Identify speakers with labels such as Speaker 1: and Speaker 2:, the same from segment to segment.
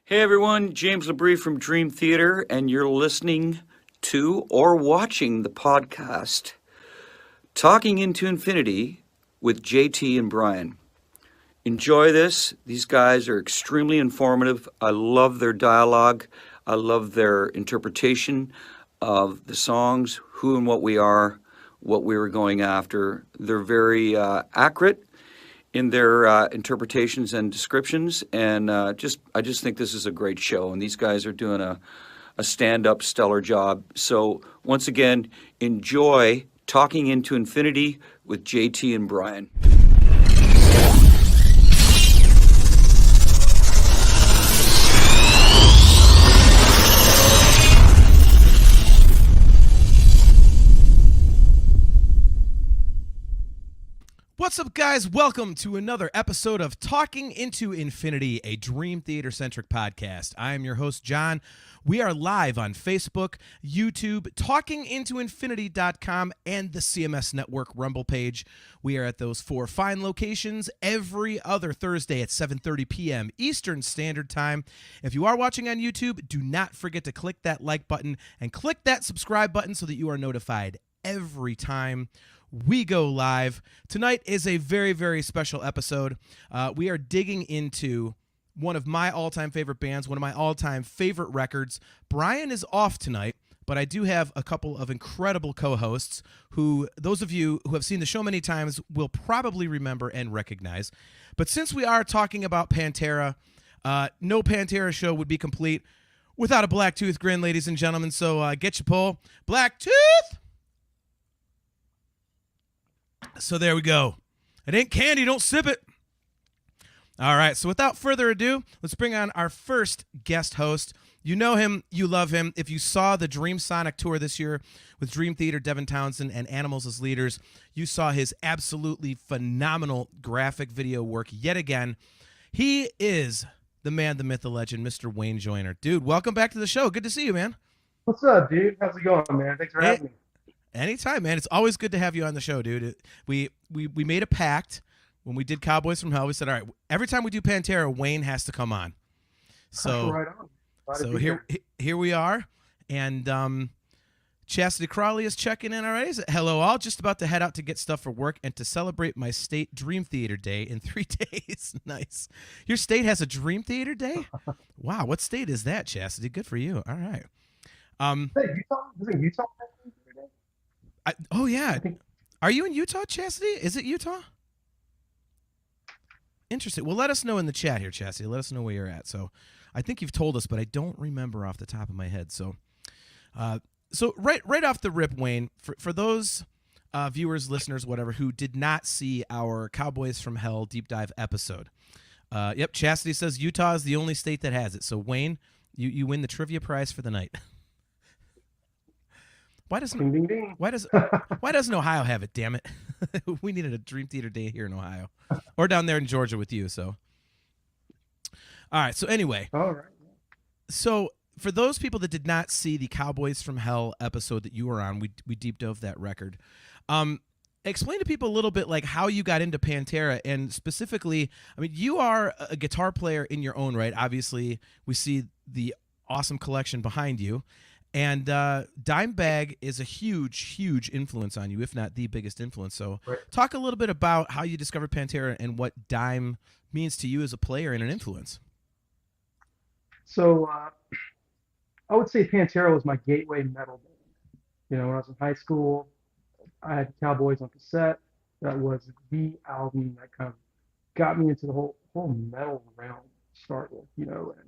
Speaker 1: Hey everyone, James Labrie from Dream Theater, and you're listening to or watching the podcast Talking into Infinity with JT and Brian. Enjoy this. These guys are extremely informative. I love their dialogue. I love their interpretation of the songs, who and what we are, what we were going after. They're very accurate in their interpretations and descriptions, and I just think this is a great show, and these guys are doing a stand-up stellar job. So once again, enjoy Talking into Infinity with JT and Brian.
Speaker 2: What's up, guys? Welcome to another episode of Talking into Infinity, a Dream Theater-centric podcast. I am your host, John. We are live on Facebook, YouTube, talkingintoinfinity.com, and the CMS Network Rumble page. We are at those four fine locations every other Thursday at 7:30 p.m. Eastern Standard Time. If you are watching on YouTube, do not forget to click that like button and click that subscribe button so that you are notified every time we go live. Tonight is a very, very special episode. We are digging into one of my all-time favorite bands, one of my all-time favorite records. Brian is off tonight, but I do have a couple of incredible co-hosts who those of you who have seen the show many times will probably remember and recognize. But since we are talking about Pantera, no Pantera show would be complete without a Black Tooth Grin, ladies and gentlemen. So get your pull. Black Tooth! So there we go. It ain't candy, don't sip it. All right, so without further ado, let's bring on our first guest host. You know him, you love him. If you saw the Dream Sonic tour this year with Dream Theater, Devin Townsend, and Animals as leaders, you saw his absolutely phenomenal graphic video work yet again. He is the man, the myth, the legend, Mr. Wayne Joyner. Dude, welcome back to the show. Good to see you, man.
Speaker 3: What's up, dude? How's it going, man? Thanks for having me.
Speaker 2: Anytime, man. It's always good to have you on the show, dude. We made a pact when we did Cowboys from Hell. We said, all right, every time we do Pantera, Wayne has to come on. So,
Speaker 3: right on.
Speaker 2: So here we are, and Chastity Crawley is checking in already. Hello, all. Just about to head out to get stuff for work and to celebrate my state Dream Theater Day in 3 days. Nice. Your state has a Dream Theater Day? Wow, what state is that, Chastity? Good for you. All right.
Speaker 3: Hey, Utah? Isn't Utah?
Speaker 2: Oh, yeah. Are you in Utah, Chastity? Is it Utah? Interesting. Well, let us know in the chat here, Chastity. Let us know where you're at. So I think you've told us, but I don't remember off the top of my head. So right off the rip, Wayne, for those viewers, listeners, whatever, who did not see our Cowboys from Hell deep dive episode, yep, Chastity says Utah is the only state that has it. So, Wayne, you win the trivia prize for the night. Why doesn't Ohio have it? Damn it! We needed a Dream Theater Day here in Ohio, or down there in Georgia with you. So, all right. So anyway,
Speaker 3: all right.
Speaker 2: So for those people that did not see the Cowboys from Hell episode that you were on, we deep dove that record. Explain to people a little bit like how you got into Pantera, and specifically, I mean, you are a guitar player in your own right. Obviously, we see the awesome collection behind you. And Dimebag is a huge, huge influence on you, if not the biggest influence. So talk a little bit about how you discovered Pantera and what Dime means to you as a player and an influence.
Speaker 3: So I would say Pantera was my gateway metal band. You know, when I was in high school, I had Cowboys on cassette. That was the album that kind of got me into the whole metal realm to start with, you know. And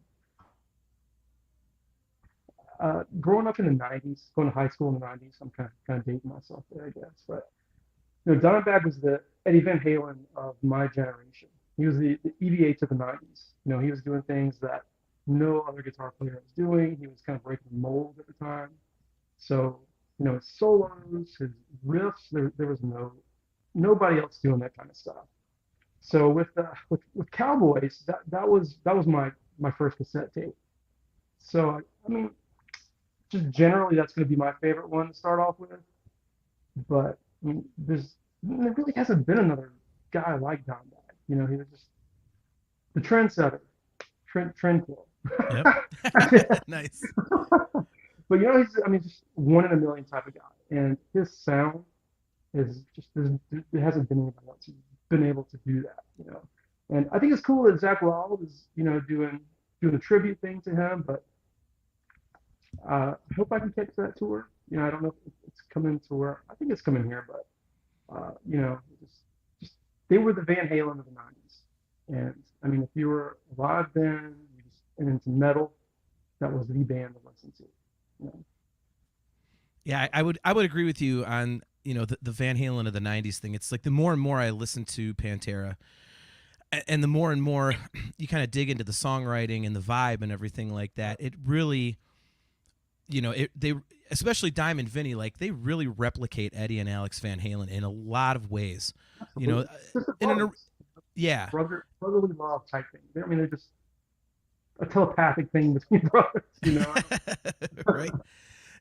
Speaker 3: growing up in the 90s, going to high school in the 90s, I'm kind of dating myself there, I guess. But you know, Dimebag was the Eddie Van Halen of my generation. He was the EVA to the 90s. You know, he was doing things that no other guitar player was doing. He was kind of breaking the mold at the time. So, you know, his solos, his riffs, there was nobody else doing that kind of stuff. So with Cowboys, that was my first cassette tape. So I mean, just generally, that's going to be my favorite one to start off with. But I mean, there really hasn't been another guy like Dimebag. You know, he was just the trendsetter, trend killer.
Speaker 2: Yep. Nice.
Speaker 3: But you know, he's, I mean, just one in a million type of guy, and his sound is just it hasn't been anyone else who's been able to do that, you know. And I think it's cool that Zach Wild is, you know, doing a tribute thing to him, but I hope I can catch that tour. You know, I don't know if it's coming to where I think it's coming here, but you know, just they were the Van Halen of the '90s, and I mean, if you were a live band and into metal, that was the band to listen to. You know?
Speaker 2: Yeah, I would agree with you on, you know, the Van Halen of the '90s thing. It's like the more and more I listen to Pantera, and the more and more you kind of dig into the songwriting and the vibe and everything like that, it really, you know, they, especially Diamond Vinny, like they really replicate Eddie and Alex Van Halen in a lot of ways. You know, yeah,
Speaker 3: brotherly love type thing. I mean, they're just a telepathic thing between brothers, you know.
Speaker 2: Right.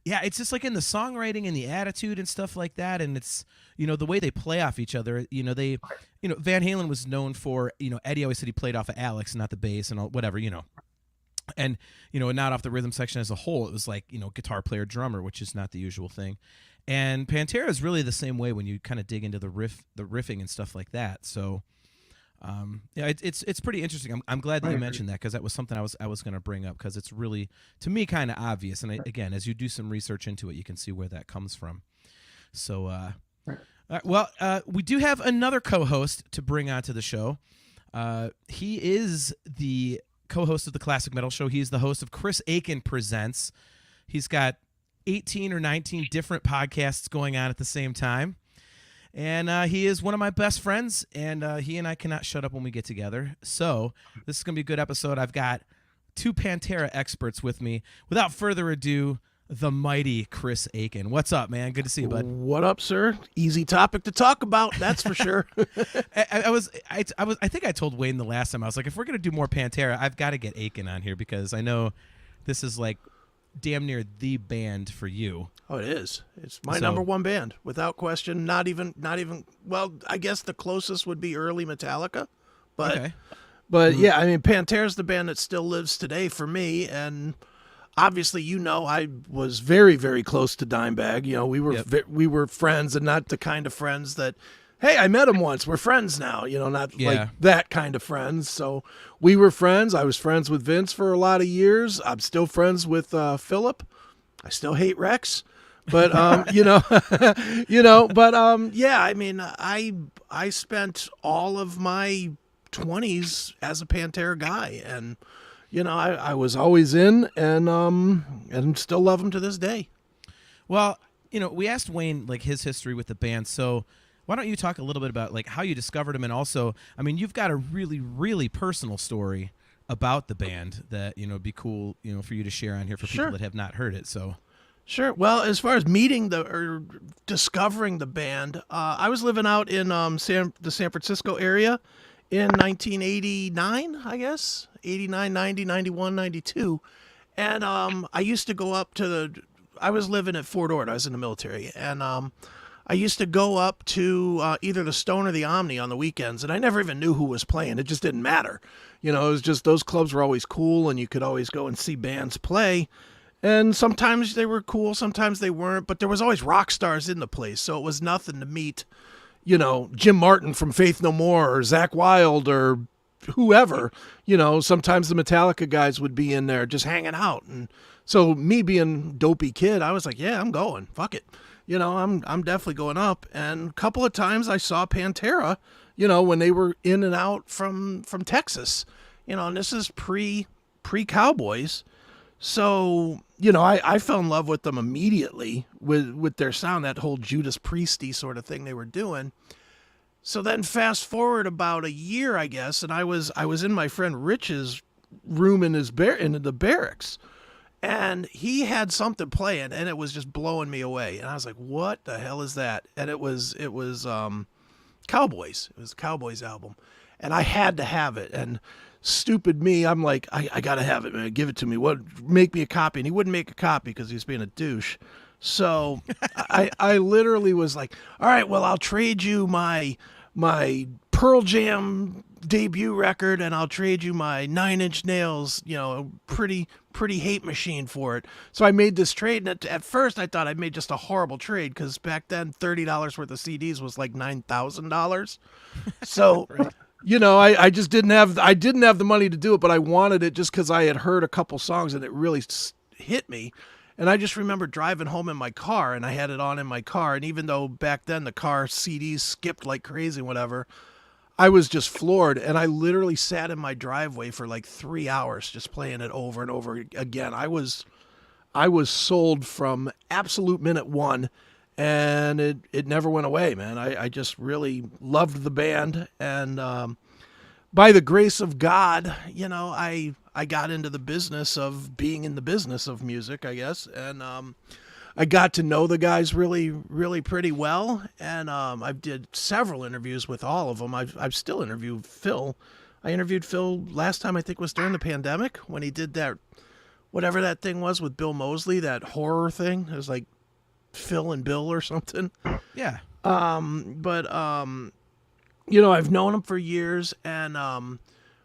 Speaker 2: Yeah, it's just like in the songwriting and the attitude and stuff like that, and it's, you know, the way they play off each other. You know, Van Halen was known for, you know, Eddie always said he played off of Alex, not the bass and all, whatever, you know, and, you know, not off the rhythm section as a whole. It was like, you know, guitar player drummer, which is not the usual thing. And Pantera is really the same way when you kind of dig into the riffing and stuff like that. So, yeah, it's pretty interesting. I'm glad that you mentioned that, because that was something I was going to bring up, because it's really, to me, kind of obvious. And again, as you do some research into it, you can see where that comes from. So, well, we do have another co-host to bring onto the show. He is the co-host of the Classic Metal Show. He's the host of Chris Akin Presents. He's got 18 or 19 different podcasts going on at the same time. And he is one of my best friends, and he and I cannot shut up when we get together. So this is going to be a good episode. I've got two Pantera experts with me. Without further ado, the mighty Chris Akin. What's up, man? Good to see you, bud.
Speaker 4: What up, sir? Easy topic to talk about, that's for sure.
Speaker 2: I think I told Wayne the last time, I was like, if we're going to do more Pantera, I've got to get Akin on here, because I know this is like damn near the band for you.
Speaker 4: Oh, it is. It's my number one band, without question. Not even. Well, I guess the closest would be early Metallica, but
Speaker 2: okay.
Speaker 4: But yeah, I mean, Pantera's the band that still lives today for me, and obviously, you know, I was very, very close to Dimebag. You know, we were friends, and not the kind of friends that, hey, I met him once, we're friends now. You know, not like that kind of friends. So we were friends. I was friends with Vince for a lot of years. I'm still friends with Philip. I still hate Rex. But yeah, I mean, I spent all of my 20s as a Pantera guy, and you know, I was always in, and still love him to this day.
Speaker 2: Well, you know, we asked Wayne like his history with the band, so why don't you talk a little bit about like how you discovered him, and also, I mean, you've got a really, really personal story about the band that, you know, would be cool, you know, for you to share on here for people that have not heard it. So.
Speaker 4: Sure. Well, as far as meeting or discovering the band, I was living out in the San Francisco area in 1989, I guess, 89, 90, 91, 92. And I used to go up to I was living at Fort Ord. I was in the military. And I used to go up to either the Stone or the Omni on the weekends, and I never even knew who was playing. It just didn't matter. You know, it was just those clubs were always cool, and you could always go and see bands play. And sometimes they were cool, sometimes they weren't, but there was always rock stars in the place, so it was nothing to meet, you know, Jim Martin from Faith No More or Zakk Wylde or whoever. You know, sometimes the Metallica guys would be in there just hanging out. And so me being dopey kid, I was like, yeah, I'm going. Fuck it. You know, I'm definitely going up. And a couple of times I saw Pantera, you know, when they were in and out from Texas. You know, and this is pre-Cowboys. So, you know, I fell in love with them immediately with their sound, that whole Judas Priesty sort of thing they were doing. So then fast forward about a year, I guess, and I was in my friend Rich's room in the barracks, and he had something playing, and it was just blowing me away. And I was like, what the hell is that? And it was Cowboys. It was the Cowboys album, and I had to have it. And stupid me, I'm like, I gotta have it, man. Give it to me. Make me a copy. And he wouldn't make a copy because he was being a douche. So I literally was like, all right, well, I'll trade you my Pearl Jam debut record, and I'll trade you my 9 Inch Nails, pretty hate machine for it. So I made this trade, and at first I thought I made just a horrible trade, because back then $30 worth of CDs was like $9,000. So,
Speaker 2: Right.
Speaker 4: I just didn't have the money to do it, but I wanted it just because I had heard a couple songs and it really hit me. And I just remember driving home in my car, and I had it on in my car. And even though back then the car CDs skipped like crazy, whatever, I was just floored. And I literally sat in my driveway for like 3 hours just playing it over and over again. I was sold from absolute minute one, and it never went away, man. I just really loved the band. And by the grace of God, I got into the business of being in the business of music, I guess. And I got to know the guys really, really pretty well. And I did several interviews with all of them. I've still interviewed Phil. I interviewed Phil last time, I think, was during the pandemic, when he did that, whatever that thing was with Bill Moseley, that horror thing. It was like Phil and Bill or something.
Speaker 2: Yeah.
Speaker 4: I've known him for years, and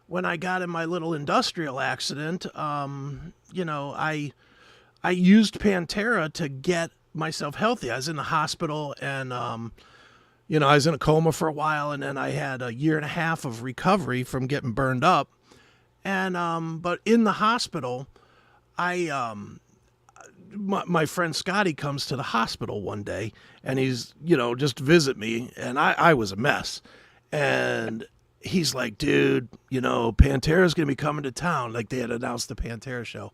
Speaker 4: when I got in my little industrial accident, I used Pantera to get myself healthy. I was in the hospital, and I was in a coma for a while, and then I had a year and a half of recovery from getting burned up. And but in the hospital, my friend Scotty comes to the hospital one day, and he's, just visit me, and I was a mess. And he's like, dude, Pantera's going to be coming to town. Like, they had announced the Pantera show.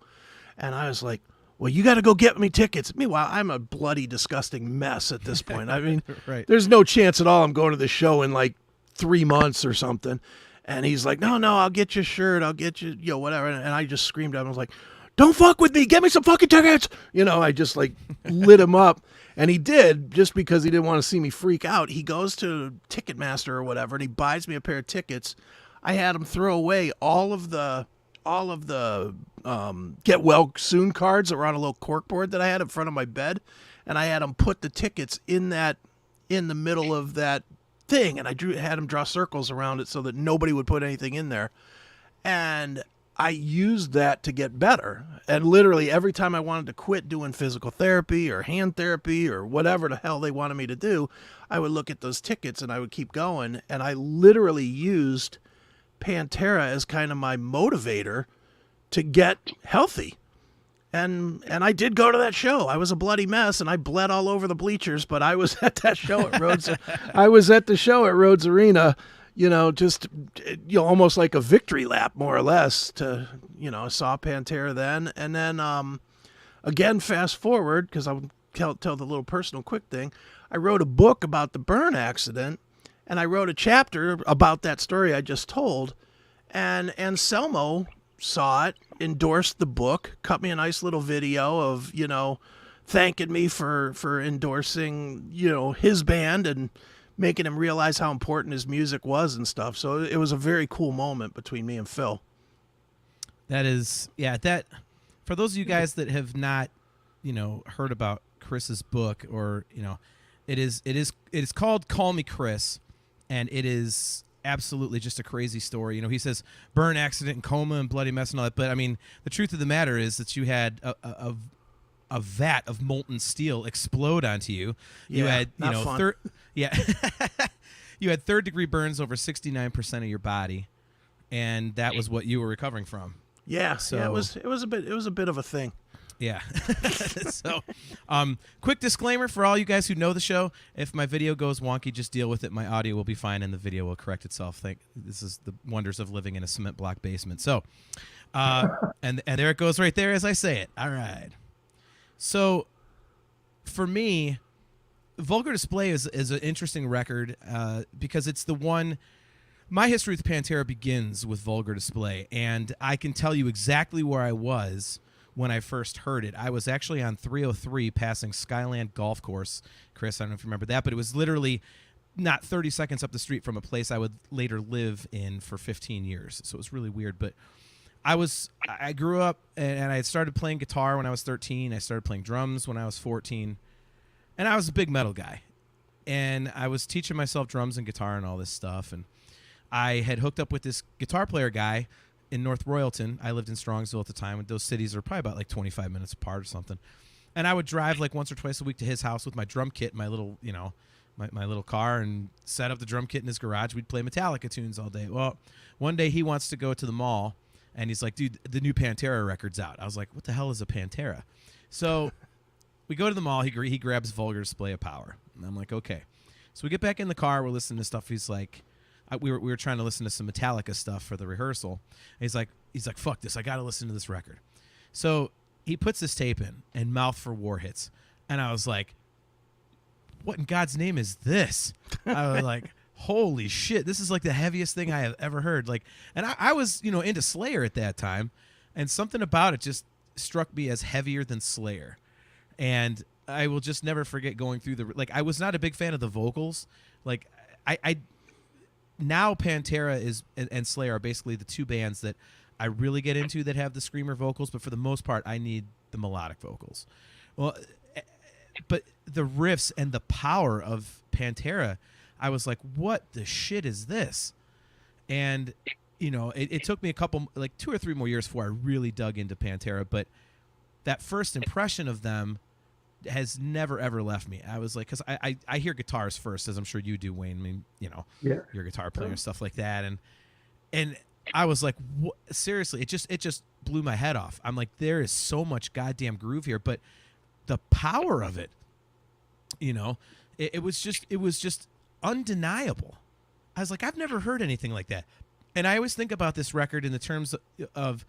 Speaker 4: And I was like, well, you got to go get me tickets. Meanwhile, I'm a bloody, disgusting mess at this point. I mean,
Speaker 2: Right.
Speaker 4: There's no chance at all I'm going to the show in like 3 months or something. And he's like, no, I'll get you a shirt. I'll get you, whatever. And I just screamed at him. I was like, don't fuck with me. Get me some fucking tickets. I just like lit him up. And he did, just because he didn't want to see me freak out. He goes to Ticketmaster or whatever, and he buys me a pair of tickets. I had him throw away all of the get well soon cards that were on a little corkboard that I had in front of my bed, and I had him put the tickets in the middle of that thing, and I had him draw circles around it so that nobody would put anything in there. And I used that to get better. And literally every time I wanted to quit doing physical therapy or hand therapy or whatever the hell they wanted me to do, I would look at those tickets and I would keep going. And I literally used Pantera as kind of my motivator to get healthy. And I did go to that show. I was a bloody mess, and I bled all over the bleachers, but I was at that show at Rhodes. I was at the show at Rhodes Arena, just almost like a victory lap, more or less. To I saw Pantera then, and then again, fast forward, because I'll tell the little personal quick thing. I wrote a book about the burn accident, and I wrote a chapter about that story I just told, and Anselmo saw it, endorsed the book, cut me a nice little video of thanking me for endorsing his band and making him realize how important his music was and stuff. So it was a very cool moment between me and Phil.
Speaker 2: That is, yeah, that for those of you guys that have not, heard about Chris's book, or, it is called Call Me Chris, and it is absolutely just a crazy story. He says burn accident and coma and bloody mess and all that, but I mean, the truth of the matter is that you had a vat of molten steel explode onto you. You had, you had third-degree burns over 69% of your body, and that was what you were recovering from.
Speaker 4: Yeah,
Speaker 2: so
Speaker 4: yeah, it was a bit of a thing.
Speaker 2: Yeah. So, quick disclaimer for all you guys who know the show: if my video goes wonky, just deal with it. My audio will be fine, and the video will correct itself. This is the wonders of living in a cement block basement. So, and there it goes right there as I say it. All right. So, for me, Vulgar Display is an interesting record because it's the one. My history with Pantera begins with Vulgar Display, and I can tell you exactly where I was when I first heard it. I was actually on 303 passing Skyland Golf Course. Chris, I don't know if you remember that, but it was literally not 30 seconds up the street from a place I would later live in for 15 years. So it was really weird. But I grew up, and I had started playing guitar when I was 13. I started playing drums when I was 14. And I was a big metal guy. And I was teaching myself drums and guitar and all this stuff. And I had hooked up with this guitar player guy in North Royalton. I lived in Strongsville at the time. Those cities are probably about like 25 minutes apart or something. And I would drive like once or twice a week to his house with my drum kit, my little, my little car, and set up the drum kit in his garage. We'd play Metallica tunes all day. Well, one day he wants to go to the mall, and he's like, dude, the new Pantera record's out. I was like, what the hell is a Pantera? So we go to the mall. He grabs Vulgar Display of Power. And I'm like, okay. So we get back in the car. We're listening to stuff. He's like, we were trying to listen to some Metallica stuff for the rehearsal. And he's like, fuck this. I got to listen to this record. So he puts this tape in, and Mouth for War hits. And I was like, what in God's name is this? I was like, holy shit, this is like the heaviest thing I have ever heard. Like, and I was, into Slayer at that time, and something about it just struck me as heavier than Slayer. And I will just never forget going through I was not a big fan of the vocals. Like, I now Pantera and Slayer are basically the two bands that I really get into that have the screamer vocals, but for the most part, I need the melodic vocals. Well, but the riffs and the power of Pantera, I was like, what the shit is this? And, it took me a couple, like 2 or 3 more years before I really dug into Pantera, but that first impression of them has never, ever left me. I was like, because I hear guitars first, as I'm sure you do, Wayne. I mean, you're a guitar player and stuff like that. And I was like, what? Seriously, it just blew my head off. I'm like, there is so much goddamn groove here, but the power of it, it was just undeniable. I was like, I've never heard anything like that. And I always think about this record in the terms of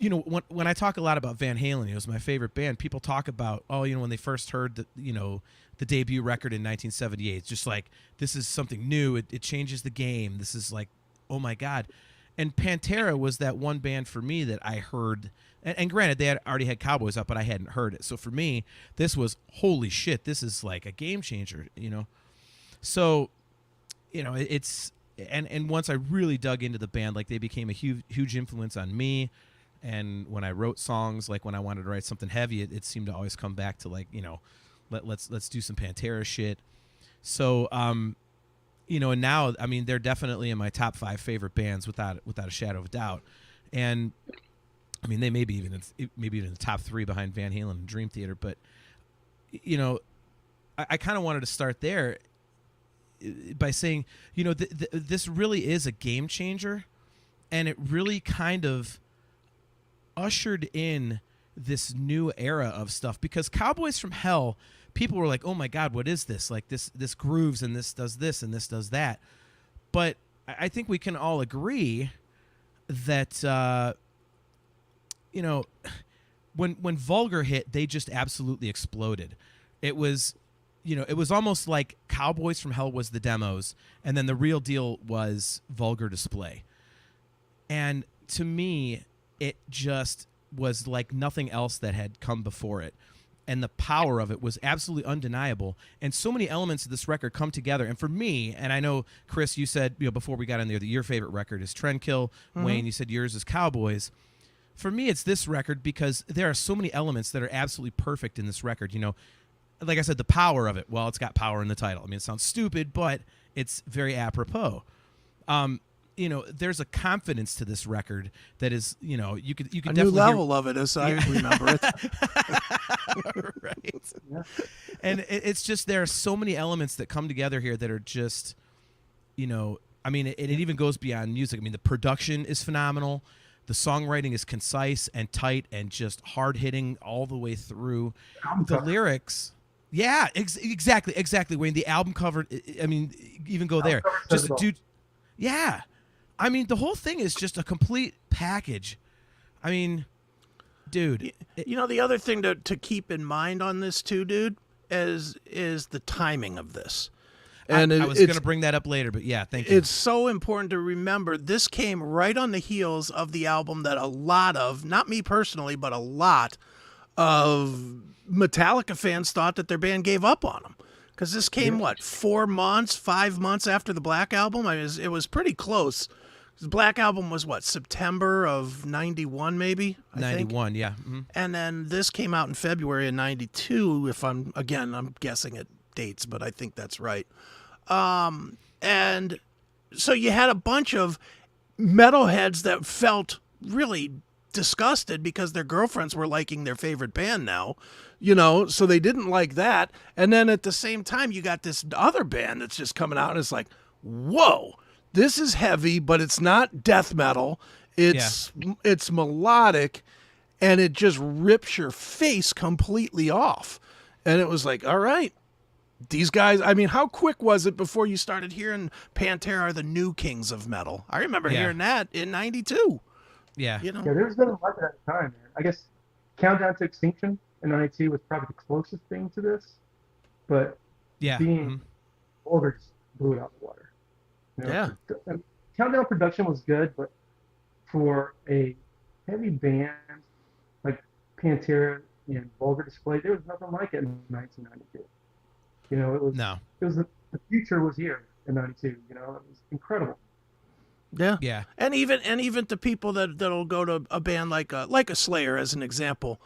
Speaker 2: when I talk a lot about Van Halen, it was my favorite band. People talk about, when they first heard the debut record in 1978, it's just like, this is something new. It changes the game. This is like, oh my God. And Pantera was that one band for me that I heard, and granted, they had already had Cowboys up, but I hadn't heard it. So for me, this was, holy shit, this is like a game changer, So, it's, and once I really dug into the band, like they became a huge influence on me. And when I wrote songs, like when I wanted to write something heavy, it seemed to always come back to like, let's do some Pantera shit. So, and now, I mean, they're definitely in my top 5 favorite bands without a shadow of a doubt. And I mean, they may be even in the top 3 behind Van Halen and Dream Theater. But, I kind of wanted to start there by saying, this really is a game changer. And it really kind of ushered in this new era of stuff, because Cowboys from Hell, people were like, oh my God, what is this? Like this grooves, and this does this and this does that. But I think we can all agree that, when Vulgar hit, they just absolutely exploded. It was, it was almost like Cowboys from Hell was the demos, and then the real deal was Vulgar Display. And to me, it just was like nothing else that had come before it. And the power of it was absolutely undeniable. And so many elements of this record come together. And for me, and I know, Chris, you said before we got in there that your favorite record is Trendkill. Mm-hmm. Wayne, you said yours is Cowboys. For me, it's this record because there are so many elements that are absolutely perfect in this record. Like I said, the power of it. Well, it's got power in the title. I mean, it sounds stupid, but it's very apropos. There's a confidence to this record that is, you could
Speaker 4: a
Speaker 2: definitely
Speaker 4: new level of it, as I remember it.
Speaker 2: Right. Yeah. And it's just, there are so many elements that come together here that are just, I mean, it even goes beyond music. I mean, the production is phenomenal. The songwriting is concise and tight and just hard hitting all the way through. The lyrics. Yeah, exactly, Wayne. The album cover, I mean, even go there. Just dude. Yeah. I mean, the whole thing is just a complete package. I mean, dude.
Speaker 4: The other thing to keep in mind on this too, dude, is the timing of this.
Speaker 2: And I was going to bring that up later, but yeah, thank you.
Speaker 4: It's so important to remember this came right on the heels of the album that a lot of, not me personally, but a lot of Metallica fans thought that their band gave up on them. Because this came, 5 months after the Black Album? I mean, it was pretty close. The Black Album was, September of 91 maybe?
Speaker 2: 91, yeah. Mm-hmm.
Speaker 4: And then this came out in February of 92, if I'm guessing at dates, but I think that's right. And so you had a bunch of metalheads that felt really disgusted because their girlfriends were liking their favorite band now, so they didn't like that. And then at the same time, you got this other band that's just coming out and it's like, whoa, this is heavy, but it's not death metal. It's melodic, and it just rips your face completely off. And it was like, all right, these guys, I mean, how quick was it before you started hearing Pantera are the new kings of metal? I remember hearing that in 92.
Speaker 2: Yeah.
Speaker 3: Yeah, there was nothing like it at the time, man. I guess Countdown to Extinction in 92 was probably the closest thing to this. But being Vulgar just blew it out of the water. Countdown production was good, but for a heavy band like Pantera and Vulgar Display, there was nothing like it in 1992. It was the future was here in '92. It was incredible.
Speaker 4: Yeah. And even to people that'll go to a band like a Slayer as an example,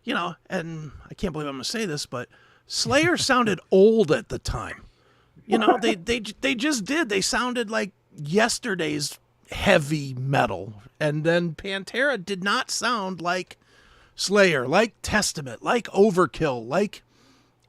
Speaker 4: and I can't believe I'm gonna say this, but Slayer sounded old at the time. They just did. They sounded like yesterday's heavy metal, and then Pantera did not sound like Slayer, like Testament, like Overkill, like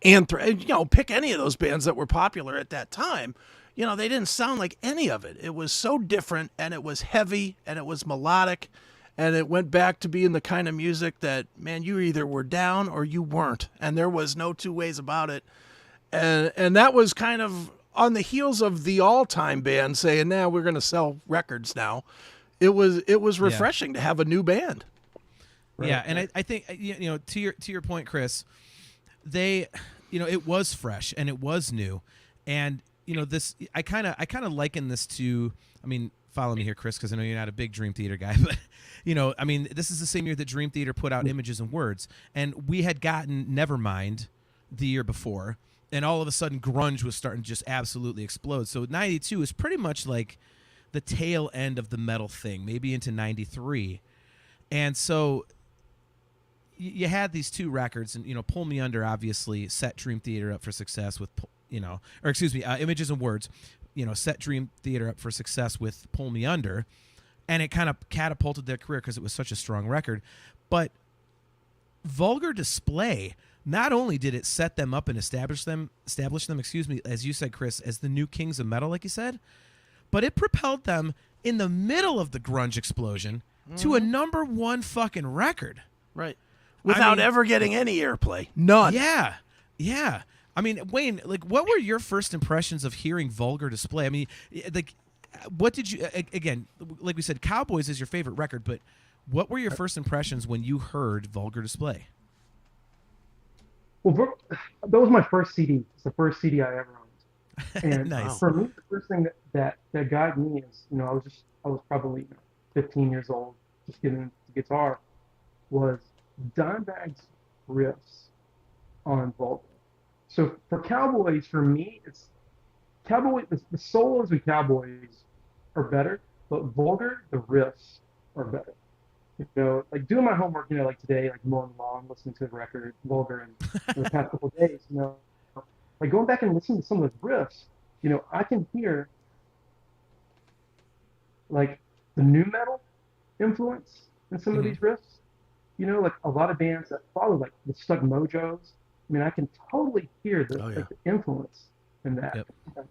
Speaker 4: Anthrax. Pick any of those bands that were popular at that time. They didn't sound like any of it. It was so different, and it was heavy, and it was melodic, and it went back to being the kind of music that, man, you either were down or you weren't, and there was no two ways about it. And that was kind of on the heels of the all-time band saying, "Nah, we're going to sell records now." It was refreshing to have a new band.
Speaker 2: Right. Yeah, and I think to your point, Chris, it was fresh and it was new, and this I kind of liken this to, I mean, follow me here, Chris, because I know you're not a big Dream Theater guy, but this is the same year that Dream Theater put out Images and Words, and we had gotten Nevermind the year before, and all of a sudden grunge was starting to just absolutely explode. So 92 is pretty much like the tail end of the metal thing, maybe into 93. And so you had these two records, and Pull Me Under obviously set Dream Theater up for success with Images and Words, set Dream Theater up for success with Pull Me Under, and it kind of catapulted their career because it was such a strong record. But Vulgar Display, not only did it set them up and establish them, as you said, Chris, as the new kings of metal, like you said, but it propelled them in the middle of the grunge explosion to a number one fucking record.
Speaker 4: Right. Without ever getting any airplay. None.
Speaker 2: Yeah. Yeah. I mean, Wayne, like, what were your first impressions of hearing Vulgar Display? I mean, like, what did you, again, like we said, Cowboys is your favorite record, but what were your first impressions when you heard Vulgar Display?
Speaker 3: Well, that was my first CD. It's the first CD I ever owned. And
Speaker 2: Nice.
Speaker 3: For me, the first thing that got me is, I was probably 15 years old, just getting into guitar, was Dimebag's riffs on Vulgar. So for Cowboys, for me, it's Cowboy. The solos in Cowboys are better, but Vulgar, the riffs are better. Like doing my homework, like today, like mowing the lawn, listening to the record, Vulgar, and the past couple of days, like going back and listening to some of those riffs, I can hear like the new metal influence in some of these riffs. Like a lot of bands that follow, like the Stuck Mojos. I mean, I can totally hear like the influence in that. Yep.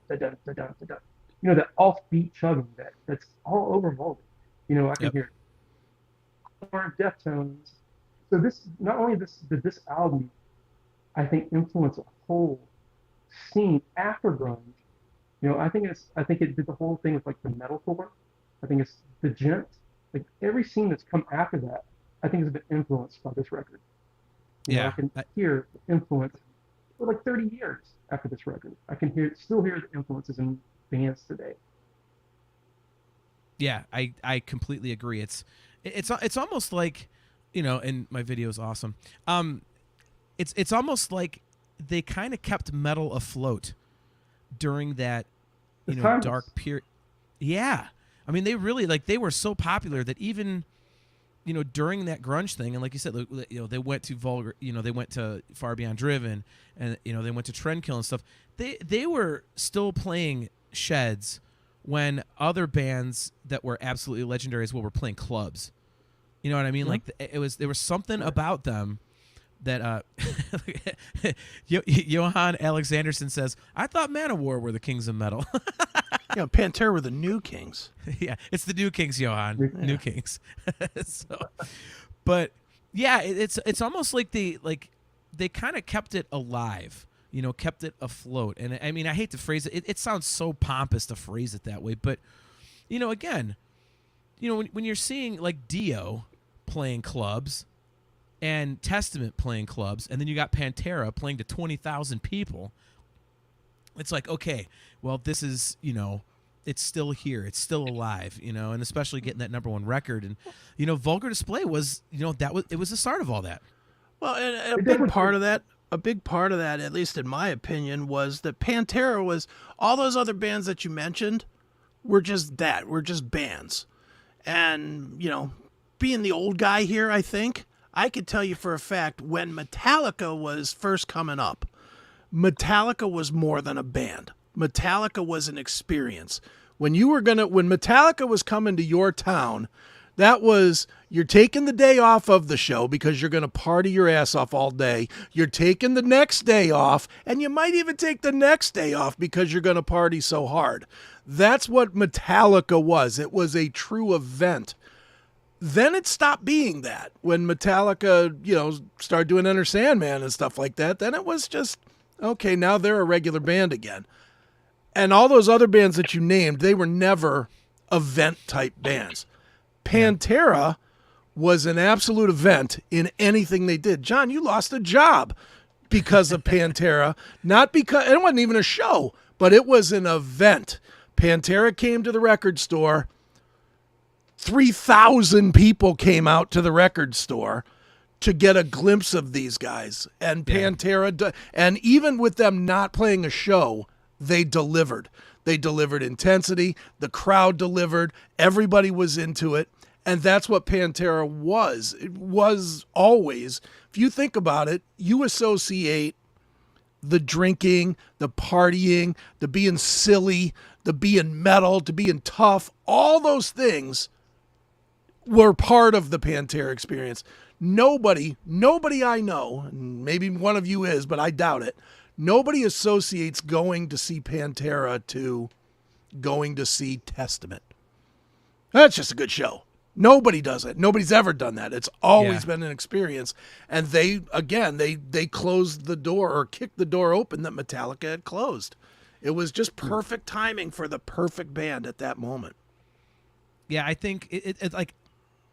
Speaker 3: That offbeat chugging that's all over Vulgar. I can hear more Deftones. So not only did this album, I think, influence a whole scene after grunge. I think it did the whole thing with like the metalcore. I think it's the gent. Like every scene that's come after that, I think has been influenced by this record. I can hear the influence for like 30 years after this record. I can still hear the influences in bands today.
Speaker 2: Yeah, I completely agree. It's almost like, and my video is awesome. It's almost like they kind of kept metal afloat during that, dark period. Yeah. I mean, they really, they were so popular that even, during that grunge thing, and like you said, they went to Vulgar, they went to Far Beyond Driven, and, they went to Trendkill and stuff. They were still playing sheds when other bands that were absolutely legendary as well were playing clubs. You know what I mean? Like there was something about them that Johan Alexanderson says, I thought Manowar were the kings of metal.
Speaker 4: Pantera were the new kings.
Speaker 2: Yeah, it's the new kings, Johan. Yeah. New kings. But yeah, it's almost like they kind of kept it alive, kept it afloat. And I mean, I hate to phrase it. It sounds so pompous to phrase it that way, but again, when you're seeing like Dio playing clubs and Testament playing clubs, and then you got Pantera playing to 20,000 people, it's like, okay, well, this is, it's still here. It's still alive, and especially getting that #1 record. And, Vulgar Display was, it was the start of all that.
Speaker 4: Well, and a big part of that, at least in my opinion, was that Pantera was, all those other bands that you mentioned were just bands. And, being the old guy here, I think, I could tell you for a fact when Metallica was first coming up, Metallica was more than a band. Metallica was an experience. When Metallica was coming to your town, that was, you're taking the day off of the show because you're going to party your ass off all day. You're taking the next day off, and you might even take the next day off because you're going to party so hard. That's what Metallica was. It was a true event. Then it stopped being that. When Metallica, started doing Enter Sandman and stuff like that, then it was just, okay, now they're a regular band again. And all those other bands that you named, they were never event-type bands. Pantera was an absolute event in anything they did. John, you lost a job because of Pantera. Not because, it wasn't even a show, but it was an event. Pantera came to the record store. 3,000 people came out to the record store to get a glimpse of these guys. And Pantera, and even with them not playing a show, they delivered. They delivered intensity. The crowd delivered. Everybody was into it. And that's what Pantera was. It was always, if you think about it, you associate the drinking, the partying, the being silly, the being metal, the being tough, all those things were part of the Pantera experience. Nobody I know, and maybe one of you is, but I doubt it, nobody associates going to see Pantera to going to see Testament. That's just a good show. Nobody does it. Nobody's ever done that. It's always been an experience. And they closed the door or kicked the door open that Metallica had closed. It was just perfect timing for the perfect band at that moment.
Speaker 2: Yeah, I think it's like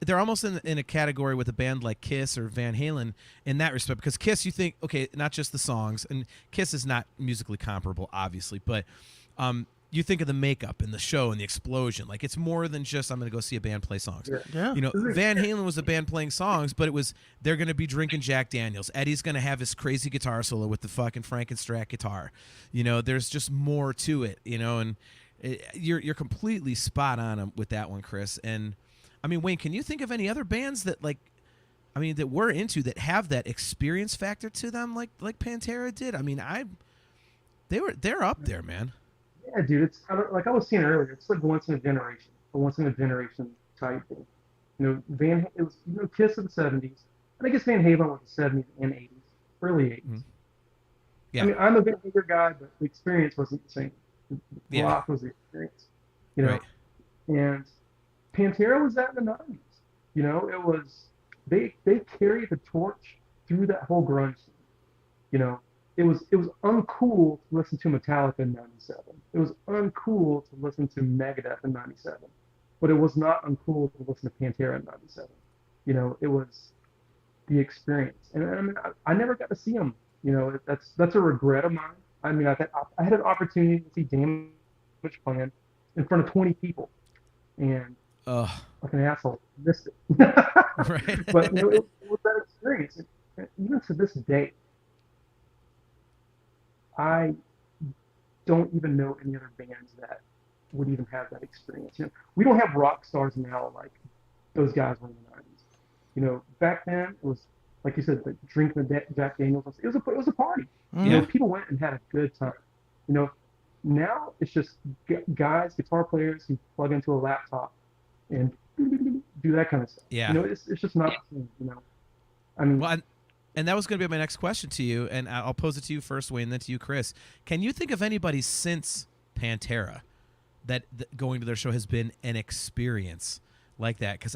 Speaker 2: they're almost in a category with a band like Kiss or Van Halen in that respect, because Kiss, you think, okay, not just the songs, and Kiss is not musically comparable, obviously, but you think of the makeup and the show and the explosion. Like, it's more than just, I'm going to go see a band play songs.
Speaker 4: Yeah.
Speaker 2: Van Halen was a band playing songs, but it was, they're going to be drinking Jack Daniels. Eddie's going to have his crazy guitar solo with the fucking Frankenstrat guitar. There's just more to it, and you're completely spot on with that one, Chris. And I mean, Wayne, can you think of any other bands that that we're into that have that experience factor to them like Pantera did? I mean, they're up there, man.
Speaker 3: Yeah, dude, it's like I was saying earlier. It's like once in a generation type thing. It was Kiss of the '70s, and I guess Van Halen was the '70s and '80s, early '80s. Mm-hmm. Yeah. I mean, I'm a Van Halen guy, but the experience wasn't the same. The rock was the experience,
Speaker 2: Right.
Speaker 3: And Pantera was that in the '90s. It was they carried the torch through that whole grunge scene. It was uncool to listen to Metallica in '97. It was uncool to listen to Megadeth in '97, but it was not uncool to listen to Pantera in '97. It was the experience, and I mean, I never got to see them. That's a regret of mine. I mean, I had an opportunity to see Damage Plan in front of 20 people, and like an asshole, missed it.
Speaker 2: Right.
Speaker 3: But it was that experience, and even to this day. I don't even know any other bands that would even have that experience. We don't have rock stars now like those guys were in the '90s. Back then it was, like you said, like drinking the Jack Daniels. It was a party.
Speaker 2: Yeah.
Speaker 3: People went and had a good time. Now it's just guys, guitar players who plug into a laptop and do that kind of stuff.
Speaker 2: Yeah.
Speaker 3: You know, it's just not the same. You know, I mean,
Speaker 2: Well, and that was going to be my next question to you, and I'll pose it to you first, Wayne, then to you, Chris. Can you think of anybody since Pantera that going to their show has been an experience like that? Because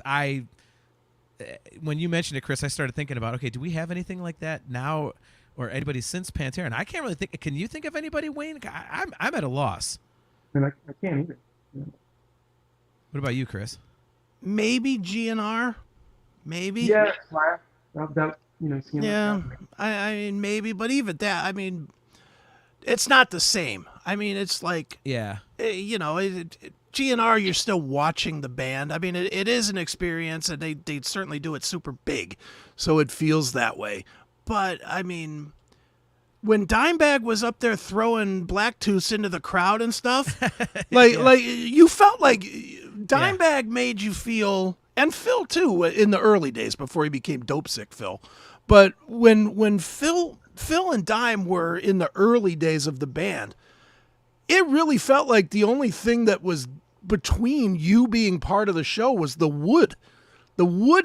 Speaker 2: when you mentioned it, Chris, I started thinking about, okay, do we have anything like that now, or anybody since Pantera? And I can't really think. Can you think of anybody, Wayne? I'm at a loss.
Speaker 3: and I can't either. You know?
Speaker 2: What about you, Chris?
Speaker 4: Maybe GNR, maybe.
Speaker 3: Yeah, Slash. That you know, seeing
Speaker 4: Yeah,
Speaker 3: that.
Speaker 4: I mean maybe, but even that, I mean, it's not the same. I mean, it's like,
Speaker 2: Yeah.
Speaker 4: you know, GNR, you're still watching the band. I mean, it is an experience, and they certainly do it super big, so it feels that way. But I mean, when Dimebag was up there throwing Black Tooth into the crowd and stuff, like you felt like Dimebag made you feel, and Phil too in the early days before he became Dope Sick Phil. But when Phil and Dime were in the early days of the band, it really felt like the only thing that was between you being part of the show was the wood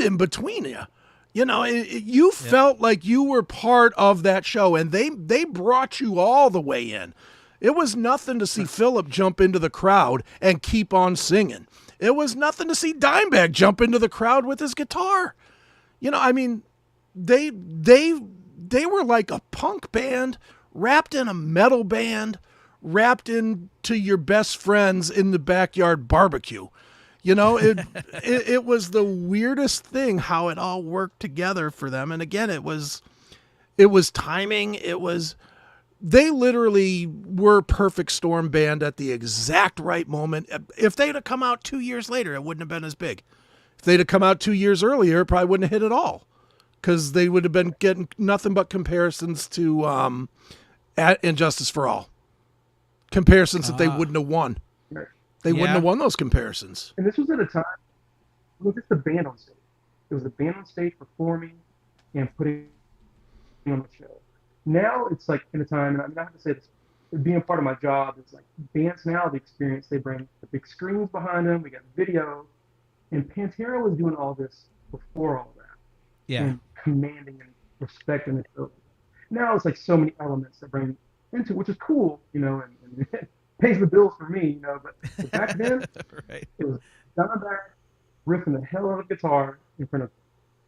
Speaker 4: in between you. You know, you felt like you were part of that show, and they brought you all the way in. It was nothing to see Philip jump into the crowd and keep on singing. It was nothing to see Dimebag jump into the crowd with his guitar. You know, I mean, they were like a punk band wrapped in a metal band, wrapped into your best friends in the backyard barbecue. You know, it was the weirdest thing how it all worked together for them. And again, it was timing. They literally were perfect storm band at the exact right moment. If they'd have come out 2 years later, it wouldn't have been as big. If they'd have come out 2 years earlier, it probably wouldn't have hit at all, because they would have been getting nothing but comparisons to Injustice for All. Comparisons that they wouldn't have won. They wouldn't have won those comparisons.
Speaker 3: And this was at a time, it was just the band on stage. It was the band on stage performing and putting on the show. Now it's like in a time, and I mean, I have to say this, being part of my job, it's like bands now, the experience, they bring the big screens behind them, we got video, and Pantera was doing all this before all that.
Speaker 2: Yeah.
Speaker 3: And commanding and respecting the show. Now it's like so many elements that bring into, which is cool, you know, and it pays the bills for me, you know, but back then,
Speaker 2: Right.
Speaker 3: it was Dimebag riffing the hell out of guitar in front of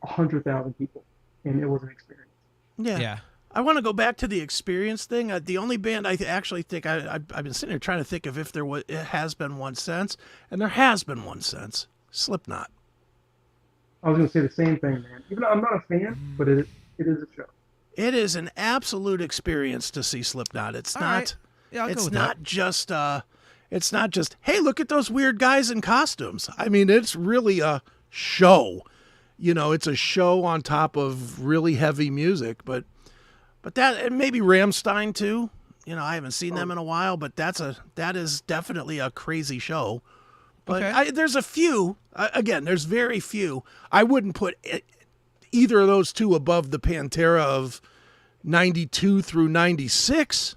Speaker 3: 100,000 people, and it was an experience.
Speaker 4: Yeah. I want to go back to the experience thing. The only band I actually think I've been sitting here trying to think of if it has been one since, and there has been one since. Slipknot.
Speaker 3: I was going to say the same thing, man. Even though I'm not a fan, but it is a show.
Speaker 4: It is an absolute experience to see Slipknot. It's
Speaker 2: All
Speaker 4: not.
Speaker 2: right. Yeah, I'll go
Speaker 4: it's
Speaker 2: with
Speaker 4: not
Speaker 2: that.
Speaker 4: just. It's not just. Hey, look at those weird guys in costumes. I mean, it's really a show. You know, it's a show on top of really heavy music, but that, and maybe Rammstein too. You know, I haven't seen them in a while, but that is definitely a crazy show. But
Speaker 2: Okay.
Speaker 4: there's a few. Again, there's very few. I wouldn't put either of those two above the Pantera of 92 through 96.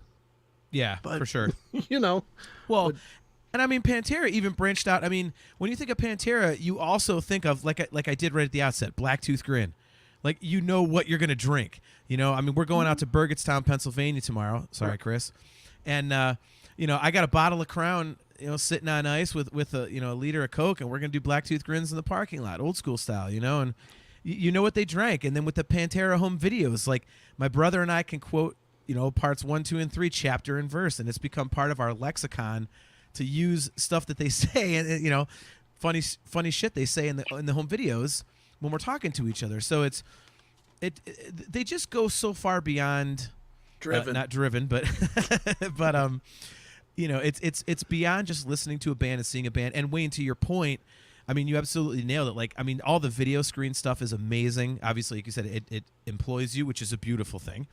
Speaker 2: Yeah,
Speaker 4: But-
Speaker 2: for sure.
Speaker 4: You know,
Speaker 2: Well, and I mean, Pantera even branched out. I mean, when you think of Pantera, you also think of, like I did right at the outset, Black Tooth Grin. Like, you know what you're going to drink. You know, I mean, we're going out to Burgettstown, Pennsylvania tomorrow. Sorry, Chris. And, you know, I got a bottle of Crown, you know, sitting on ice with a, you know, a liter of Coke, and we're going to do Black Tooth Grins in the parking lot, old school style, you know, and you know what they drank. And then with the Pantera home videos, like, my brother and I can quote, you know, parts 1, 2, and 3, chapter and verse, and it's become part of our lexicon to use stuff that they say, and you know, funny shit they say in the home videos when we're talking to each other. So they just go so far beyond
Speaker 4: driven.
Speaker 2: not driven, but but you know, it's beyond just listening to a band and seeing a band. And Wayne, to your point, I mean, you absolutely nailed it. Like, I mean, all the video screen stuff is amazing. Obviously, like you said, it employs you, which is a beautiful thing.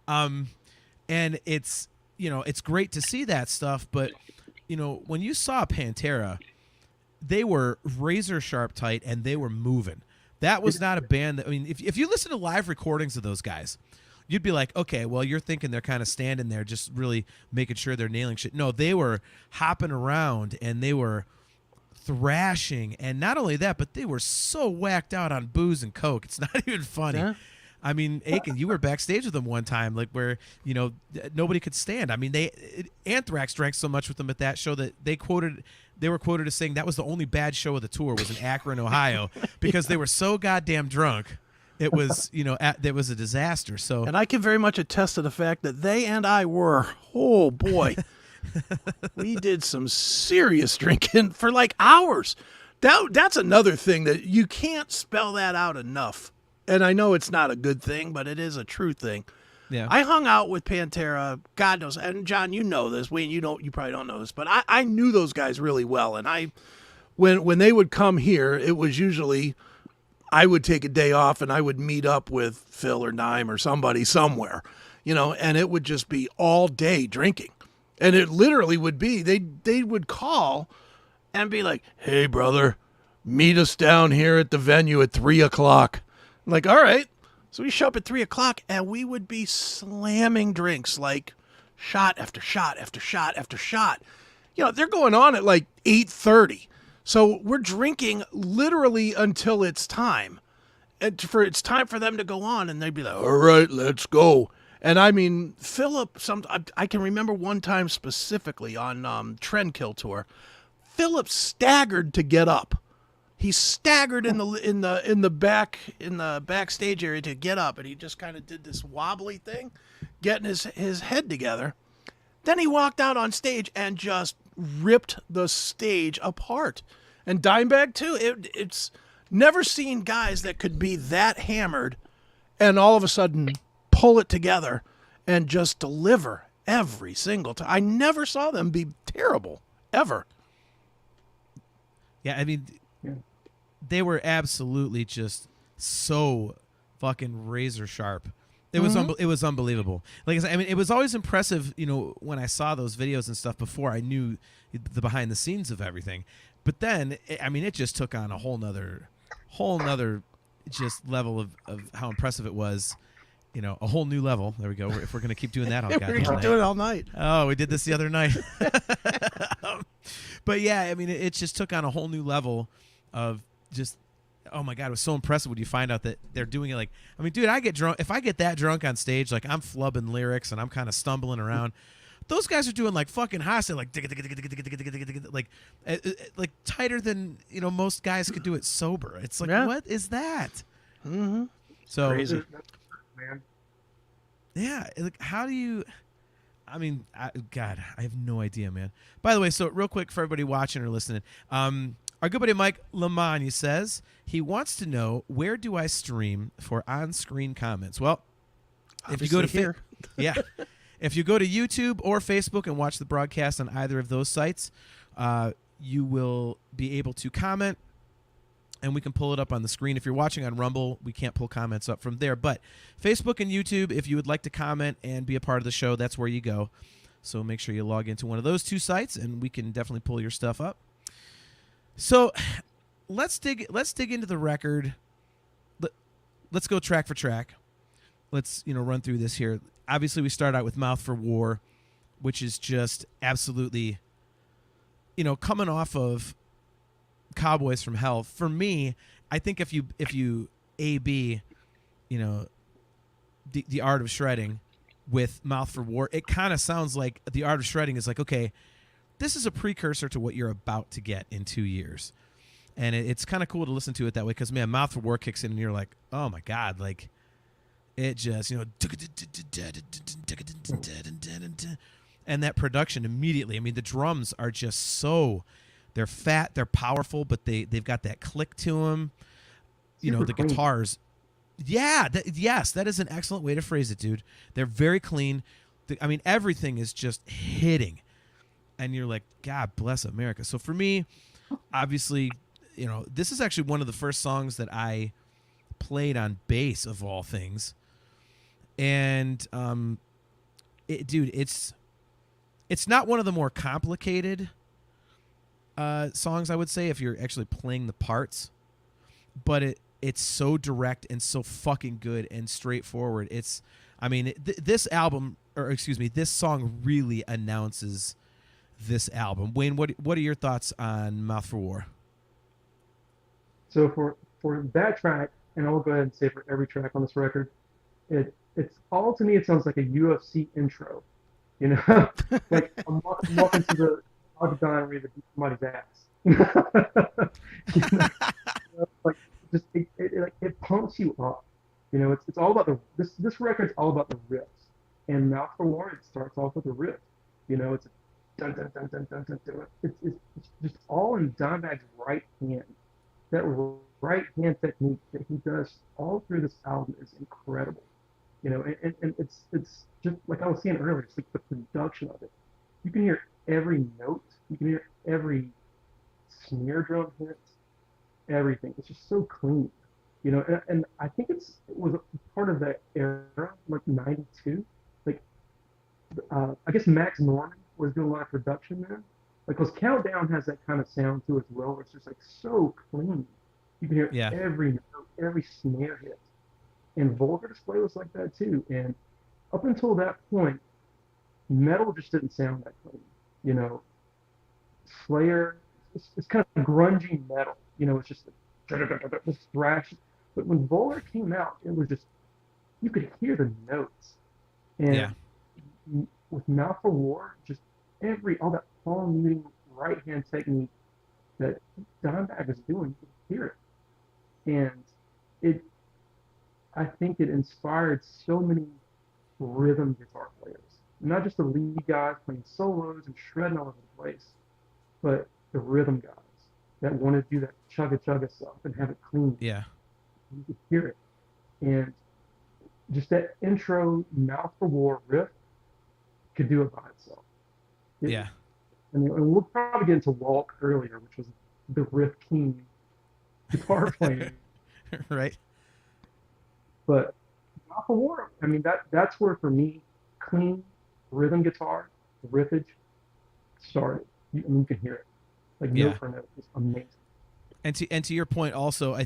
Speaker 2: And it's, you know, it's great to see that stuff, but you know, when you saw Pantera, they were razor sharp tight and they were moving. That was not a band that, I mean, if you listen to live recordings of those guys, you'd be like, okay, well, you're thinking they're kind of standing there just really making sure they're nailing shit. No, they were hopping around and they were thrashing. And not only that, but they were so whacked out on booze and coke. It's not even funny.
Speaker 4: Yeah.
Speaker 2: I mean, Akin, you were backstage with them one time, like where, nobody could stand. I mean, Anthrax drank so much with them at that show that they were quoted as saying that was the only bad show of the tour was in Akron, Ohio, because they were so goddamn drunk. It was, it was a disaster. So,
Speaker 4: And I can very much attest to the fact that they and I were, oh boy, we did some serious drinking for like hours. That's another thing that you can't spell that out enough. And I know it's not a good thing, but it is a true thing.
Speaker 2: yeah,
Speaker 4: I hung out with Pantera, God knows, and John, you know this. Wayne, you probably don't know this, but I knew those guys really well. And when they would come here, it was usually I would take a day off and I would meet up with Phil or Dime or somebody somewhere, and it would just be all day drinking. And it literally would be, they would call and be like, hey, brother, meet us down here at the venue at 3:00. I'm like, all right. So we show up at 3:00 and we would be slamming drinks like shot after shot after shot after shot. They're going on at like 8:30. So we're drinking literally until it's time. And it's time for them to go on, and they'd be like, all right, let's go. And I mean, Philip, I can remember one time specifically on Trendkill tour, Philip staggered to get up. He staggered in the backstage area to get up, and he just kind of did this wobbly thing, getting his head together. Then he walked out on stage and just ripped the stage apart. And Dimebag too. It's never seen guys that could be that hammered and all of a sudden pull it together and just deliver every single time. I never saw them be terrible ever.
Speaker 2: yeah. I mean, they were absolutely just so fucking razor sharp. It was it was unbelievable. Like I said, I mean, it was always impressive, when I saw those videos and stuff before I knew the behind the scenes of everything. But then, it just took on a whole nother just level of how impressive it was. A whole new level. There we go. If we're going to keep doing that all
Speaker 4: We're
Speaker 2: goddamn
Speaker 4: going
Speaker 2: night.
Speaker 4: to do it all night.
Speaker 2: Oh, we did this the other night. But yeah, I mean, it just took on a whole new level of just, oh my God, it was so impressive when you find out that they're doing it. Like, I mean, dude, I get drunk. If I get that drunk on stage, like I'm flubbing lyrics and I'm kind of stumbling around. Those guys are doing like fucking hostile, like like tighter than most guys could do it sober. It's like, what is that?
Speaker 4: Mm-hmm.
Speaker 2: So
Speaker 4: Crazy.
Speaker 3: Man.
Speaker 2: yeah, like how do you? I mean, God, I have no idea, man. By the way, so real quick for everybody watching or listening, our good buddy Mike Lamagna says he wants to know, where do I stream for on-screen comments? Well, if you go to
Speaker 4: here.
Speaker 2: If you go to YouTube or Facebook and watch the broadcast on either of those sites, you will be able to comment, and we can pull it up on the screen. If you're watching on Rumble, we can't pull comments up from there. But Facebook and YouTube, if you would like to comment and be a part of the show, that's where you go. So make sure you log into one of those two sites, and we can definitely pull your stuff up. So let's dig into the record. Let's go track for track. Let's run through this here. Obviously, we start out with Mouth for War, which is just absolutely, coming off of Cowboys from Hell. For me, I think if you A/B, the Art of Shredding with Mouth for War, it kind of sounds like the Art of Shredding is like, okay, this is a precursor to what you're about to get in 2 years. And it's kind of cool to listen to it that way because, man, Mouth for War kicks in and you're like, oh, my God, like, it just, and that production immediately. I mean, the drums are just so, they're fat, they're powerful, but they've got that click to them.
Speaker 3: Super
Speaker 2: the
Speaker 3: clean.
Speaker 2: guitars. Yeah, yes, that is an excellent way to phrase it, dude. They're very clean. I mean, everything is just hitting. And you're like, God bless America. So for me, obviously, this is actually one of the first songs that I played on bass of all things. And, dude, it's not one of the more complicated songs, I would say, if you're actually playing the parts. But it's so direct and so fucking good and straightforward. I mean, this album, or excuse me, this song really announces this album. Wayne, what are your thoughts on Mouth for War?
Speaker 3: So for that track, and I'll go ahead and say for every track on this record, it's all to me. It sounds like a UFC intro, you know, like I'm walking to the octagon ready to beat somebody's ass. You know, like just it pumps you up. You know, it's all about this record's all about the riffs. And Mouth for War, it starts off with a riff. You know, it's a dun dun dun dun dun dun dun. It's just all in Dimebag's right hand. That right hand technique that he does all through this album is incredible. You know, and it's just like I was saying earlier, it's like the production of it. You can hear every note, you can hear every snare drum hit, everything. It's just so clean. You know, and I think it was a part of that era, like '92. Like, I guess Max Norman was doing a lot of production there. Like, because Countdown has that kind of sound to it as well, where it's just like so clean. You can hear every note, every snare hit. And Vulgar Display was like that too. And up until that point, metal just didn't sound that clean. You know, Slayer, it's kind of grungy metal. You know, it's just this thrash. But when Vulgar came out, it was just, you could hear the notes. And with Mouth for War, just all that palm muting right hand technique that Dimebag was doing, you could hear it. And I think it inspired so many rhythm guitar players. Not just the lead guys playing solos and shredding all over the place, but the rhythm guys that want to do that chugga chugga stuff and have it clean.
Speaker 2: Yeah.
Speaker 3: You could hear it. And just that intro Mouth for War riff could do it by itself. And we'll probably get into Walk earlier, which was the riff king guitar playing.
Speaker 2: Right.
Speaker 3: But Mouth for War, I mean, that's where, for me, clean rhythm guitar, the riffage, started. You can hear it. Like, note for note. It's amazing.
Speaker 2: And to your point also,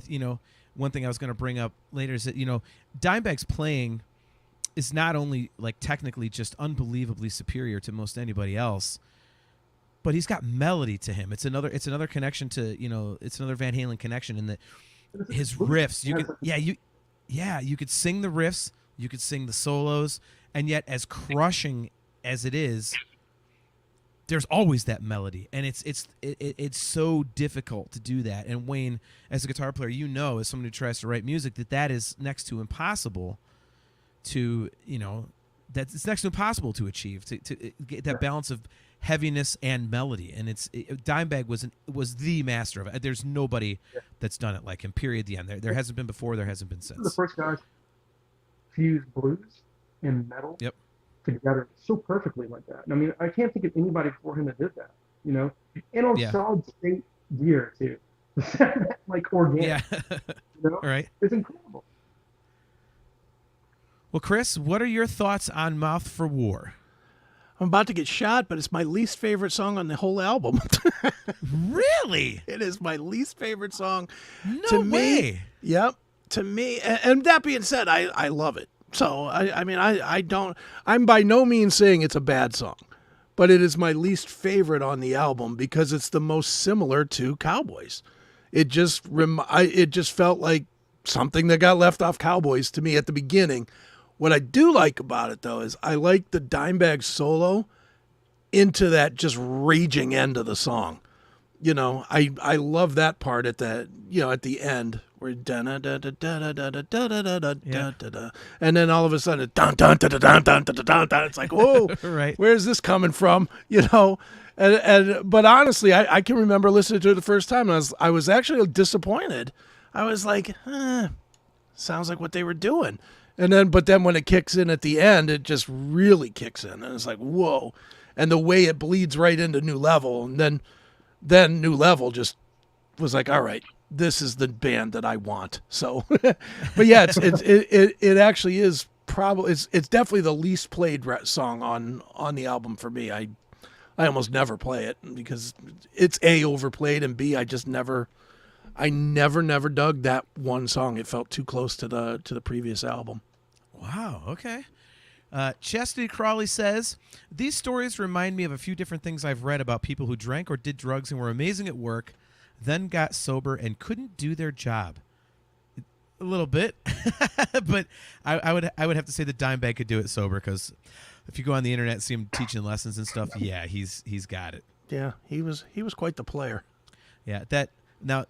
Speaker 2: one thing I was going to bring up later is that, Dimebag's playing is not only like technically just unbelievably superior to most anybody else, but he's got melody to him. It's another connection to, it's another Van Halen connection in that his riffs, you could sing the riffs, you could sing the solos, and yet as crushing as it is, there's always that melody, and it's so difficult to do that. And Wayne, as a guitar player, as someone who tries to write music, that is next to impossible to, that it's next to impossible to achieve, to get that balance of heaviness and melody. And Dimebag was the master of it. There's nobody that's done it like him, period, the end. There hasn't been before, there hasn't been since.
Speaker 3: The first guys fuse blues and metal together so perfectly like that. And I mean, I can't think of anybody before him that did that, and on solid state gear too. Like organic.
Speaker 2: Right.
Speaker 3: It's incredible.
Speaker 2: Well, Chris, what are your thoughts on Mouth for War?
Speaker 4: I'm about to get shot, but it's my least favorite song on the whole album.
Speaker 2: Really?
Speaker 4: It is my least favorite song.
Speaker 2: No way.
Speaker 4: Yep. To me, and that being said, I love it. So, I'm by no means saying it's a bad song, but it is my least favorite on the album because it's the most similar to Cowboys. It just felt like something that got left off Cowboys to me at the beginning. What I do like about it, though, is I like the Dimebag solo into that just raging end of the song. I love that part at the end where and then all of a sudden dun dun dun dun dun dun dun dun. It's like, whoa,
Speaker 2: right.
Speaker 4: Where's this coming from? But honestly, I can remember listening to it the first time, and I was actually disappointed. I was like, sounds like what they were doing. But then when it kicks in at the end, it just really kicks in, and it's like, whoa. And the way it bleeds right into New Level, and then New Level just was like, all right, this is the band that I want. So, but yeah, it actually is probably it's definitely the least played song on the album for me. I almost never play it because it's A, overplayed, and B, I never dug that one song. It felt too close to the previous album.
Speaker 2: Wow. Okay. Chastity Crawley says, these stories remind me of a few different things I've read about people who drank or did drugs and were amazing at work, then got sober and couldn't do their job. A little bit, but I would have to say that Dimebag could do it sober, because if you go on the internet and see him teaching lessons and stuff, yeah, he's got it.
Speaker 4: Yeah, he was quite the player.
Speaker 2: Yeah, that now,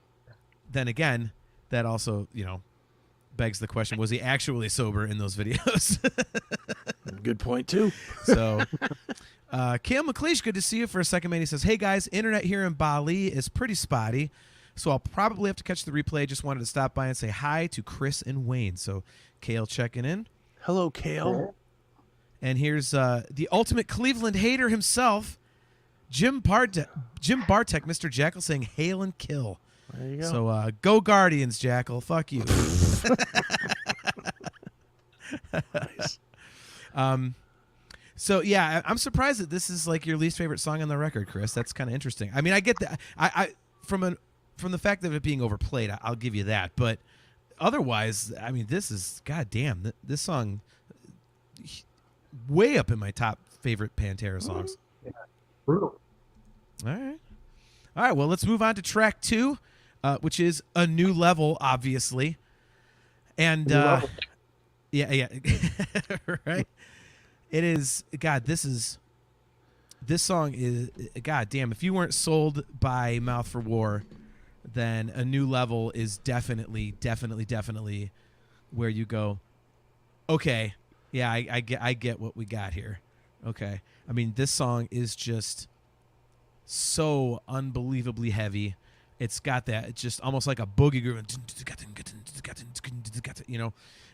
Speaker 2: then again, that also begs the question: was he actually sober in those videos?
Speaker 4: Good point too.
Speaker 2: So, Cam McLeish, good to see you for a second, man. He says, "Hey guys, internet here in Bali is pretty spotty, so I'll probably have to catch the replay. Just wanted to stop by and say hi to Chris and Wayne." So, Kale checking in.
Speaker 4: Hello, Kale.
Speaker 2: And here's the ultimate Cleveland hater himself, Jim Bartek, Mr. Jackal, saying hail and kill.
Speaker 4: There you go.
Speaker 2: So go Guardians, Jackal. Fuck you.
Speaker 4: Nice.
Speaker 2: So yeah, I'm surprised that this is like your least favorite song on the record, Chris. That's kind of interesting. I mean, I get that. I from the fact of it being overplayed, I'll give you that. But otherwise, I mean, this is goddamn. This song way up in my top favorite Pantera songs.
Speaker 3: Yeah. Brutal.
Speaker 2: All right. Well, let's move on to track 2, which is A New Level, obviously. And yeah, right. It is. God, this song is. God damn. If you weren't sold by Mouth for War, then A New Level is definitely where you go. Okay. Yeah, I get what we got here. Okay. I mean, this song is just so unbelievably heavy. It's got that, it's just almost like a boogie groove,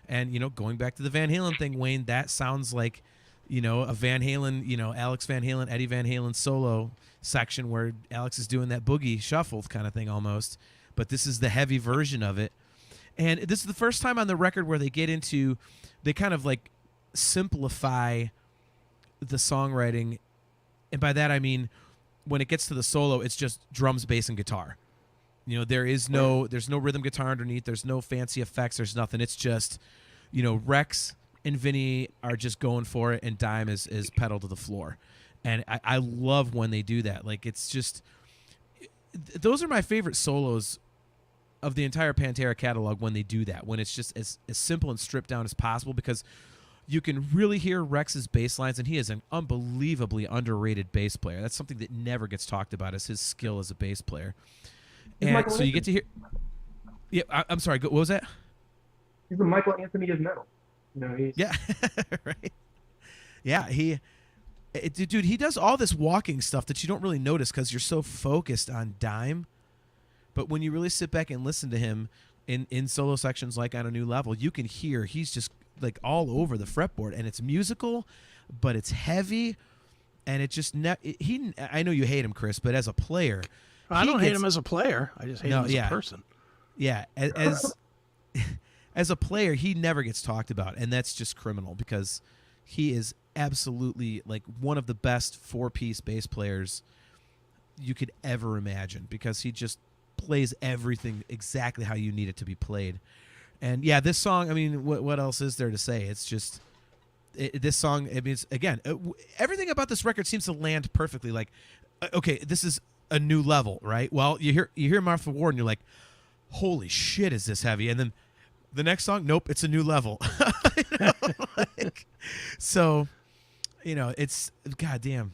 Speaker 2: and going back to the Van Halen thing, Wayne, that sounds like a Van Halen, Alex Van Halen, Eddie Van Halen solo section where Alex is doing that boogie shuffle kind of thing almost, but this is the heavy version of it. And this is the first time on the record where they kind of like simplify the songwriting, and by that I mean when it gets to the solo, it's just drums, bass, and guitar. There's no rhythm guitar underneath. There's no fancy effects. There's nothing. It's just, Rex and Vinny are just going for it, and Dime is pedal to the floor. And I love when they do that. Like, it's just, those are my favorite solos of the entire Pantera catalog when they do that, when it's just as simple and stripped down as possible, because you can really hear Rex's bass lines, and he is an unbelievably underrated bass player. That's something that never gets talked about, is his skill as a bass player. And so you get to hear. Yeah, I'm sorry. What was that?
Speaker 3: He's the Michael Anthony of metal.
Speaker 2: Yeah, right. Yeah, dude, he does all this walking stuff that you don't really notice because you're so focused on Dime. But when you really sit back and listen to him in solo sections like on A New Level, you can hear he's just like all over the fretboard, and it's musical, but it's heavy, and it just I know you hate him, Chris, but as a player.
Speaker 4: I don't hate him as a player. I just hate him as a person.
Speaker 2: Yeah, as a player, he never gets talked about, and that's just criminal, because he is absolutely like one of the best 4-piece bass players you could ever imagine, because he just plays everything exactly how you need it to be played. And yeah, this song, I mean, what else is there to say? It's just this song. I mean, again, everything about this record seems to land perfectly. Like, okay, this is A New Level, right? Well, you hear Mouth for War, and you're like, holy shit, is this heavy? And then the next song, nope, it's A New Level. So, it's goddamn.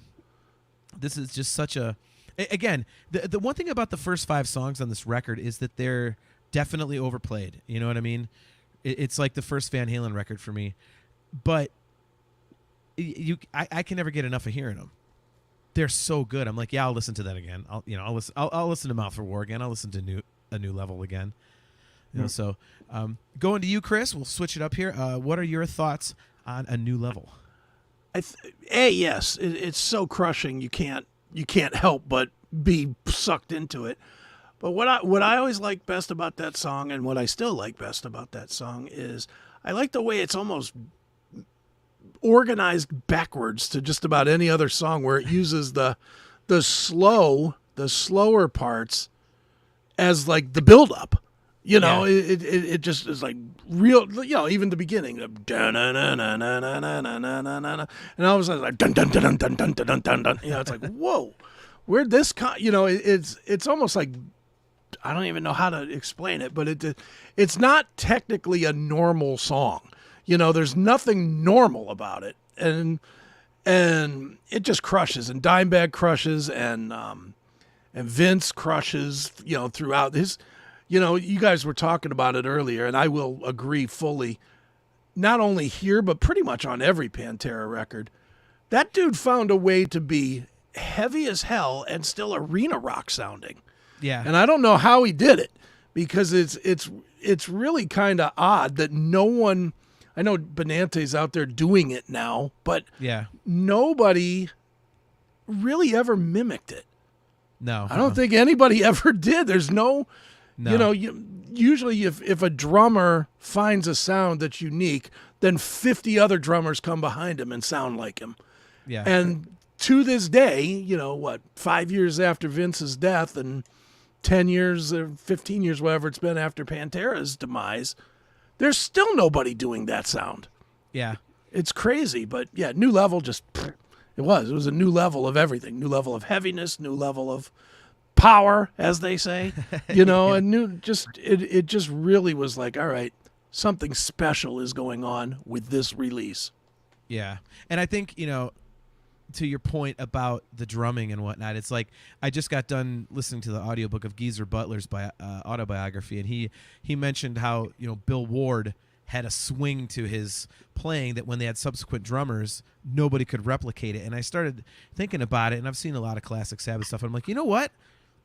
Speaker 2: This is just such a. Again, the one thing about the first 5 songs on this record is that they're definitely overplayed. You know what I mean? It's like the first Van Halen record for me, but I can never get enough of hearing them. They're so good. I'm like, yeah, I'll listen to that again. I'll listen to Mouth for War again. I'll listen to A New Level again. So going to you, Chris. We'll switch it up here. What are your thoughts on A New Level?
Speaker 4: Yes, it's so crushing. You can't help but be sucked into it. But what I always like best about that song, and what I still like best about that song, is I like the way it's almost organized backwards to just about any other song, where it uses the slower parts as like the build up. You know, it just is like real. You know, even the beginning, and all of a sudden like dun dun dun dun dun dun dun dun dun. You know, it's like whoa, where'd this come? You know, it's almost like I don't even know how to explain it, but it's not technically a normal song. You know, there's nothing normal about it, and it just crushes, and Dimebag crushes, and Vince crushes. You know, throughout his. You know, you guys were talking about it earlier, and I will agree fully, not only here, but pretty much on every Pantera record. That dude found a way to be heavy as hell and still arena rock sounding.
Speaker 2: Yeah.
Speaker 4: And I don't know how he did it, because it's really kind of odd that no one, I know Benante's out there doing it now, but nobody really ever mimicked it.
Speaker 2: No.
Speaker 4: I don't think anybody ever did. There's no. You know, usually if a drummer finds a sound that's unique, then 50 other drummers come behind him and sound like him.
Speaker 2: Yeah.
Speaker 4: And to this day, you know, 5 years after Vince's death and 10 years or 15 years, whatever it's been after Pantera's demise, there's still nobody doing that sound.
Speaker 2: Yeah.
Speaker 4: It's crazy, but yeah, New Level just, it was a new level of everything. New level of heaviness, new level of power, as they say, you know, and it just really was like, all right, something special is going on with this release.
Speaker 2: Yeah. And I think, you know, to your point about the drumming and whatnot, it's like I just got done listening to the audiobook of Geezer Butler's autobiography, and he mentioned how, you know, Bill Ward had a swing to his playing that when they had subsequent drummers, nobody could replicate it. And I started thinking about it, and I've seen a lot of classic Sabbath stuff, and I'm like, you know what?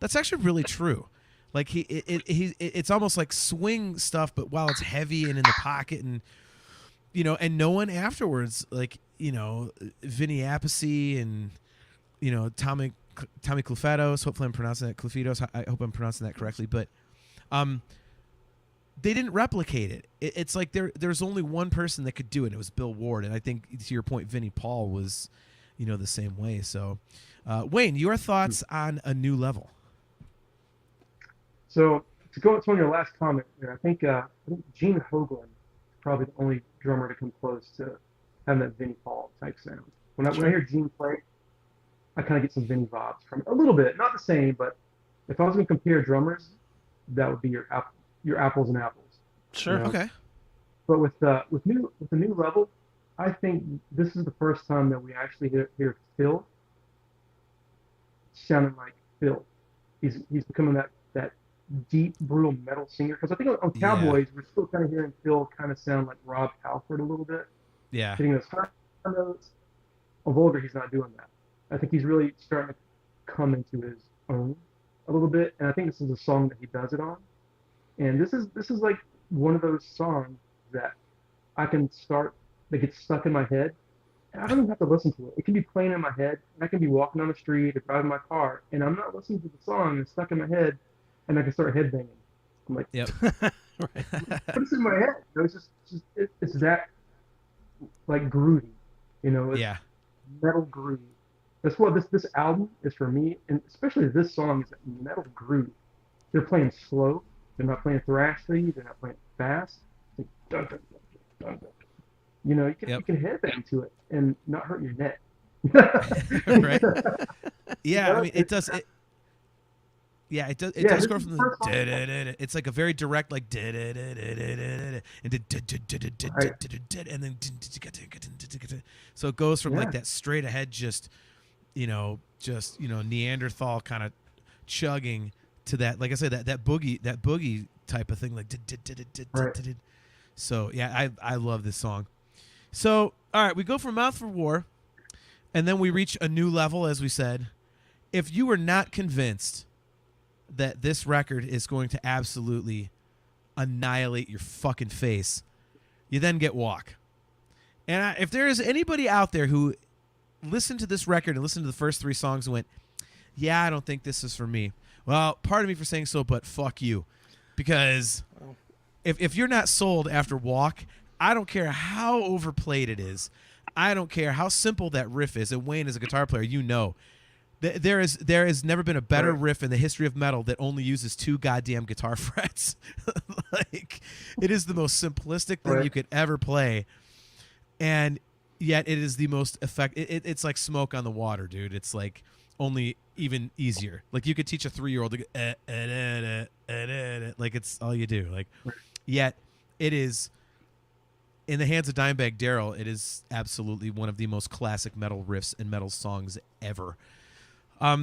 Speaker 2: That's actually really true. Like it's almost like swing stuff, but while it's heavy and in the pocket, and you know, and no one afterwards, like, you know, Vinny Appice and, you know, Tommy Clufetos. Hopefully I'm pronouncing that Clufetos. I hope I'm pronouncing that correctly, but they didn't replicate it. It's like there's only one person that could do it. And it was Bill Ward, and I think to your point, Vinnie Paul was, you know, the same way. So, Wayne, your thoughts on A New Level?
Speaker 3: So to go on your last comment there, I think Gene Hoglan is probably the only drummer to come close to having that Vinnie Paul type sound. When I hear Gene play, I kind of get some Vinnie vibes from it. A little bit, not the same, but if I was going to compare drummers, that would be your apples and apples.
Speaker 4: Sure.
Speaker 3: You know?
Speaker 2: Okay.
Speaker 3: But with the New Level, I think this is the first time that we actually hear Phil sounding like Phil. He's becoming that deep, brutal metal singer. Because I think on Cowboys, we're still kind of hearing Phil kind of sound like Rob Halford a little bit.
Speaker 2: Yeah.
Speaker 3: Hitting those high notes. On Vulgar, he's not doing that. I think he's really starting to come into his own a little bit, and I think this is a song that he does it on. And this is like one of those songs that I can start that gets stuck in my head, and I don't even have to listen to it. It can be playing in my head, and I can be walking down the street or driving my car, and I'm not listening to the song, and it's stuck in my head, and I can start headbanging. I'm like,
Speaker 2: yep.
Speaker 3: But it's in my head. You know, it's that like groovy, you know. It's metal groove. That's what this album is for me, and especially this song is a metal groove. They're playing slow. They're not playing thrashly. They're not playing fast. It's like, dun, dun, dun, dun, dun. You know, you can headbang to it and not hurt your neck.
Speaker 2: Right. Yeah, I mean, it does. It does go from the. It's like a very direct, like and then so it goes from like that straight ahead, just Neanderthal kind of chugging to that, like I said, that boogie type of thing, like. So yeah, I love this song. So all right, we go from Mouth for War, and then we reach a new level, as we said. If you were not convinced that this record is going to absolutely annihilate your fucking face, you then get Walk. And if there is anybody out there who listened to this record and listened to the first 3 songs and went, yeah, I don't think this is for me. Well, pardon me for saying so, but fuck you. Because if you're not sold after Walk, I don't care how overplayed it is. I don't care how simple that riff is. And Wayne, as a guitar player, you know, There has never been a better riff in the history of metal that only uses 2 goddamn guitar frets. Like, it is the most simplistic thing you could ever play, and yet it is the most effective. It's like smoke on the water, dude. It's like only even easier. Like, you could teach a 3-year-old to go, like, it's all you do. Like, yet it is, in the hands of Dimebag Darrell, it is absolutely one of the most classic metal riffs and metal songs ever.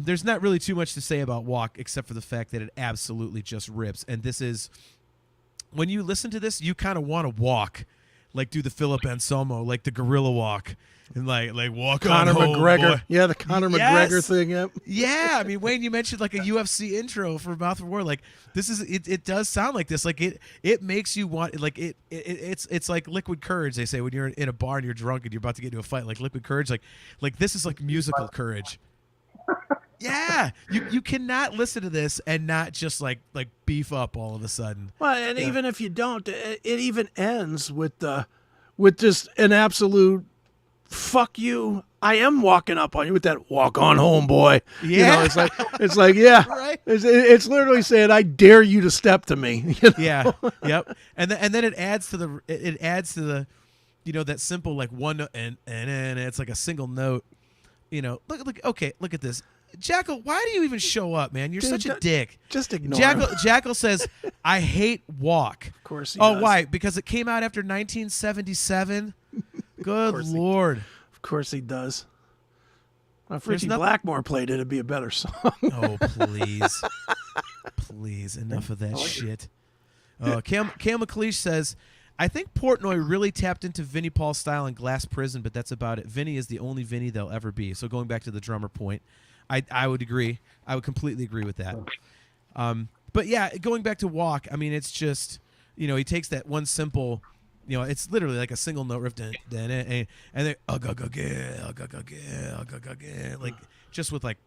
Speaker 2: There's not really too much to say about Walk except for the fact that it absolutely just rips. And this is, when you listen to this, you kind of want to walk, like do the Philip Anselmo, like the gorilla walk, and like walk
Speaker 4: Conor
Speaker 2: on home,
Speaker 4: McGregor.
Speaker 2: boy.
Speaker 4: Yeah, the Conor McGregor thing. Yep.
Speaker 2: Yeah, I mean, Wayne, you mentioned like a UFC intro for Mouth of War. Like, this is it does sound like this. Like, it makes you want, like, it's like liquid courage, they say, when you're in a bar and you're drunk and you're about to get into a fight. Like, liquid courage, like this is like musical courage. Yeah, you cannot listen to this and not just like beef up all of a sudden.
Speaker 4: Well, and even if you don't, it even ends with just an absolute fuck you. I am walking up on you with that walk on home, boy.
Speaker 2: Yeah,
Speaker 4: it's like yeah,
Speaker 2: right.
Speaker 4: It's literally saying I dare you to step to me. You know?
Speaker 2: Yeah, yep. And then it adds to the that simple like one note, and it's like a single note. Look at this. Jackal, why do you even show up, man? You're such a dick.
Speaker 4: Just ignore him.
Speaker 2: Jackal says, I hate Walk.
Speaker 4: Of course he does.
Speaker 2: Why? Because it came out after 1977? Good Lord.
Speaker 4: Of course he does. Well, if Richie Blackmore played it, it'd be a better song.
Speaker 2: Oh, please. Please, enough of that shit. Cam McLeish says, I think Portnoy really tapped into Vinnie Paul's style in Glass Prison, but that's about it. Vinnie is the only Vinnie they'll ever be. So going back to the drummer point, I would agree. I would completely agree with that. But yeah, going back to Walk, I mean, it's just, he takes that one simple, it's literally like a single note riff, and then like just with like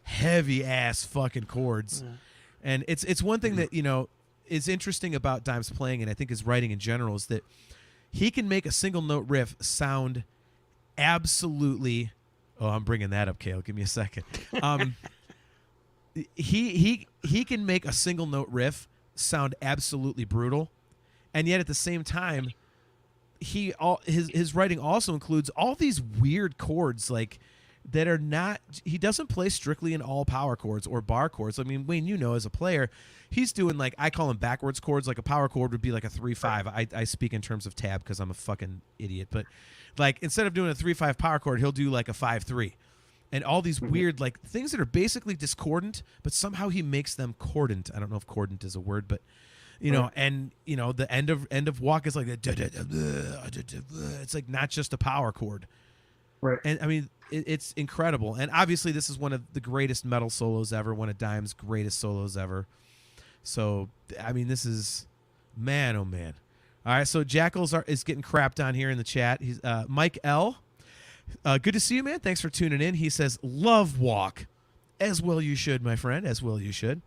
Speaker 2: heavy ass fucking chords. And it's one thing that, is interesting about Dime's playing, and I think his writing in general, is that he can make a single note riff sound absolutely. Oh, I'm bringing that up, Cale. Give me a second. He can make a single note riff sound absolutely brutal, and yet at the same time, his writing also includes all these weird chords like that are not. He doesn't play strictly in all power chords or bar chords. I mean, Wayne, as a player, he's doing like, I call them backwards chords. Like a power chord would be like a 3/5. I speak in terms of tab because I'm a fucking idiot, but. Like, instead of doing a 3/5 power chord, he'll do like a 5/3, and all these weird like things that are basically discordant, but somehow he makes them cordant. I don't know if cordant is a word, but and the end of Walk is like it's like not just a power chord,
Speaker 3: right?
Speaker 2: And I mean, it's incredible. And obviously, this is one of the greatest metal solos ever, one of Dime's greatest solos ever. So I mean, this is man, oh man. All right, so Jackals is getting crapped on here in the chat. He's Mike L. Good to see you, man. Thanks for tuning in. He says, love Walk. As well you should, my friend. As well you should.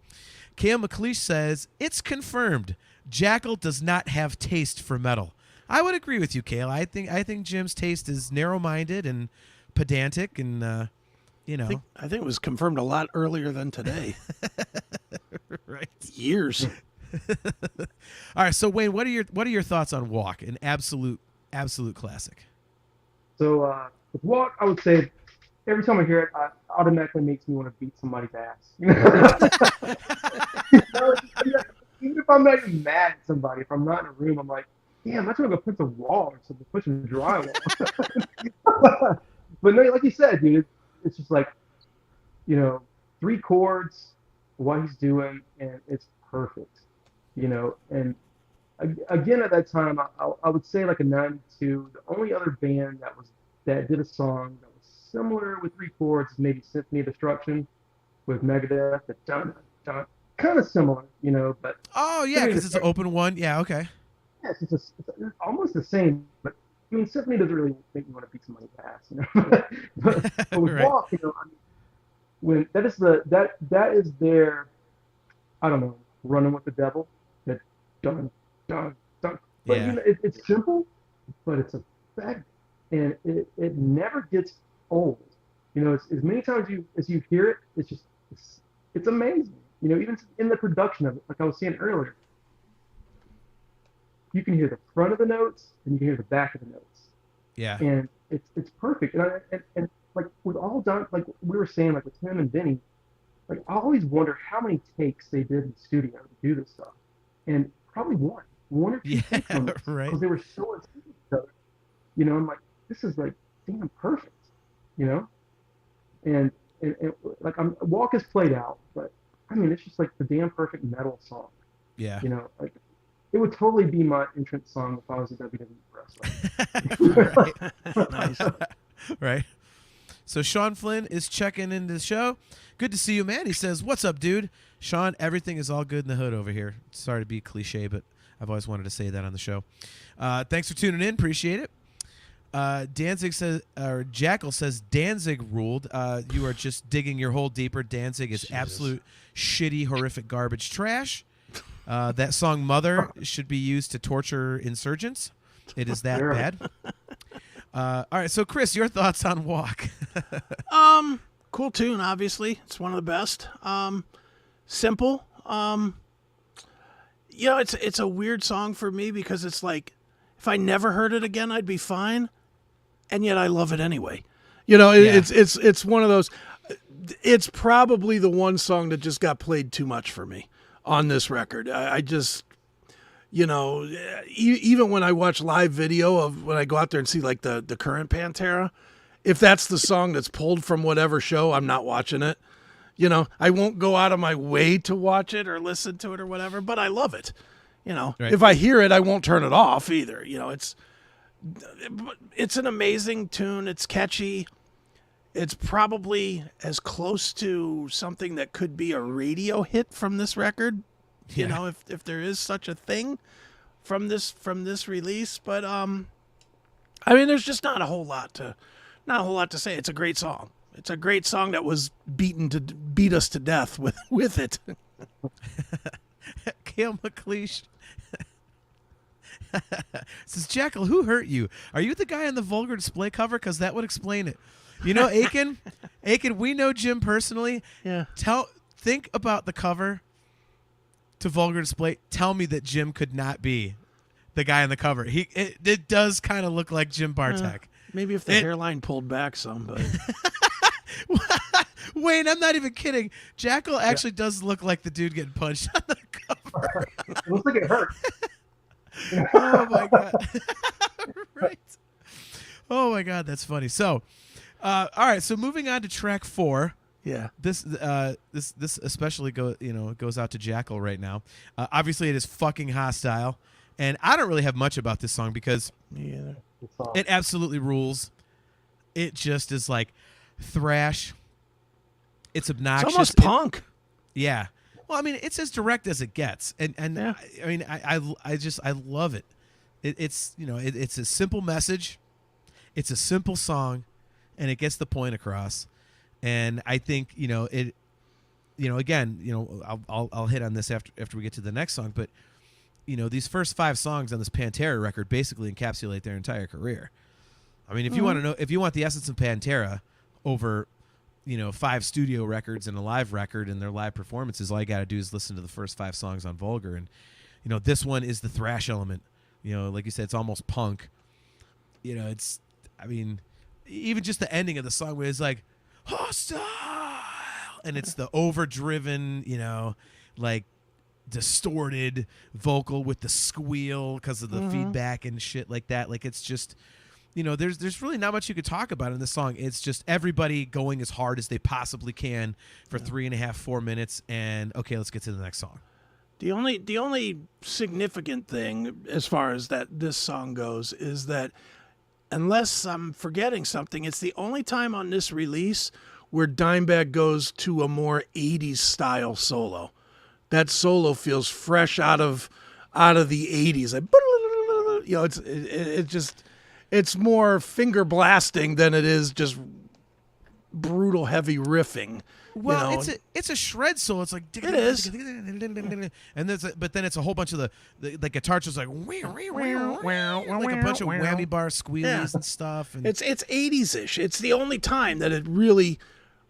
Speaker 2: Cam McLeish says, it's confirmed. Jackal does not have taste for metal. I would agree with you, Cale. I think Jim's taste is narrow-minded and pedantic, and
Speaker 4: I think it was confirmed a lot earlier than today.
Speaker 2: Right.
Speaker 4: Years.
Speaker 2: All right, so Wayne, what are your thoughts on Walk? An absolute classic.
Speaker 3: So with Walk, I would say every time I hear it, it automatically makes me want to beat somebody's ass. Even if I'm not even mad at somebody, if I'm not in a room, I'm like, damn, I'm trying to go punch a wall or something, push a drywall. But no, like you said, dude, it's just like, 3 chords, what he's doing, and it's perfect. And again at that time, I would say like a 92. The only other band that did a song that was similar with 3 chords, maybe Symphony of Destruction with Megadeth, the dun dun, kind of similar, but
Speaker 2: oh yeah, because it's an open one. Yeah, okay.
Speaker 3: Yes, it's almost the same, but I mean, Symphony doesn't really make you want to beat somebody's ass, but with
Speaker 2: Right.
Speaker 3: Walk, when that is their, I don't know, running with the devil. That dun dun dun. But
Speaker 2: Yeah.
Speaker 3: it's simple, but it's effective, and it never gets old. You know, it's, as many times as you hear it, it's amazing. You know, even in the production of it, like I was saying earlier, you can hear the front of the notes and you can hear the back of the notes,
Speaker 2: Yeah.
Speaker 3: and it's perfect. And like with all done, like we were saying, like with Tim and Vinny, like I always wonder how many takes they did in the studio to do this stuff, and probably one or two
Speaker 2: Yeah,
Speaker 3: takes on this
Speaker 2: right.
Speaker 3: because they were so in sync with each other. You know, I'm like, this is like damn perfect. You know, and like Walk is played out, but I mean it's just like the damn perfect metal song.
Speaker 2: Yeah.
Speaker 3: You know, like it would totally be my entrance song if I was a WWE wrestler.
Speaker 2: Right.
Speaker 4: Nice.
Speaker 2: Right. So Sean Flynn is checking into the show. Good to see you, man. He says, "What's up, dude?" Sean, everything is all good in the hood over here. Sorry to be cliche, but I've always wanted to say that on the show. Thanks for tuning in. Appreciate it. Danzig says, or Jackal says, Danzig ruled. You are just digging your hole deeper. Danzig is absolute shitty, horrific garbage trash. That song "Mother" should be used to torture insurgents. It is that bad. All right, so Chris, your thoughts on Walk?
Speaker 4: Cool tune, obviously. It's one of the best. Simple. You know, it's a weird song for me because it's like if I never heard it again, I'd be fine, and yet I love it anyway. You know, it's one of those. It's probably the one song that just got played too much for me on this record. I just, you know, even when I watch live video of when I go out there and see like the current Pantera, if that's the song that's pulled from whatever show, I'm not watching it. You know, I won't go out of my way to watch it or listen to it or whatever, but I love it. You know,
Speaker 2: Right.
Speaker 4: If I hear it, I won't turn it off either. You know, it's an amazing tune. It's catchy. It's probably as close to something that could be a radio hit from this record. You know, if there is such a thing from this release, but I mean, there's just not a whole lot to say. It's a great song. It's a great song that was beat us to death with it.
Speaker 2: Kale McLeish says, Jackal, who hurt you? Are you the guy on the Vulgar display cover? Because that would explain it. You know, Akin, we know Jim personally.
Speaker 4: Yeah.
Speaker 2: Think about the cover to Vulgar display. Tell me that Jim could not be the guy on the cover. It does kind of look like Jim Bartek.
Speaker 4: Maybe if the hairline pulled back some, but
Speaker 2: Wayne, I'm not even kidding. Jackal actually does look like the dude getting punched on the cover.
Speaker 3: It looks like it hurt.
Speaker 2: Oh my god! Right. Oh my god, that's funny. So, all right. So moving on to track 4.
Speaker 4: yeah.
Speaker 2: This especially goes out to Jackal right now. Obviously, it is fucking hostile, and I don't really have much about this song because
Speaker 4: Yeah.
Speaker 2: it absolutely rules. It just is like thrash. It's obnoxious.
Speaker 4: It's almost punk.
Speaker 2: Yeah. Well, I mean, it's as direct as it gets, and
Speaker 4: Yeah.
Speaker 2: I mean, I love it. It's it's a simple message, it's a simple song, and it gets the point across. And I think again, I'll hit on this after we get to the next song, but these first 5 songs on this Pantera record basically encapsulate their entire career. I mean, if you want to know, if you want the essence of Pantera over 5 studio records and a live record and their live performances, all you got to do is listen to the first 5 songs on Vulgar. And, this one is the thrash element. Like you said, it's almost punk. I mean, even just the ending of the song where it's like, hostile! And it's the overdriven, like distorted vocal with the squeal because of the feedback and shit like that. Like, it's just... there's really not much you could talk about in this song. It's just everybody going as hard as they possibly can for 3.5, 4 minutes. And okay, let's get to the next song.
Speaker 4: The only significant thing as far as this song goes is that, unless I'm forgetting something, it's the only time on this release where Dimebag goes to a more 80s style solo. That solo feels fresh out of the 80s. Like, it's more finger blasting than it is just brutal heavy riffing.
Speaker 2: Well,
Speaker 4: you know?
Speaker 2: it's a shred solo. It's like
Speaker 4: It is.
Speaker 2: and but then it's a whole bunch of the guitar just like like a bunch of whammy bar squealies and stuff. And
Speaker 4: It's 80s-ish. It's the only time that it really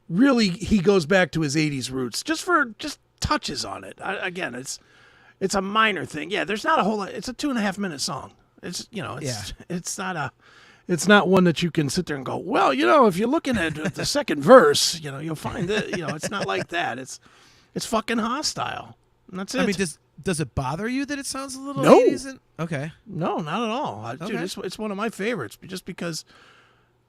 Speaker 4: he goes back to his 80s roots, just touches on it. Again, it's a minor thing. Yeah, there's not a whole lot. It's a 2.5-minute song. It's it's not one that you can sit there and go, well, if you're looking at the second verse, you'll find that, it's not like that. It's fucking hostile. And that's it.
Speaker 2: I mean, does it bother you that it sounds a little
Speaker 4: No.
Speaker 2: 80s? Okay.
Speaker 4: No, not at all. Dude,
Speaker 2: Okay.
Speaker 4: it's one of my favorites just because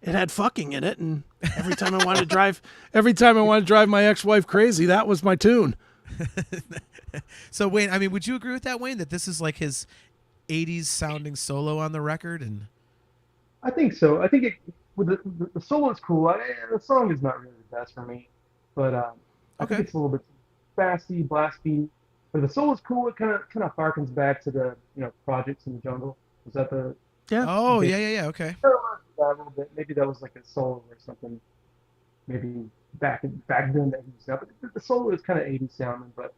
Speaker 4: it had fucking in it, and every time I wanted to drive my ex-wife crazy, that was my tune.
Speaker 2: So Wayne, I mean, would you agree with that, Wayne, that this is like his 80s sounding solo on the record? And
Speaker 3: I think so. I think the solo is cool. The song is not really the best for me, but I
Speaker 2: Okay.
Speaker 3: think it's a little bit fasty, blasty. But the solo is cool. It kind of harkens back to the Projects in the Jungle. Was that the
Speaker 4: Yeah.
Speaker 2: oh yeah, okay.
Speaker 3: kind of reminds me of that a little bit? Maybe that was like a solo or something. Maybe back then that he was out. But the solo is kind of 80s sounding, but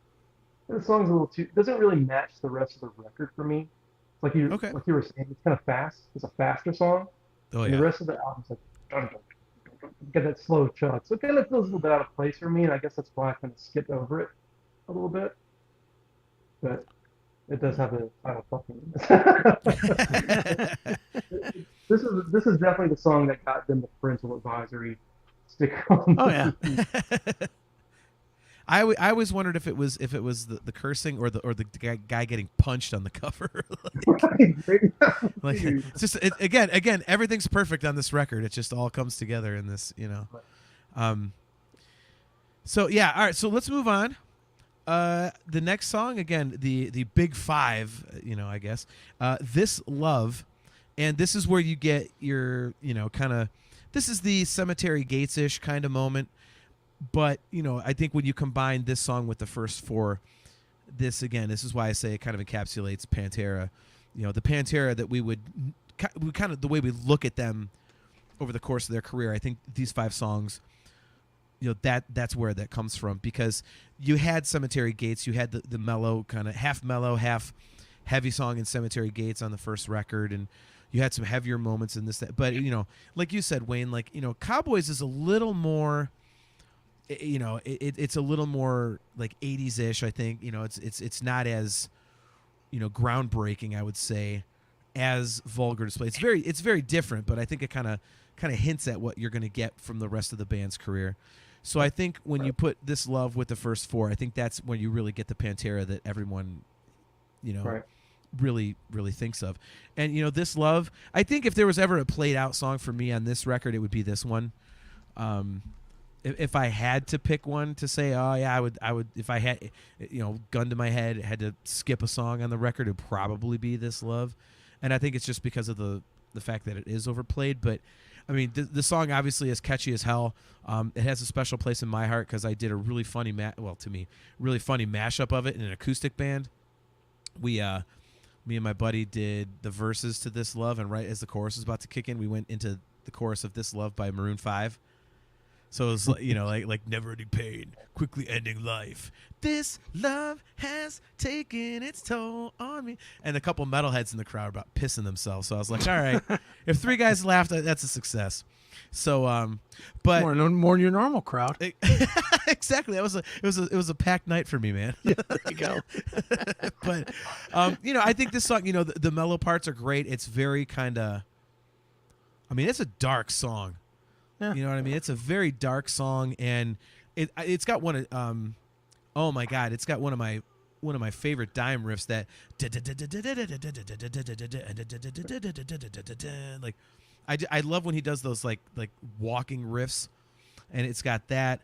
Speaker 3: the song's a little too doesn't really match the rest of the record for me. Like you were saying, it's kind of fast. It's a faster song.
Speaker 2: Oh
Speaker 3: And
Speaker 2: yeah.
Speaker 3: the rest of the album's like dun, dun, dun, dun, dun, get that slow chug. So it kind of feels a little bit out of place for me, and I guess that's why I kind of skipped over it a little bit. But it does have the final fucking. This is definitely the song that got them the parental advisory sticker on.
Speaker 4: Oh yeah.
Speaker 2: I always wondered if it was the cursing or the guy getting punched on the cover. like it's just again everything's perfect on this record. It just all comes together in this, So yeah, all right. So let's move on. The next song, again, the big five, I guess. This Love, and this is where you get your, kind of. This is the Cemetery Gates-ish kind of moment. But, I think when you combine this song with the first four, this is why I say it kind of encapsulates Pantera. The Pantera that we kind of, the way we look at them over the course of their career, I think these five songs, that's where that comes from. Because you had Cemetery Gates, you had the mellow, kind of half mellow, half heavy song in Cemetery Gates on the first record, and you had some heavier moments in this. But, like you said, Wayne, Cowboys is a little more... it's a little more like 80s-ish, I think. It's not as, groundbreaking, I would say, as Vulgar Display. It's very different, but I think it kind of hints at what you're going to get from the rest of the band's career. So I think when you put This Love with the first four, I think that's when you really get the Pantera that everyone,
Speaker 3: Right.
Speaker 2: really, really thinks of. And, This Love, I think if there was ever a played out song for me on this record, it would be this one. If I had to pick one to say, oh yeah, I would if I had, gun to my head, had to skip a song on the record, it'd probably be This Love. And I think it's just because of the fact that it is overplayed. But I mean, the song obviously is catchy as hell. It has a special place in my heart because I did a really funny really funny mashup of it in an acoustic band. Me and my buddy did the verses to This Love, and right as the chorus was about to kick in, we went into the chorus of This Love by Maroon 5. So it was like never-ending pain, quickly ending life. This love has taken its toll on me. And a couple metalheads in the crowd about pissing themselves. So I was like, all right, if three guys laughed, that's a success. So, but
Speaker 4: more than your normal crowd.
Speaker 2: Exactly. It was a packed night for me, man.
Speaker 4: Yeah, there you go.
Speaker 2: But I think this song, the mellow parts are great. It's very kind of, it's a dark song.
Speaker 4: Yeah.
Speaker 2: You know what I mean? It's a very dark song, and it's got one of oh my god, it's got one of my favorite dime riffs, that like I love when he does those like walking riffs, and it's got that,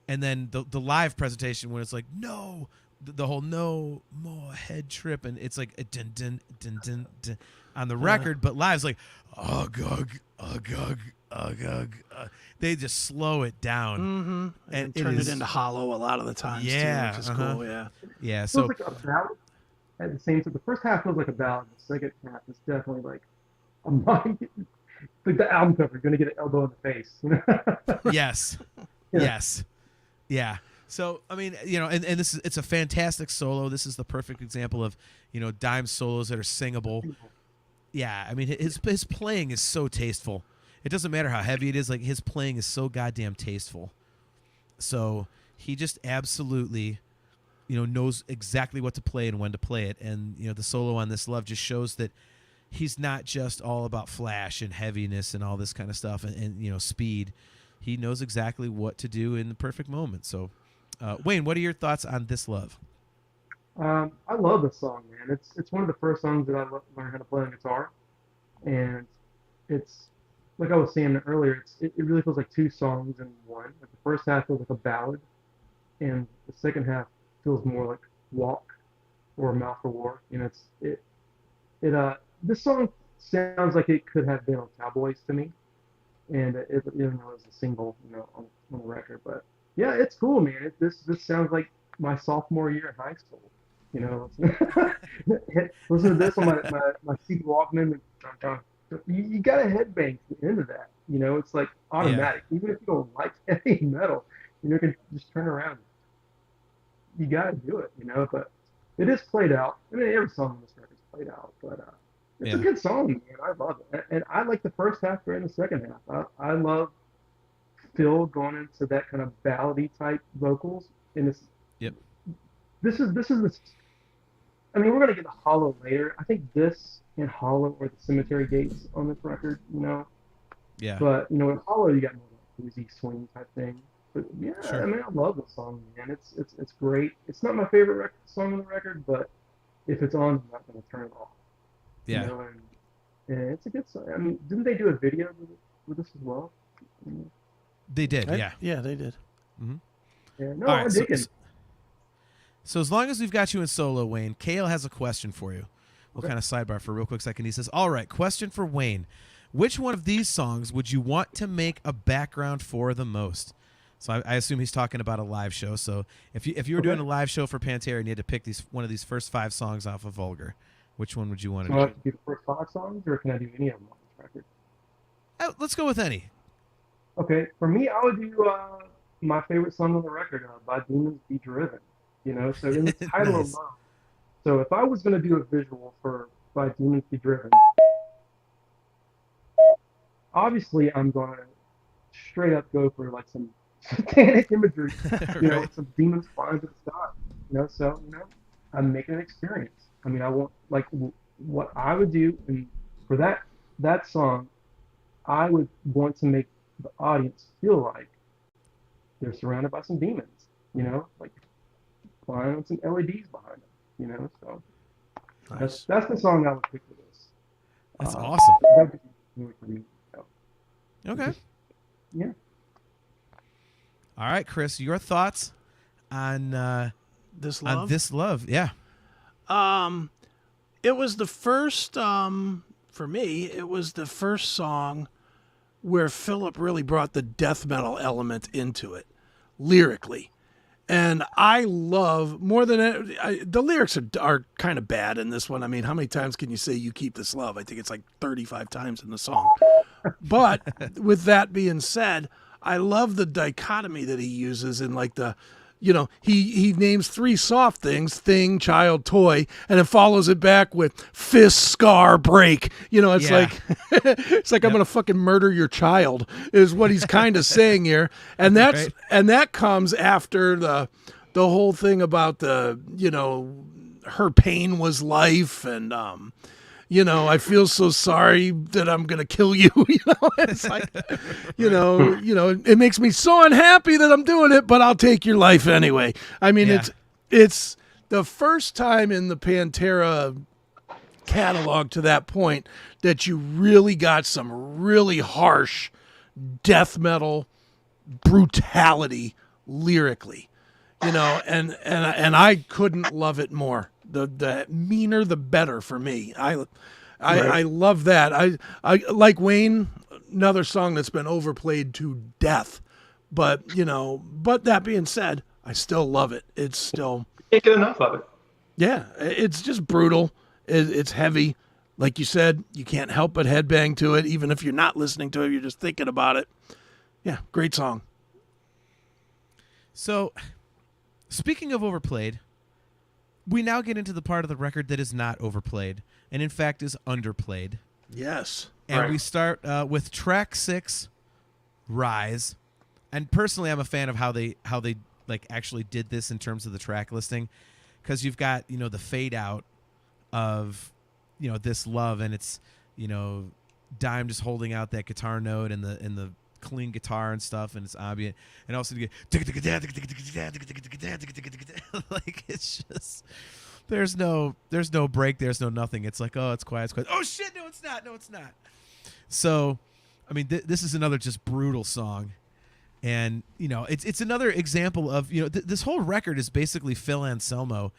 Speaker 2: and then the live presentation when it's like the whole no more head trip, and it's like a dun dun dun dun dun on the record, but live's like ugh. They just slow it down,
Speaker 4: and turn it into hollow a lot of the times.
Speaker 2: Yeah,
Speaker 4: too, which is cool.
Speaker 2: Yeah.
Speaker 3: It
Speaker 2: So
Speaker 3: feels like a ballad at the same time. The first half feels like a ballad. The second half is definitely like a mind. like the album cover. You're gonna get an elbow in the face.
Speaker 2: Yes.
Speaker 3: Yeah.
Speaker 2: Yes. Yeah. So, I mean, and it's a fantastic solo. This is the perfect example of, dime solos that are singable. Yeah. I mean, his playing is so tasteful. It doesn't matter how heavy it is. Like, his playing is so goddamn tasteful. So he just absolutely, knows exactly what to play and when to play it. And, the solo on This Love just shows that he's not just all about flash and heaviness and all this kind of stuff and speed. He knows exactly what to do in the perfect moment. So, Wayne, what are your thoughts on This Love?
Speaker 3: I love this song, man. It's one of the first songs that I learned how to play on guitar, and it's like I was saying earlier. It really feels like two songs in one. Like the first half feels like a ballad, and the second half feels more like Walk or Mouth for War. This song sounds like it could have been on Cowboys to me, and even though it was a single, on the record. But yeah, it's cool, man. This sounds like my sophomore year in high school. Listen to this on my CD Walkman. You got to headbang into that. It's like automatic. Yeah. Even if you don't like heavy metal, you can just turn around. You got to do it, But it is played out. I mean, every song on this record is played out, but it's a good song, man. I love it, and I like the first half better than the second half. I love Phil going into that kind of ballady type vocals, and this.
Speaker 2: Yep.
Speaker 3: This is this. I mean, we're gonna get to Hollow later. I think this and Hollow are the Cemetery Gates on this record,
Speaker 2: Yeah.
Speaker 3: But in Hollow you got more like bluesy swing type thing. But yeah,
Speaker 2: sure.
Speaker 3: I mean, I love this song, man. It's great. It's not my favorite song on the record, but if it's on, I'm not gonna turn it off.
Speaker 2: Yeah.
Speaker 3: And it's a good song. I mean, didn't they do a video with this as well?
Speaker 2: They did, yeah.
Speaker 4: Yeah, they did.
Speaker 2: Mm-hmm.
Speaker 3: Yeah, no,
Speaker 2: right,
Speaker 3: I'm digging.
Speaker 2: So as long as we've got you in solo, Wayne, Kale has a question for you. We'll kind of sidebar for a real quick second. He says, all right, question for Wayne. Which one of these songs would you want to make a background for the most? So I assume he's talking about a live show. So if you were doing a live show for Pantera and you had to pick one of these first 5 songs off of Vulgar, which one would you want to do?
Speaker 3: Do the first 5 songs, or can I do any of them on this record?
Speaker 2: Let's go with any.
Speaker 3: Okay, for me, I would do my favorite song on the record, By Demons Be Driven. So in the title
Speaker 2: Nice.
Speaker 3: alone. So if I was going to do a visual for By Demons Be Driven, obviously I'm going to straight up go for like some satanic imagery,
Speaker 2: Right.
Speaker 3: some demons flying to the sky, So I'm making an experience. I mean, I want like what I would do, and for that song, I would want to make the audience feel like they're surrounded by some demons, like flying on some LEDs behind them, So
Speaker 4: Nice.
Speaker 3: that's the song I would pick for this.
Speaker 2: That's awesome.
Speaker 3: That would be really for me.
Speaker 2: Okay.
Speaker 3: Yeah.
Speaker 2: All right, Chris, your thoughts on
Speaker 4: This Love?
Speaker 2: On This Love? Yeah.
Speaker 4: It was the first, for me, it was the first song where Philip really brought the death metal element into it, lyrically. And I love, more than the lyrics are kind of bad in this one. I mean, how many times can you say "you keep this love"? I think it's like 35 times in the song. But with that being said, I love the dichotomy that he uses in like the, he names 3 soft things: thing, child, toy, and it follows it back with fist, scar, break. It's like it's like I'm gonna fucking murder your child is what he's kind of saying here, and that's right. And that comes after the whole thing about the her pain was life, and I feel so sorry that I'm gonna kill you. It's like, it makes me so unhappy that I'm doing it, but I'll take your life anyway. I mean, it's the first time in the Pantera catalog to that point that you really got some really harsh death metal brutality lyrically, and I couldn't love it more. The meaner, the better for me. I love that. I like Wayne, another song that's been overplayed to death, but that being said, I still love it. It's still
Speaker 3: Can't get enough of it.
Speaker 4: Yeah, it's just brutal. It's heavy, Like you said, you can't help but headbang to it, even if you're not listening to it, you're just thinking about it. Yeah, great song.
Speaker 2: So, speaking of overplayed, we now get into the part of the record that is not overplayed, and in fact is underplayed.
Speaker 4: Yes.
Speaker 2: And we start with track 6, Rise. And personally, I'm a fan of how they like actually did this in terms of the track listing, because you've got, you know, the fade out of, you know, This Love, and it's, you know, Dime just holding out that guitar note and the clean guitar and stuff, and it's ambient, and also you get like, it's just there's no break, there's no nothing. It's like, oh, it's quiet. Oh shit, no it's not. So I mean, this is another just brutal song, and you know, it's another example of, you know, this whole record is basically Phil Anselmo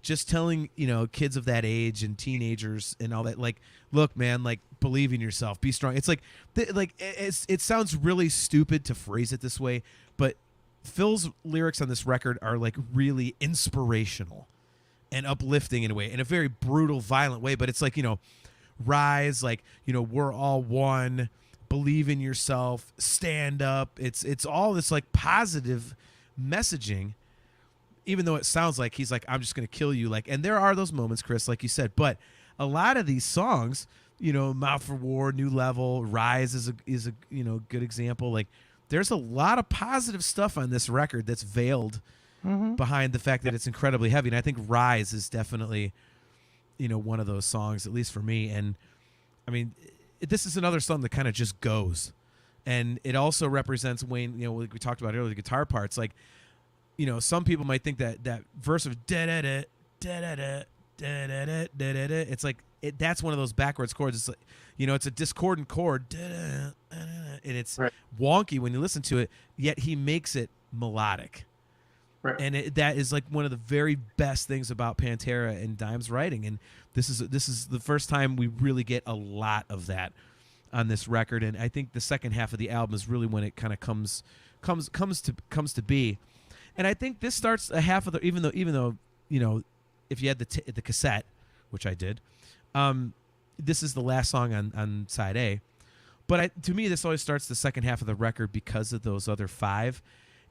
Speaker 2: just telling, you know, kids of that age and teenagers and all that, like, look, man, like, believe in yourself, be strong. It's like, it sounds really stupid to phrase it this way, but Phil's lyrics on this record are like really inspirational and uplifting in a way, in a very brutal, violent way. But it's like, you know, rise, like, you know, we're all one, believe in yourself, stand up. It's all this like positive messaging, even though it sounds like he's like, I'm just going to kill you. Like, and there are those moments, Chris, like you said, but a lot of these songs, you know, Mouth for War, New Level, Rise is a you know, good example. Like, there's a lot of positive stuff on this record that's veiled behind the fact that it's incredibly heavy. And I think Rise is definitely, you know, one of those songs, at least for me. And I mean, this is another song that kind of just goes, and it also represents Wayne, you know, like we talked about earlier, the guitar parts. Like, you know, some people might think that verse of da da da da da da da da da da, it's like that's one of those backwards chords. It's like, you know, it's a discordant chord, and it's wonky when you listen to it. Yet he makes it melodic, and that is like one of the very best things about Pantera and Dime's writing. And this is the first time we really get a lot of that on this record. And I think the second half of the album is really when it kind of comes to be. And I think this starts a half of the, even though you know, if you had the cassette, which I did, this is the last song on side A. But to me, this always starts the second half of the record because of those other 5.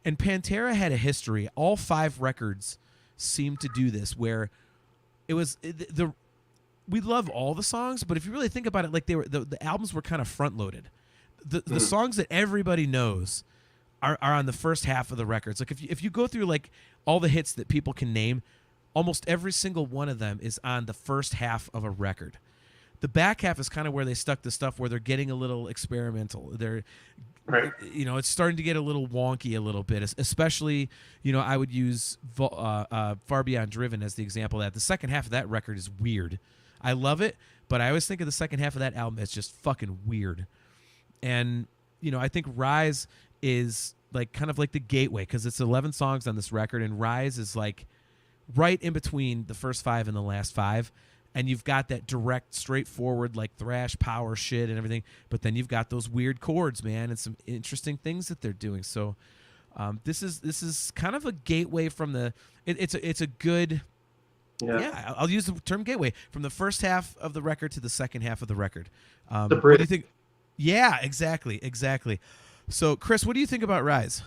Speaker 2: And Pantera had a history. All 5 records seemed to do this, where it was we love all the songs, but if you really think about it, like, they were the albums were kind of front loaded. The songs that everybody knows are on the first half of the records. Like, if you go through like all the hits that people can name, almost every single one of them is on the first half of a record. The back half is kind of where they stuck the stuff where they're getting a little experimental. They're, you know, it's starting to get a little wonky a little bit, especially, you know, I would use Far Beyond Driven as the example of that. The second half of that record is weird. I love it, but I always think of the second half of that album as just fucking weird. And, you know, I think Rise is like kind of like the gateway, because it's 11 songs on this record, and Rise is like right in between the first 5 and the last 5. And you've got that direct, straightforward, like thrash power shit and everything, but then you've got those weird chords, man, and some interesting things that they're doing. So this is kind of a gateway from the. It's a good. Yeah, I'll use the term gateway from the first half of the record to the second half of the record. What do you think? Yeah, exactly. So, Chris, what do you think about Rise?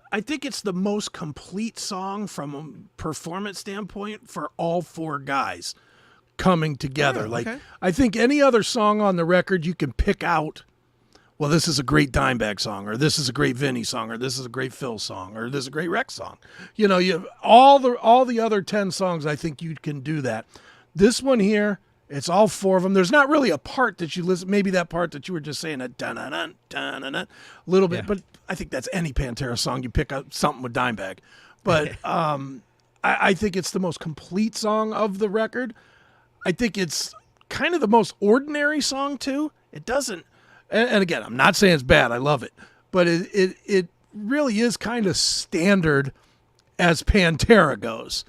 Speaker 4: I think it's the most complete song from a performance standpoint for all 4 guys coming together.
Speaker 2: Oh,
Speaker 4: like,
Speaker 2: okay.
Speaker 4: I think any other song on the record you can pick out, well, this is a great Dimebag song, or this is a great Vinny song, or this is a great Phil song, or this is a great Rex song. You know, you all the other 10 songs, I think you can do that. This one here, it's all 4 of them. There's not really a part that you listen, maybe that part that you were just saying, a little bit, but I think that's any Pantera song. You pick up something with Dimebag. But I think it's the most complete song of the record. I think it's kind of the most ordinary song, too. It doesn't, and again, I'm not saying it's bad. I love it. But it really is kind of standard as Pantera goes.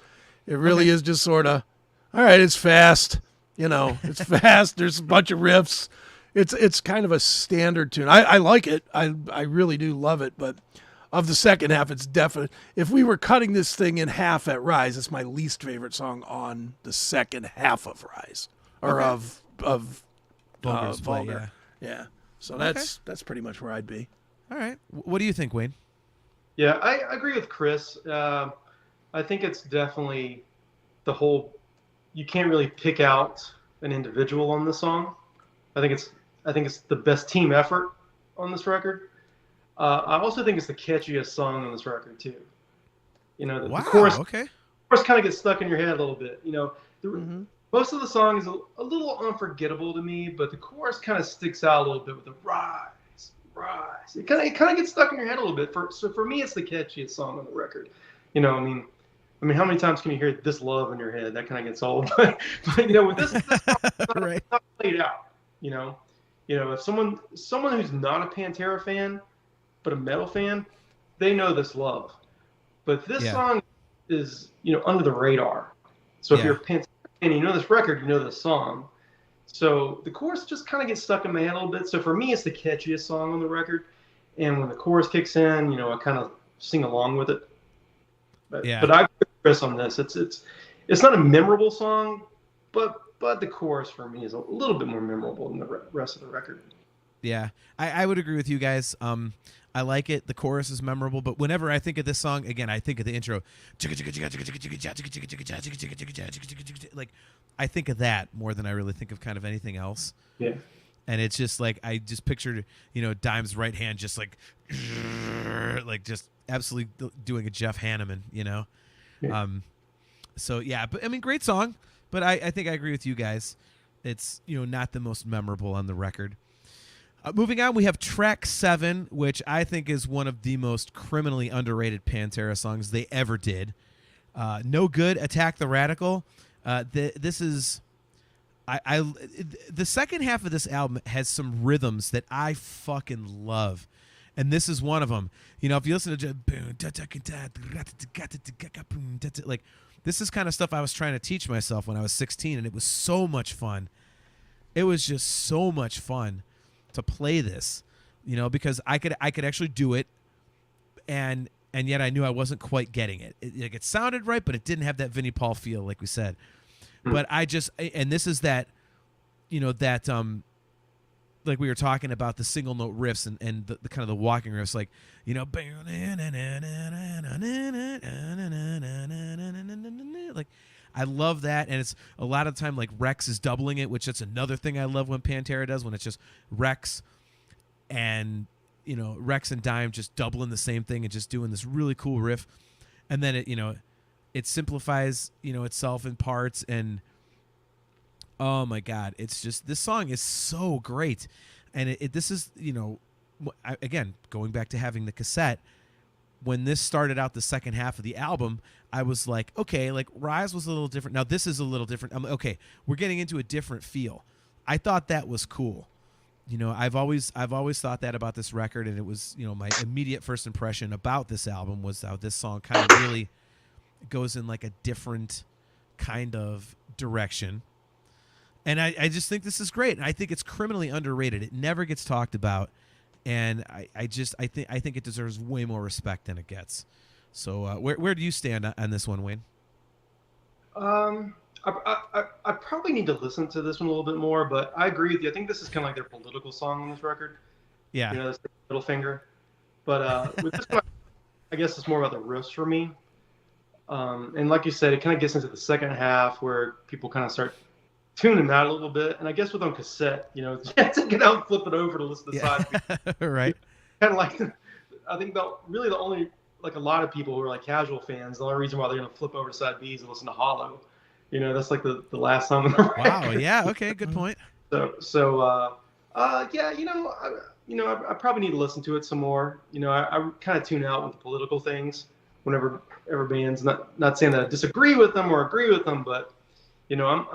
Speaker 4: It really is just sort of, all right, it's fast. You know, it's fast. There's a bunch of riffs. It's kind of a standard tune. I like it. I really do love it. But of the second half, it's definite. If we were cutting this thing in half at Rise, it's my least favorite song on the second half of Rise, or of
Speaker 2: Vulgar's play,
Speaker 4: Vulgar. Yeah. So that's pretty much where I'd be.
Speaker 2: All right. What do you think, Wayne?
Speaker 3: Yeah, I agree with Chris. I think it's definitely the whole. You can't really pick out an individual on this song. I think it's the best team effort on this record. I also think it's the catchiest song on this record too. You know, the chorus kind of gets stuck in your head a little bit. You know, most of the song is a little unforgettable to me, but the chorus kind of sticks out a little bit with the rise. It kind of gets stuck in your head a little bit. So for me, it's the catchiest song on the record. You know, I mean, how many times can you hear "This Love" in your head? That kind of gets old. But you know, with this song, it's not played out. You know, if someone who's not a Pantera fan, but a metal fan, they know "This Love." But this song is, you know, under the radar. So if you're a Pantera fan, you know this record, you know this song. So the chorus just kind of gets stuck in my head a little bit. So for me, it's the catchiest song on the record. And when the chorus kicks in, you know, I kind of sing along with it. But I agree with Chris on this. It's not a memorable song, but the chorus for me is a little bit more memorable than the rest of the record.
Speaker 2: Yeah, I would agree with you guys. I like it. The chorus is memorable, but whenever I think of this song, again, I think of the intro. Like, I think of that more than I really think of kind of anything else.
Speaker 3: Yeah.
Speaker 2: And it's just like, I just pictured, you know, Dime's right hand just like just absolutely doing a Jeff Hanneman, you know? Yeah. So, yeah, but I mean, great song, but I think I agree with you guys. It's, you know, not the most memorable on the record. Moving on, we have track 7, which I think is one of the most criminally underrated Pantera songs they ever did. No Good, Attack the Radical. This is... the second half of this album has some rhythms that I fucking love, and this is one of them. You know, if you listen to like, this is kind of stuff I was trying to teach myself when I was 16, and it was so much fun. It was just so much fun to play this, you know, because I could actually do it, and yet I knew I wasn't quite getting it. It sounded right, but it didn't have that Vinnie Paul feel, like we said. But and this is that, you know, that like we were talking about the single note riffs and the kind of the walking riffs, like, you know, like, I love that. And it's a lot of the time like Rex is doubling it, which that's another thing I love when Pantera does, when it's just Rex and, you know, Rex and Dime just doubling the same thing and just doing this really cool riff. And then it, you know, it simplifies, you know, itself in parts, and oh my God, it's just, this song is so great. And this is, you know, again, going back to having the cassette, when this started out the second half of the album, I was like, okay, like Rise was a little different. Now this is a little different. I'm like, okay, we're getting into a different feel. I thought that was cool. You know, I've always thought that about this record, and it was, you know, my immediate first impression about this album was how this song kind of really goes in like a different kind of direction. And I just think this is great. And I think it's criminally underrated. It never gets talked about. And I think it deserves way more respect than it gets. So where do you stand on this one, Wayne?
Speaker 3: I probably need to listen to this one a little bit more, but I agree with you. I think this is kind of like their political song on this record.
Speaker 2: Yeah.
Speaker 3: You know, it's Middle Finger. But with this one, I guess it's more about the riffs for me. And like you said, it kind of gets into the second half where people kind of start tuning out a little bit. And I guess with on cassette, you know, you have to get out and flip it over to listen to side B.
Speaker 2: Right.
Speaker 3: Kind of like, I think really the only, like a lot of people who are like casual fans, the only reason why they're going to flip over to side B is to listen to Hollow. You know, that's like the last song on the record.
Speaker 2: Wow. Yeah. Okay. Good point.
Speaker 3: So yeah, I probably need to listen to it some more. You know, I kind of tune out with the political things whenever bands, not saying that I disagree with them or agree with them, but you know,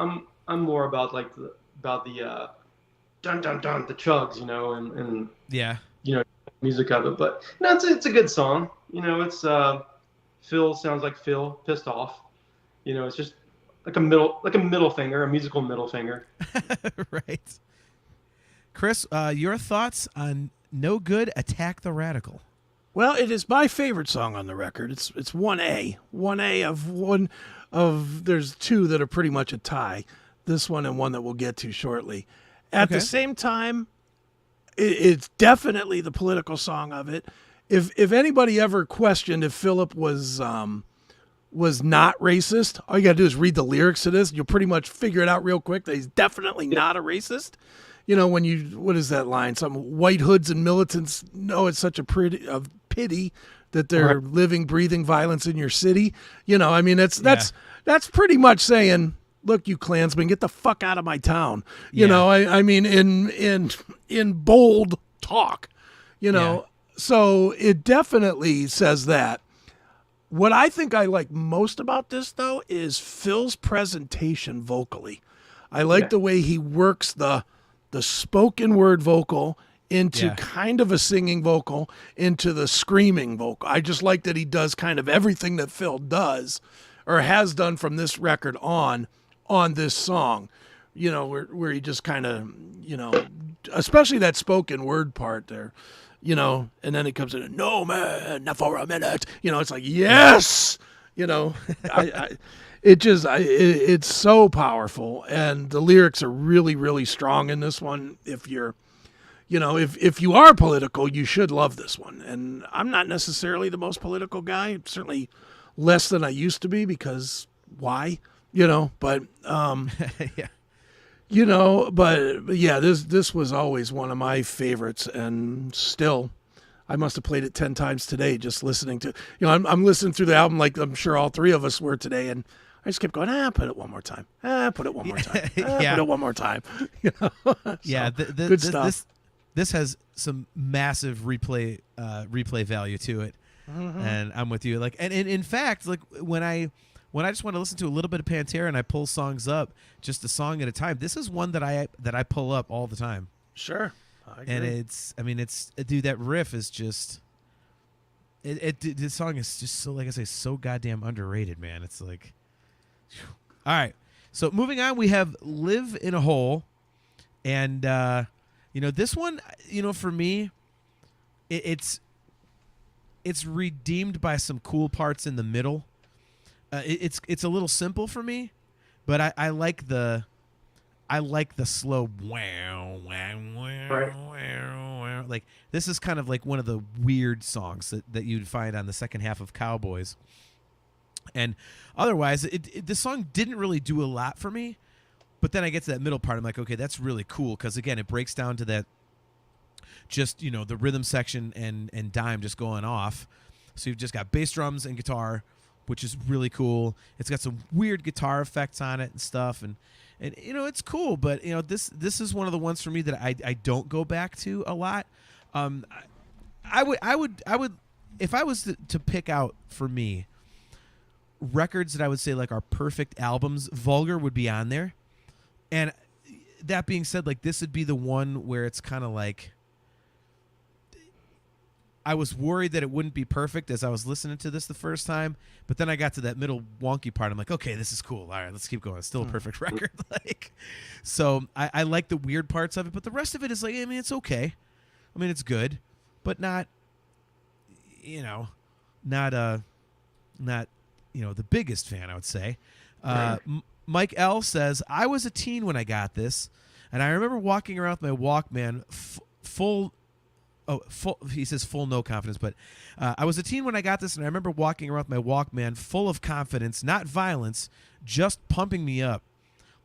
Speaker 3: I'm more about like the dun dun dun, the chugs, you know, and
Speaker 2: yeah,
Speaker 3: you know, music of it. But no, it's a good song. You know, it's Phil sounds like Phil, pissed off. You know, it's just like a middle finger, a musical middle finger.
Speaker 2: Right. Chris, your thoughts on No Good, Attack the Radical?
Speaker 4: Well, it is my favorite song on the record. It's 1A. 1A of there's two that are pretty much a tie. This one and one that we'll get to shortly. At the same time, it's definitely the political song of it. If anybody ever questioned if Philip was not racist, all you got to do is read the lyrics to this. You'll pretty much figure it out real quick that he's definitely not a racist. You know, when what is that line? Some white hoods and militants know it's such a pity that they're living, breathing violence in your city. You know, I mean, that's pretty much saying, look, you Klansmen, get the fuck out of my town. You know, I mean, in bold talk, you know, so it definitely says that. What I think I like most about this, though, is Phil's presentation vocally. I like the way he works the spoken word vocal into kind of a singing vocal into the screaming vocal. I just like that he does kind of everything that Phil does or has done from this record on this song, you know, where he just kind of, you know, especially that spoken word part there, you know, and then it comes in, no man, not for a minute, you know, it's like, yes, you know, it's so powerful, and the lyrics are really, really strong in this one. If you're, you know, if you are political, you should love this one. And I'm not necessarily the most political guy, certainly less than I used to be, because why, you know, but, you know, but yeah, this was always one of my favorites, and still, I must have played it 10 times today, just listening to, you know, I'm listening through the album like I'm sure all three of us were today, and I just kept going, put it one more time. Put it one more time. Put it one more time. You know? So, good stuff.
Speaker 2: This has some massive replay value to it. Mm-hmm. And I'm with you. Like, and in fact, like when I just want to listen to a little bit of Pantera and I pull songs up just a song at a time, this is one that I pull up all the time.
Speaker 4: Sure.
Speaker 2: And dude, that riff is just this song is just so, like I say, so goddamn underrated, man. It's like, all right. So moving on, we have Live in a Hole. And, you know, this one, you know, for me, it's redeemed by some cool parts in the middle. It's a little simple for me, but I like the slow wow, wow, wow, wow. Like, this is kind of like one of the weird songs that you'd find on the second half of Cowboys. And otherwise, the song didn't really do a lot for me. But then I get to that middle part. I'm like, okay, that's really cool. Because, again, it breaks down to that just, you know, the rhythm section and dime just going off. So you've just got bass drums and guitar, which is really cool. It's got some weird guitar effects on it and stuff. And you know, it's cool. But, you know, this is one of the ones for me that I don't go back to a lot. I would if I was to pick out for me records that I would say like are perfect albums, Vulgar would be on there. And that being said, like, this would be the one where it's kind of like I was worried that it wouldn't be perfect as I was listening to this the first time, but then I got to that middle wonky part. I'm like, okay, this is cool. All right, let's keep going. It's still a perfect record. Like, so I like the weird parts of it, but the rest of it is like, I mean, it's okay. I mean, it's good, but not, you know, not you know, the biggest fan, I would say. Mike L says, I was a teen when I got this, and I remember walking around with my Walkman he says full no confidence, but I was a teen when I got this, and I remember walking around with my Walkman full of confidence, not violence, just pumping me up.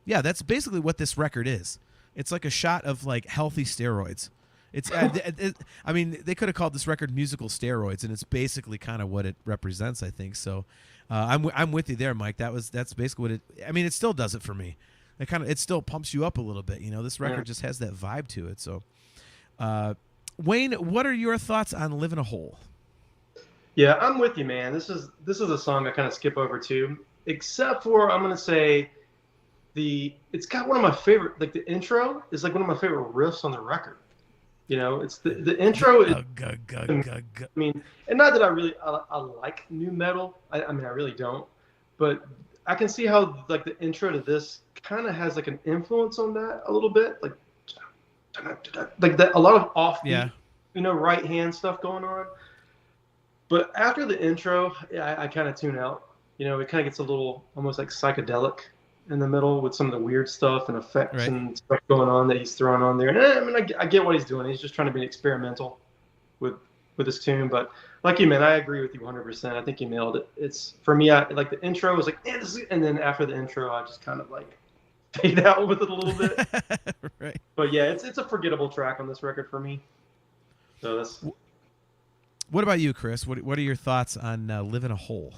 Speaker 2: Yeah, that's basically what this record is. It's like a shot of, like, healthy steroids. It's I mean, they could have called this record musical steroids, and it's basically kind of what it represents, I think. So I'm with you there, Mike. That's basically what it. I mean, it still does it for me. It still pumps you up a little bit. You know, this record just has that vibe to it. So, Wayne, what are your thoughts on "Live in a Hole"?
Speaker 5: Yeah, I'm with you, man. This is a song I kind of skip over too, except for I'm gonna say it's got one of my favorite, like the intro is like one of my favorite riffs on the record. You know, it's the intro. I mean, and not that I like new metal. I mean, I really don't. But I can see how, like, the intro to this kind of has like an influence on that a little bit, like that, a lot of offbeat, you know, right hand stuff going on. But after the intro, I kind of tune out. You know, it kind of gets a little almost like psychedelic in the middle with some of the weird stuff and effects and stuff going on that he's throwing on there. And I mean, I get what he's doing. He's just trying to be experimental with his tune. But like you, man, I agree with you 100%. I think you nailed it. It's for me. I like the intro was like, and then after the intro, I just kind of like fade out with it a little bit.
Speaker 2: Right.
Speaker 5: But yeah, it's a forgettable track on this record for me. So that's.
Speaker 2: What about you, Chris? What are your thoughts on "Live in a Hole"?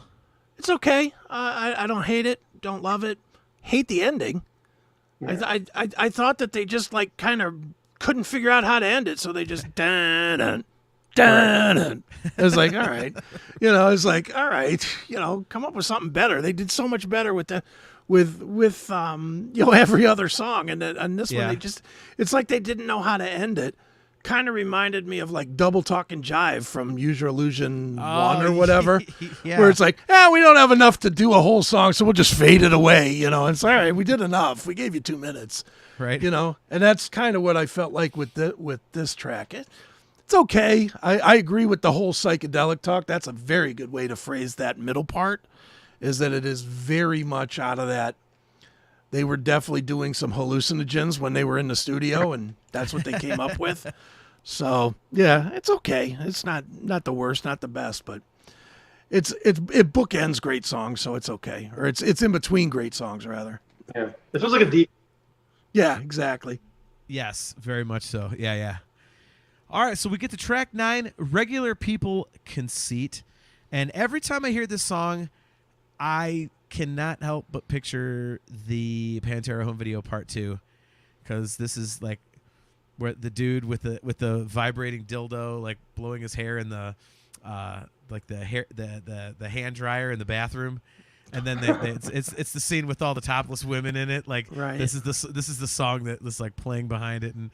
Speaker 4: It's okay. I don't hate it. Don't love it. Hate the ending.
Speaker 5: Yeah.
Speaker 4: I thought that they just like kind of couldn't figure out how to end it, so they just dun. It was like, all right, it's like, all right, come up with something better. They did so much better with the with every other song, and this one it's like they didn't know how to end it. Kind of reminded me of like Double Talk and Jive from Use Your Illusion 1 or whatever, where it's like, we don't have enough to do a whole song, so we'll just fade it away, and it's all right, we did enough. We gave you 2 minutes,
Speaker 2: right?
Speaker 4: And that's kind of what I felt like with this track. It's okay. I agree with the whole psychedelic talk. That's a very good way to phrase that middle part, is that it is very much out of that. They were definitely doing some hallucinogens when they were in the studio, and that's what they came up with. So yeah, it's okay. It's not the worst, not the best, but it bookends great songs, so it's okay. Or it's in between great songs, rather.
Speaker 5: Yeah, it feels like a deep.
Speaker 4: Yeah, exactly.
Speaker 2: Yes, very much so. Yeah. All right, so we get to track 9, Regular People Conceit. And every time I hear this song, I cannot help but picture the Pantera home video part 2, because this is like where the dude with the vibrating dildo, like blowing his hair in the like the hair the hand dryer in the bathroom. And then it's the scene with all the topless women in it. Like this is the song that was like playing behind it, and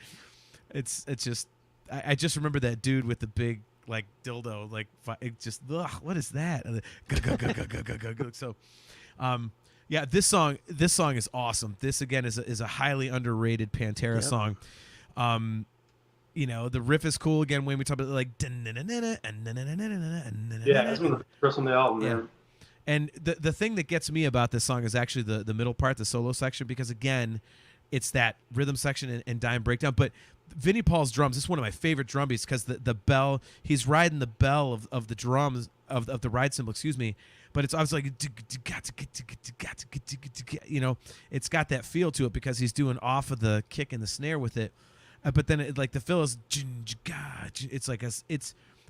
Speaker 2: it's just I just remember that dude with the big like dildo, like it just what is that? So, yeah, this song is awesome. This again is a highly underrated Pantera song. The riff is cool. Again, when we talk about like
Speaker 5: Yeah, that's one of the first on the album.
Speaker 2: Yeah.
Speaker 5: Man.
Speaker 2: And the thing that gets me about this song is actually the middle part, the solo section, because again, it's that rhythm section and dime breakdown. But Vinnie Paul's drums, this is one of my favorite drum beats, because the bell, he's riding the bell of the drums of the ride cymbal, but it's obviously like, it's got that feel to it because he's doing off of the kick and the snare with it. But then like the fill is, it's like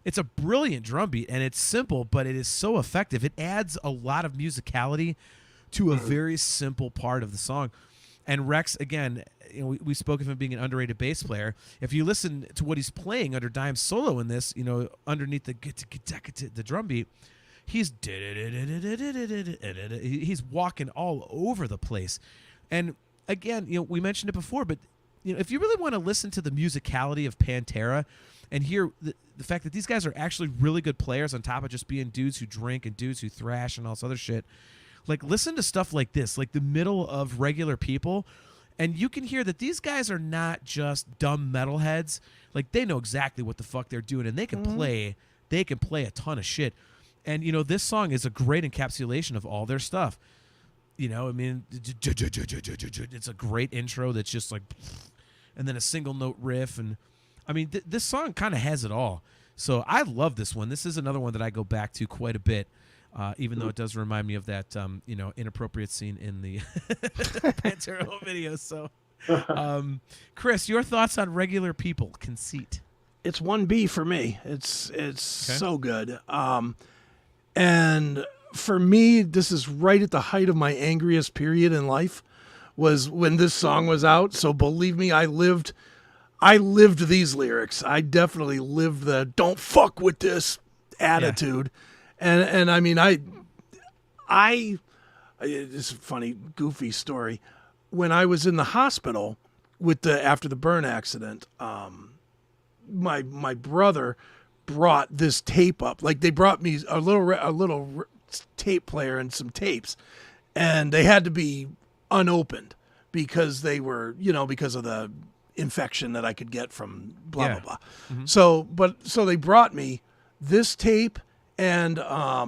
Speaker 2: it's a brilliant drum beat, and it's simple, but it is so effective. It adds a lot of musicality to a very simple part of the song. And Rex, again, we spoke of him being an underrated bass player. If you listen to what he's playing under Dime's solo in this, underneath the drum beat, he's walking all over the place. And again, we mentioned it before, but if you really want to listen to the musicality of Pantera and hear the fact that these guys are actually really good players on top of just being dudes who drink and dudes who thrash and all this other shit, like listen to stuff like this, like the middle of Regular People, and you can hear that these guys are not just dumb metalheads. Like they know exactly what the fuck they're doing, and they can play a ton of shit. And this song is a great encapsulation of all their stuff. It's a great intro that's just like, and then a single note riff, and this song kind of has it all. So I love this one. This is another one that I go back to quite a bit. Even though it does remind me of that, inappropriate scene in the Pantera home video. So, Chris, your thoughts on Regular People Conceit?
Speaker 4: It's 1B for me. It's so good. And for me, this is right at the height of my angriest period in life, was when this song was out. So believe me, I lived these lyrics. I definitely lived the "don't fuck with this" attitude. Yeah. And it's a funny, goofy story. When I was in the hospital after the burn accident, my brother brought this tape up. Like they brought me a little tape player and some tapes, and they had to be unopened because they were, because of the infection that I could get from blah blah blah. Mm-hmm. So they brought me this tape and I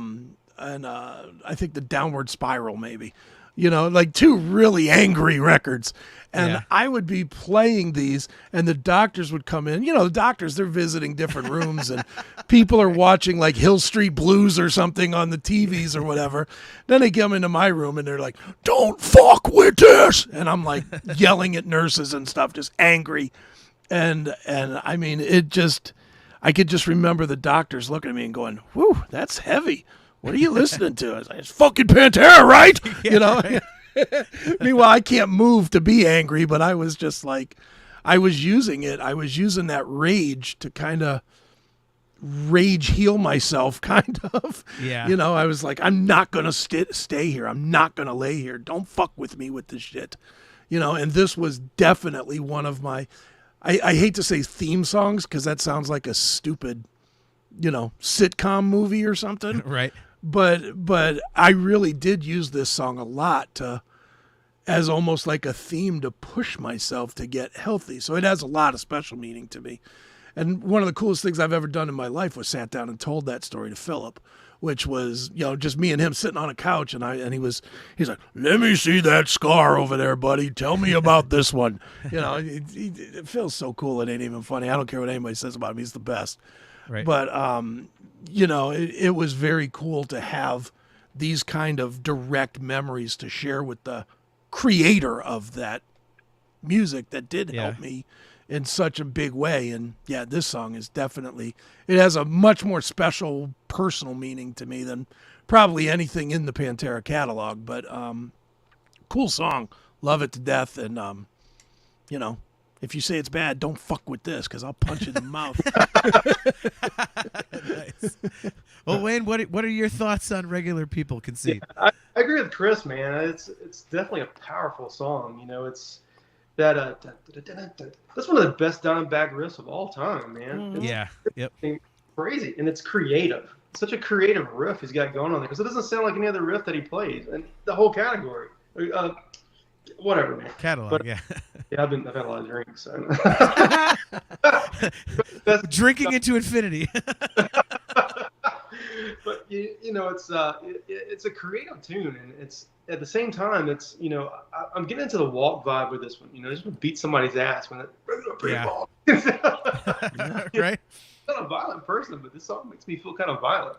Speaker 4: think the Downward Spiral, maybe, like two really angry records. And I would be playing these, and the doctors would come in. The doctors, they're visiting different rooms, and people are watching like Hill Street Blues or something on the TVs or whatever. Then they come into my room, and they're like, "Don't fuck with this," and I'm like yelling at nurses and stuff, just angry. And I mean, I could just remember the doctors looking at me and going, "Whew, that's heavy. What are you listening to?" I was like, "It's fucking Pantera, right?" Right. Meanwhile, I can't move to be angry, but I was just like, I was using it. I was using that rage to kind of rage heal myself, kind of.
Speaker 2: Yeah.
Speaker 4: I was like, I'm not going to stay here. I'm not going to lay here. Don't fuck with me with this shit. And this was definitely one of my, I hate to say theme songs because that sounds like a stupid, sitcom movie or something.
Speaker 2: Right.
Speaker 4: But I really did use this song a lot as almost like a theme to push myself to get healthy. So it has a lot of special meaning to me. And one of the coolest things I've ever done in my life was sat down and told that story to Philip, which was, just me and him sitting on a couch. And he's like, "Let me see that scar over there, buddy. Tell me about this one." It feels so cool. It ain't even funny. I don't care what anybody says about him. He's the best.
Speaker 2: Right.
Speaker 4: But, it was very cool to have these kind of direct memories to share with the creator of that music that did help me in such a big way. And yeah, this song is definitely, it has a much more special personal meaning to me than probably anything in the Pantera catalog. But cool song. Love it to death. And, if you say it's bad, don't fuck with this because I'll punch you in the mouth.
Speaker 2: Nice. Well, Wayne, what are your thoughts on Regular People Can See?
Speaker 5: I agree with Chris, man. It's definitely a powerful song. It's that that's one of the best Dimebag riffs of all time, man.
Speaker 2: Yep.
Speaker 5: Crazy, and it's creative. Such a creative riff he's got going on there because it doesn't sound like any other riff that he plays, and the whole category. Whatever, man.
Speaker 2: But,
Speaker 5: yeah, I've had a lot of drinks. So.
Speaker 2: Drinking into infinity.
Speaker 5: But it's a creative tune, and it's at the same time it's I'm getting into the Walk vibe with this one. Just to beat somebody's ass when
Speaker 2: Right.
Speaker 5: I'm not a violent person, but this song makes me feel kind of violent.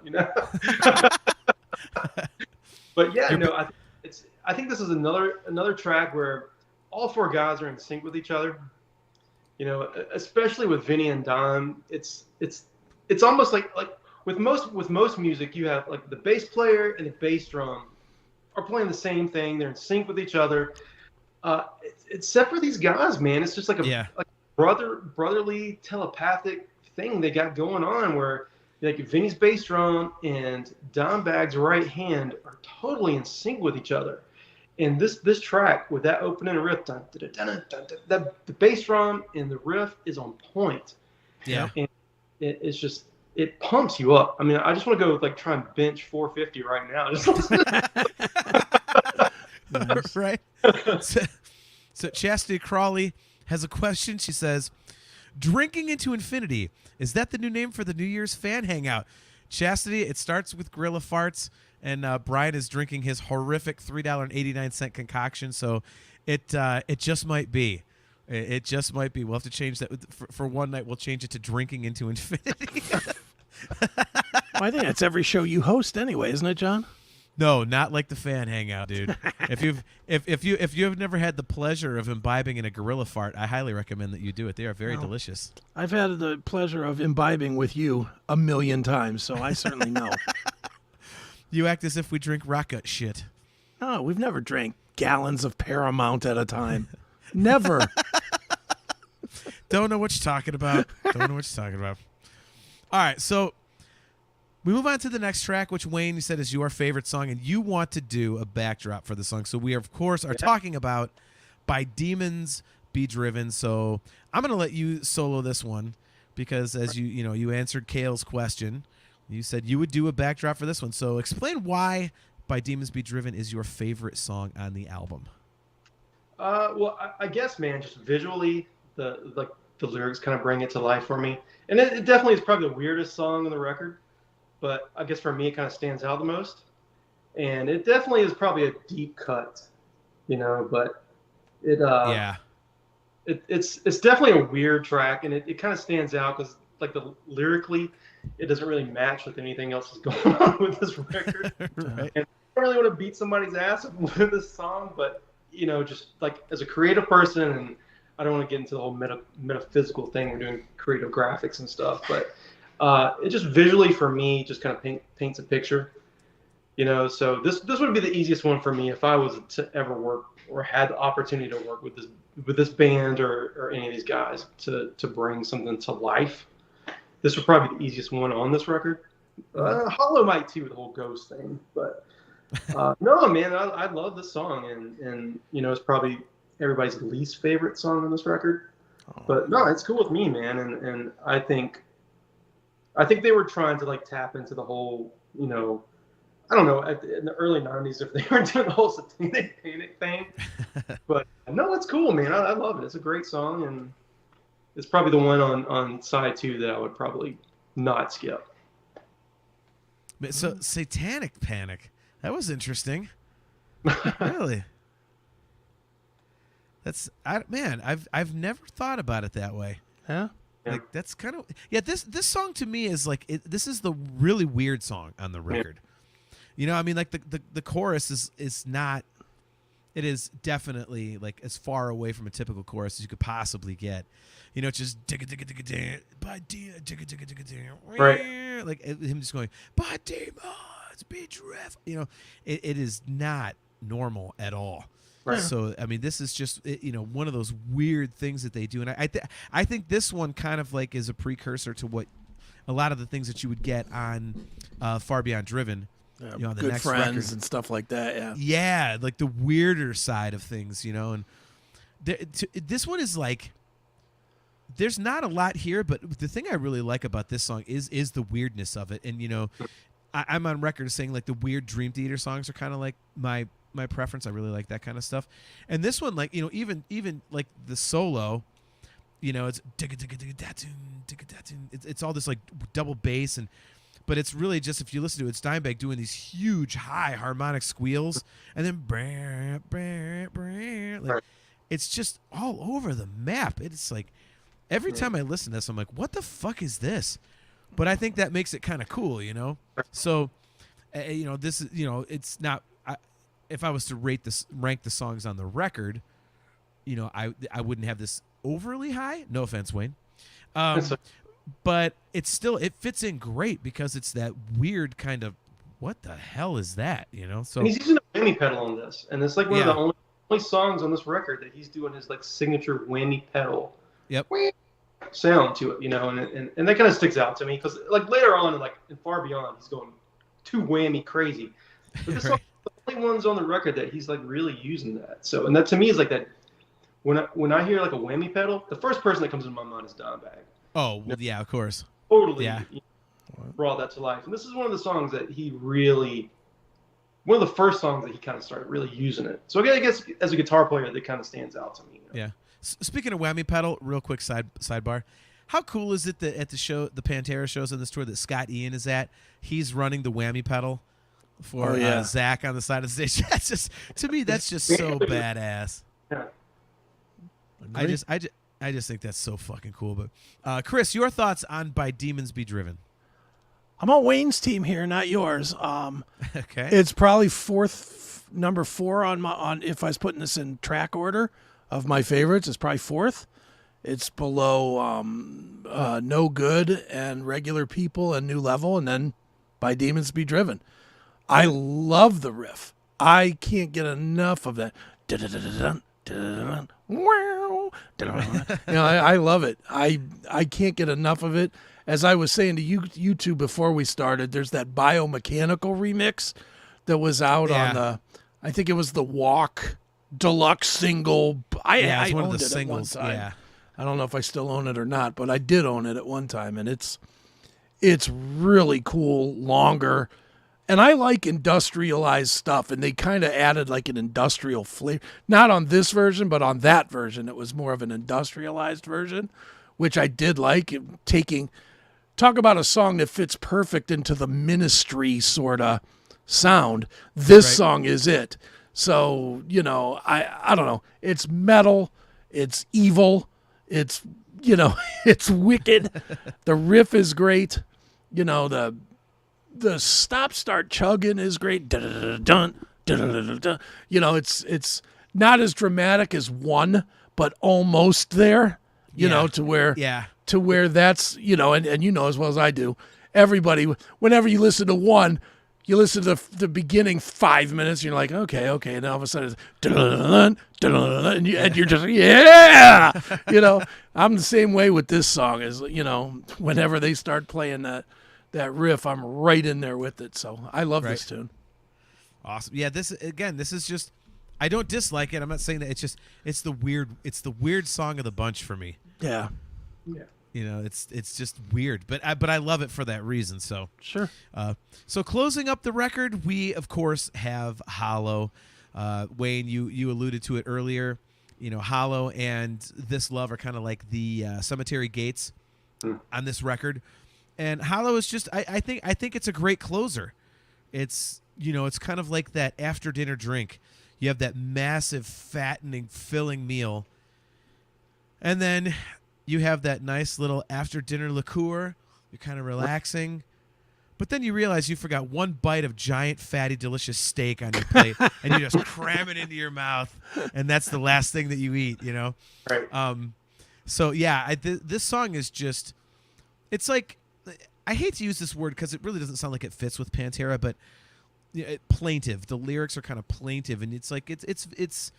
Speaker 5: But yeah, I think this is another track where all four guys are in sync with each other. Especially with Vinny and Dime, it's almost like with most music, you have like the bass player and the bass drum are playing the same thing. They're in sync with each other. Except for these guys, man, it's just like a brotherly telepathic thing they got going on where like Vinny's bass drum and Dimebag's right hand are totally in sync with each other. And this track with that opening riff, the bass drum and the riff is on point.
Speaker 2: Yeah.
Speaker 5: And it's just, it pumps you up. I mean, I just want to go like try and bench 450 right now.
Speaker 2: Nice. Right. So Chastity Crawley has a question. She says, "Drinking into Infinity, is that the new name for the New Year's fan hangout?" Chastity, it starts with Gorilla Farts, and Brian is drinking his horrific $3.89 concoction, so it just might be. It just might be. We'll have to change that. For one night, we'll change it to Drinking into Infinity.
Speaker 4: Well, I think that's every show you host anyway, isn't it, John?
Speaker 2: No, not like the fan hangout, dude. If you have never had the pleasure of imbibing in a Gorilla Fart, I highly recommend that you do it. They are very delicious.
Speaker 4: I've had the pleasure of imbibing with you 1,000,000 times, so I certainly know.
Speaker 2: You act as if we drink rocket shit.
Speaker 4: No, we've never drank gallons of Paramount at a time. Never.
Speaker 2: Don't know what you're talking about. All right, so we move on to the next track, which Wayne, you said is your favorite song, and you want to do a backdrop for the song. So we, of course, are talking about By Demons Be Driven. So I'm going to let you solo this one because as you answered Kale's question, you said you would do a backdrop for this one. So explain why By Demons Be Driven is your favorite song on the album.
Speaker 5: Well, I guess, man, just visually, the lyrics kind of bring it to life for me. And it definitely is probably the weirdest song on the record. but I guess for me it kind of stands out the most. And it definitely is probably a deep cut, but
Speaker 2: Yeah.
Speaker 5: it's definitely a weird track, and it kind of stands out because like lyrically, it doesn't really match with anything else that's going on with this record.
Speaker 2: Right.
Speaker 5: And I don't really want to beat somebody's ass with this song, but just like as a creative person, and I don't want to get into the whole metaphysical thing. We're doing creative graphics and stuff, but it just visually for me just kind of paints a picture. So this would be the easiest one for me if I was to ever work or had the opportunity to work with this band or any of these guys to bring something to life. This would probably be the easiest one on this record. Hollow might too with the whole ghost thing, but no, man, I love this song, and it's probably everybody's least favorite song on this record. But no, it's cool with me, man, and I think they were trying to like tap into the whole, I don't know, in the early 90s if they were doing the whole satanic panic thing. But no, it's cool, man. I love it. It's a great song, and it's probably the one on side 2 that I would probably not skip.
Speaker 2: So satanic panic. That was interesting. Really? I've never thought about it that way.
Speaker 4: Yeah.
Speaker 2: Like that's kind of This song to me is like this is the really weird song on the record. I mean, like the chorus is not. It is definitely like as far away from a typical chorus as you could possibly get. It's just digga digga digga digga by digga digga digga digga,
Speaker 5: right?
Speaker 2: Like him just going by demons be driven. It is not normal at all.
Speaker 5: Right.
Speaker 2: So I mean, this is just one of those weird things that they do, and I think this one kind of like is a precursor to what a lot of the things that you would get on Far Beyond Driven.
Speaker 4: The Good
Speaker 2: next
Speaker 4: Friends
Speaker 2: record.
Speaker 4: and stuff like that. Yeah.
Speaker 2: Yeah, like the weirder side of things, and this one is like. There's not a lot here, but the thing I really like about this song is the weirdness of it, and I'm on record as saying like the weird Dream Theater songs are kind of like my preference. I really like that kind of stuff, and this one, like even like the solo, it's digga digga digga datun digga datun. It's all this like double bass but it's really just, if you listen to it, it's Dimebag doing these huge high harmonic squeals, and then brr, brr, brr, like, it's just all over the map. It's like every time I listen to this, I'm like, what the fuck is this? But I think that makes it kind of cool, So, this is, it's not. If I was to rank the songs on the record, I wouldn't have this overly high. No offense, Wayne. But it fits in great because it's that weird kind of, what the hell is that? So
Speaker 5: and he's using a whammy pedal on this, and it's like one of the only songs on this record that he's doing his like signature whammy pedal.
Speaker 2: Yep.
Speaker 5: Sound to it, and that kind of sticks out to me because like later on, like in Far Beyond, he's going too whammy crazy. But this song is the only ones on the record that he's like really using that. So, and that to me is like that. When I hear like a whammy pedal, the first person that comes into my mind is Dimebag.
Speaker 2: Oh, well, yeah, of course.
Speaker 5: Totally brought that to life. And this is one of the songs that one of the first songs that he kind of started really using it. So I guess as a guitar player, that kind of stands out to me.
Speaker 2: Yeah. Speaking of whammy pedal, real quick sidebar. How cool is it that at the Pantera shows on this tour that Scott Ian is at, he's running the whammy pedal for Zach on the side of the stage? That's just, to me, that's just so badass.
Speaker 5: Yeah.
Speaker 2: I just think that's so fucking cool. But Chris, your thoughts on By Demons Be Driven?
Speaker 4: I'm on Wayne's team here, not yours.
Speaker 2: Okay.
Speaker 4: It's probably number 4 on if I was putting this in track order of my favorites. It's probably 4th. It's below No Good and Regular People and New Level, and then By Demons Be Driven. I love the riff. I can't get enough of that. I love it. I can't get enough of it. As I was saying to you two before we started, there's that biomechanical remix that was out on I think it was the Walk Deluxe single. I
Speaker 2: one
Speaker 4: owned
Speaker 2: of the
Speaker 4: it
Speaker 2: singles.
Speaker 4: at one time.
Speaker 2: Yeah.
Speaker 4: I don't know if I still own it or not, but I did own it at one time, and it's really cool, longer. And I like industrialized stuff, and they kind of added like an industrial flavor. Not on this version, but on that version, it was more of an industrialized version, which I did like, taking talk about a song that fits perfect into the Ministry sort of sound. This song is it. So, you know, I don't know. It's metal. It's evil. It's, you know, it's wicked. The riff is great. You know, the stop start chugging is great. Dun, dun, dun. You know, it's not as dramatic as One, but almost there. You know, to where that's, you know, and you know as well as I do, everybody, whenever you listen to One, you listen to the beginning 5 minutes, and you're like, okay, and then all of a sudden it's dun, dun, dun, and you're just, yeah, you know. I'm the same way with this song. Is, you know, whenever they start playing that riff, I'm right in there with it. So I love this tune.
Speaker 2: Awesome. Yeah, this is just, I don't dislike it. I'm not saying that. It's the weird song of the bunch for me.
Speaker 4: Yeah.
Speaker 2: You know, it's just weird, but I love it for that reason. So
Speaker 4: sure.
Speaker 2: So closing up the record, we of course have Hollow. Wayne, you alluded to it earlier. You know, Hollow and This Love are kind of like the Cemetery Gates on this record, and Hollow is just I think it's a great closer. It's, you know, it's kind of like that after dinner drink. You have that massive, fattening, filling meal, and then you have that nice little after-dinner liqueur. You're kind of relaxing. But then you realize you forgot one bite of giant, fatty, delicious steak on your plate, and you just cram it into your mouth, and that's the last thing that you eat, you know?
Speaker 5: Right.
Speaker 2: So, yeah, this song is just... It's like... I hate to use this word because it really doesn't sound like it fits with Pantera, but plaintive. The lyrics are kind of plaintive, and it's like... It's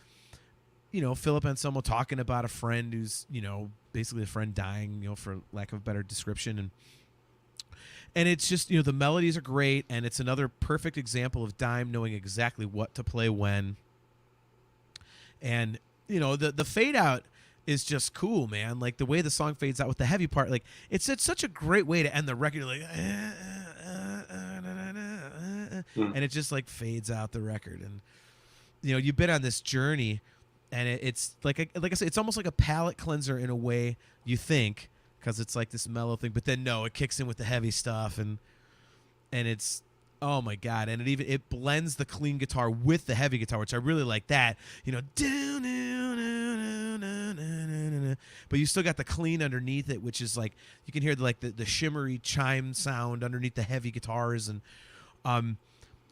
Speaker 2: you know, Philip Anselmo talking about a friend who's, you know, basically a friend dying, you know, for lack of a better description. And it's just, you know, the melodies are great, and it's another perfect example of Dime knowing exactly what to play when. And, you know, the fade out is just cool, man. Like the way the song fades out with the heavy part, like it's such a great way to end the record. Like, and it just like fades out the record. And, you know, you've been on this journey. And it's like I said, it's almost like a palate cleanser in a way, you think, because it's like this mellow thing. But then no, it kicks in with the heavy stuff, and it's, oh my god! And it blends the clean guitar with the heavy guitar, which I really like. That, you know, but you still got the clean underneath it, which is like you can hear the shimmery chime sound underneath the heavy guitars, and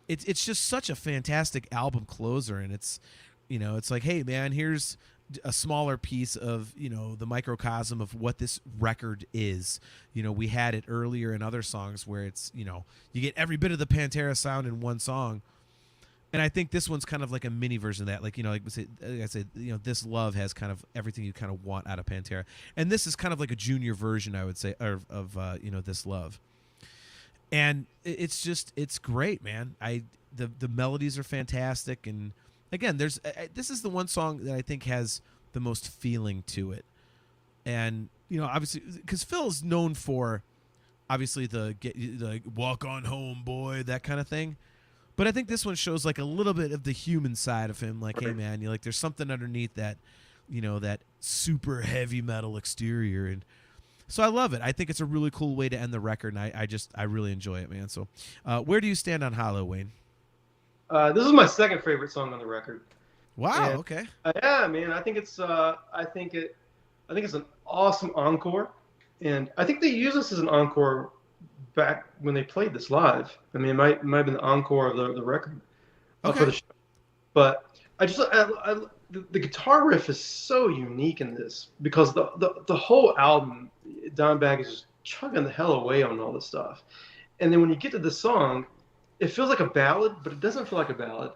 Speaker 2: it's just such a fantastic album closer, and it's. You know, it's like, hey, man, here's a smaller piece of, you know, the microcosm of what this record is. You know, we had it earlier in other songs where it's, you know, you get every bit of the Pantera sound in one song. And I think this one's kind of like a mini version of that. Like, you know, like I said, you know, This Love has kind of everything you kind of want out of Pantera. And this is kind of like a junior version, I would say, of you know, This Love. And it's just, it's great, man. The melodies are fantastic, and again, this is the one song that I think has the most feeling to it. And, you know, obviously, because Phil's known for, obviously, the walk on home, boy, that kind of thing. But I think this one shows, like, a little bit of the human side of him. Like, hey, man, you like, there's something underneath that, you know, that super heavy metal exterior. And so I love it. I think it's a really cool way to end the record, and I really enjoy it, man. So where do you stand on Hollow, Wayne?
Speaker 5: This is my second favorite song on the record.
Speaker 2: Wow.
Speaker 5: And,
Speaker 2: okay.
Speaker 5: Yeah, man. I think it's an awesome encore, and I think they used this as an encore back when they played this live. I mean, it might have been the encore of the record for the show. But the guitar riff is so unique in this because the whole album, Dimebag is just chugging the hell away on all this stuff, and then when you get to this song. It feels like a ballad, but it doesn't feel like a ballad,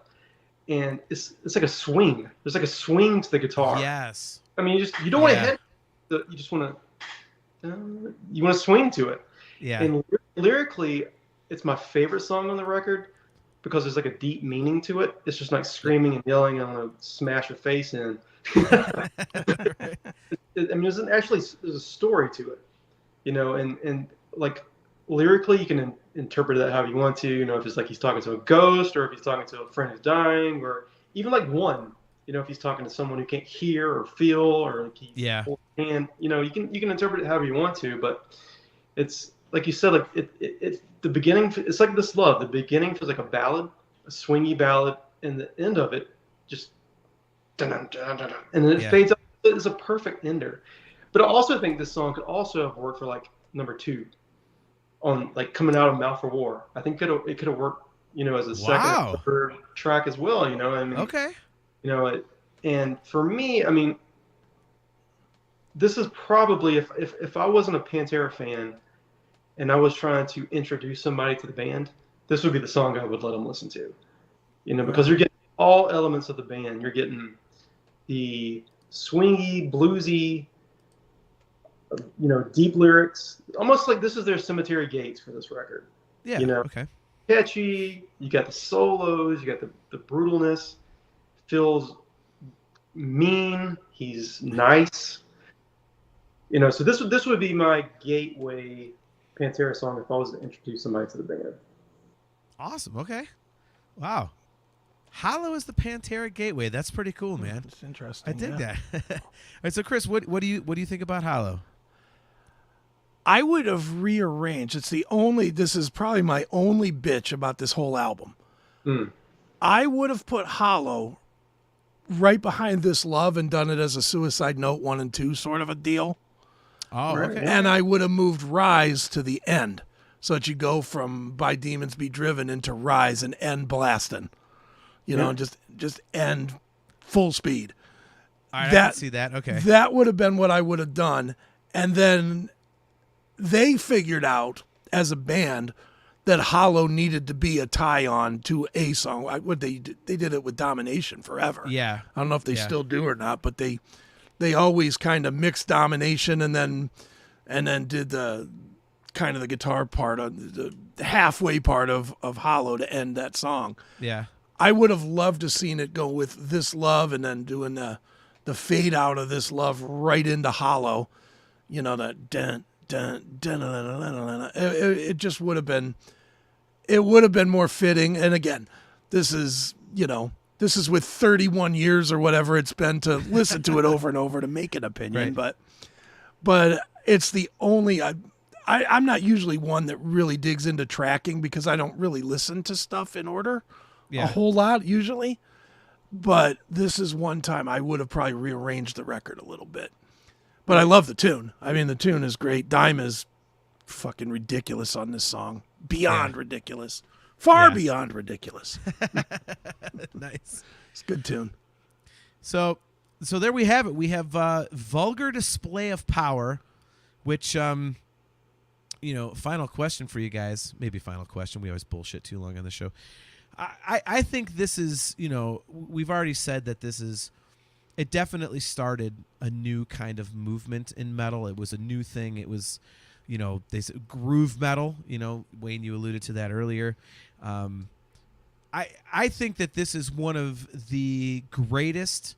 Speaker 5: and it's like a swing. There's like a swing to the guitar.
Speaker 2: Yes.
Speaker 5: I mean, you don't want to hit. You just want to swing to it.
Speaker 2: Yeah.
Speaker 5: And lyrically, it's my favorite song on the record because there's like a deep meaning to it. It's just like screaming and yelling, "I'm gonna smash your face in." I mean, there's a story to it, you know, and like lyrically, you can interpret that however you want to. You know, if it's like he's talking to a ghost, or if he's talking to a friend who's dying, or even like One. You know, if he's talking to someone who can't hear or feel, or like and you know, you can interpret it however you want to. But it's like you said, like it the beginning. It's like This Love. The beginning feels like a ballad, a swingy ballad, and the end of it just dun, dun, dun, dun, dun, and then it fades out. It's a perfect ender. But I also think this song could also have worked for like number 2 on like Coming Out of Mouth for War. I think it could have worked, as a second or third track as well. I mean,
Speaker 2: okay.
Speaker 5: And for me, I mean, this is probably if I wasn't a Pantera fan and I was trying to introduce somebody to the band, this would be the song I would let them listen to. Because you're getting all elements of the band. You're getting the swingy, bluesy, deep lyrics, almost like this is their Cemetery Gates for this record.
Speaker 2: Yeah. Okay.
Speaker 5: Catchy. You got the solos. You got the brutalness. Feels mean. He's nice. So this would be my gateway Pantera song if I was to introduce somebody to the band.
Speaker 2: Awesome. Okay. Wow. Hollow is the Pantera gateway. That's pretty cool, man.
Speaker 4: It's interesting.
Speaker 2: I dig that. All right, so Chris, what do you think about Hollow?
Speaker 4: I would have rearranged. This is probably my only bitch about this whole album. I would have put Hollow right behind This Love and done it as a Suicide Note 1 and 2 sort of a deal.
Speaker 2: Oh, okay.
Speaker 4: And I would have moved Rise to the end so that you go from By Demons Be Driven into Rise and end blasting. Just end full speed.
Speaker 2: All right, I can see that. Okay.
Speaker 4: That would have been what I would have done. And then they figured out as a band that Hollow needed to be a tie-on to a song. They did it with Domination forever.
Speaker 2: Yeah.
Speaker 4: I don't know if they still do or not, but they always kind of mixed Domination and then did the kind of the guitar part of the halfway part of Hollow to end that song.
Speaker 2: Yeah.
Speaker 4: I would have loved to seen it go with This Love and then doing the fade out of This Love right into Hollow. That dun dun dun dun dun dun dun. It just would have been. It would have been more fitting. And again, this is with 31 years or whatever it's been to listen to it over and over to make an opinion.
Speaker 2: Right.
Speaker 4: But it's the only. I'm not usually one that really digs into tracking because I don't really listen to stuff in order a whole lot usually. But this is one time I would have probably rearranged the record a little bit. But I love the tune. I mean, the tune is great. Dime is fucking ridiculous on this song. Beyond ridiculous. Far beyond ridiculous.
Speaker 2: Nice.
Speaker 4: It's a good tune.
Speaker 2: So there we have it. We have Vulgar Display of Power, which, final question for you guys. Maybe final question. We always bullshit too long on the show. I think this is, we've already said that it definitely started a new kind of movement in metal. It was a new thing. It was, they said groove metal. Wayne, you alluded to that earlier. I think that this is one of the greatest.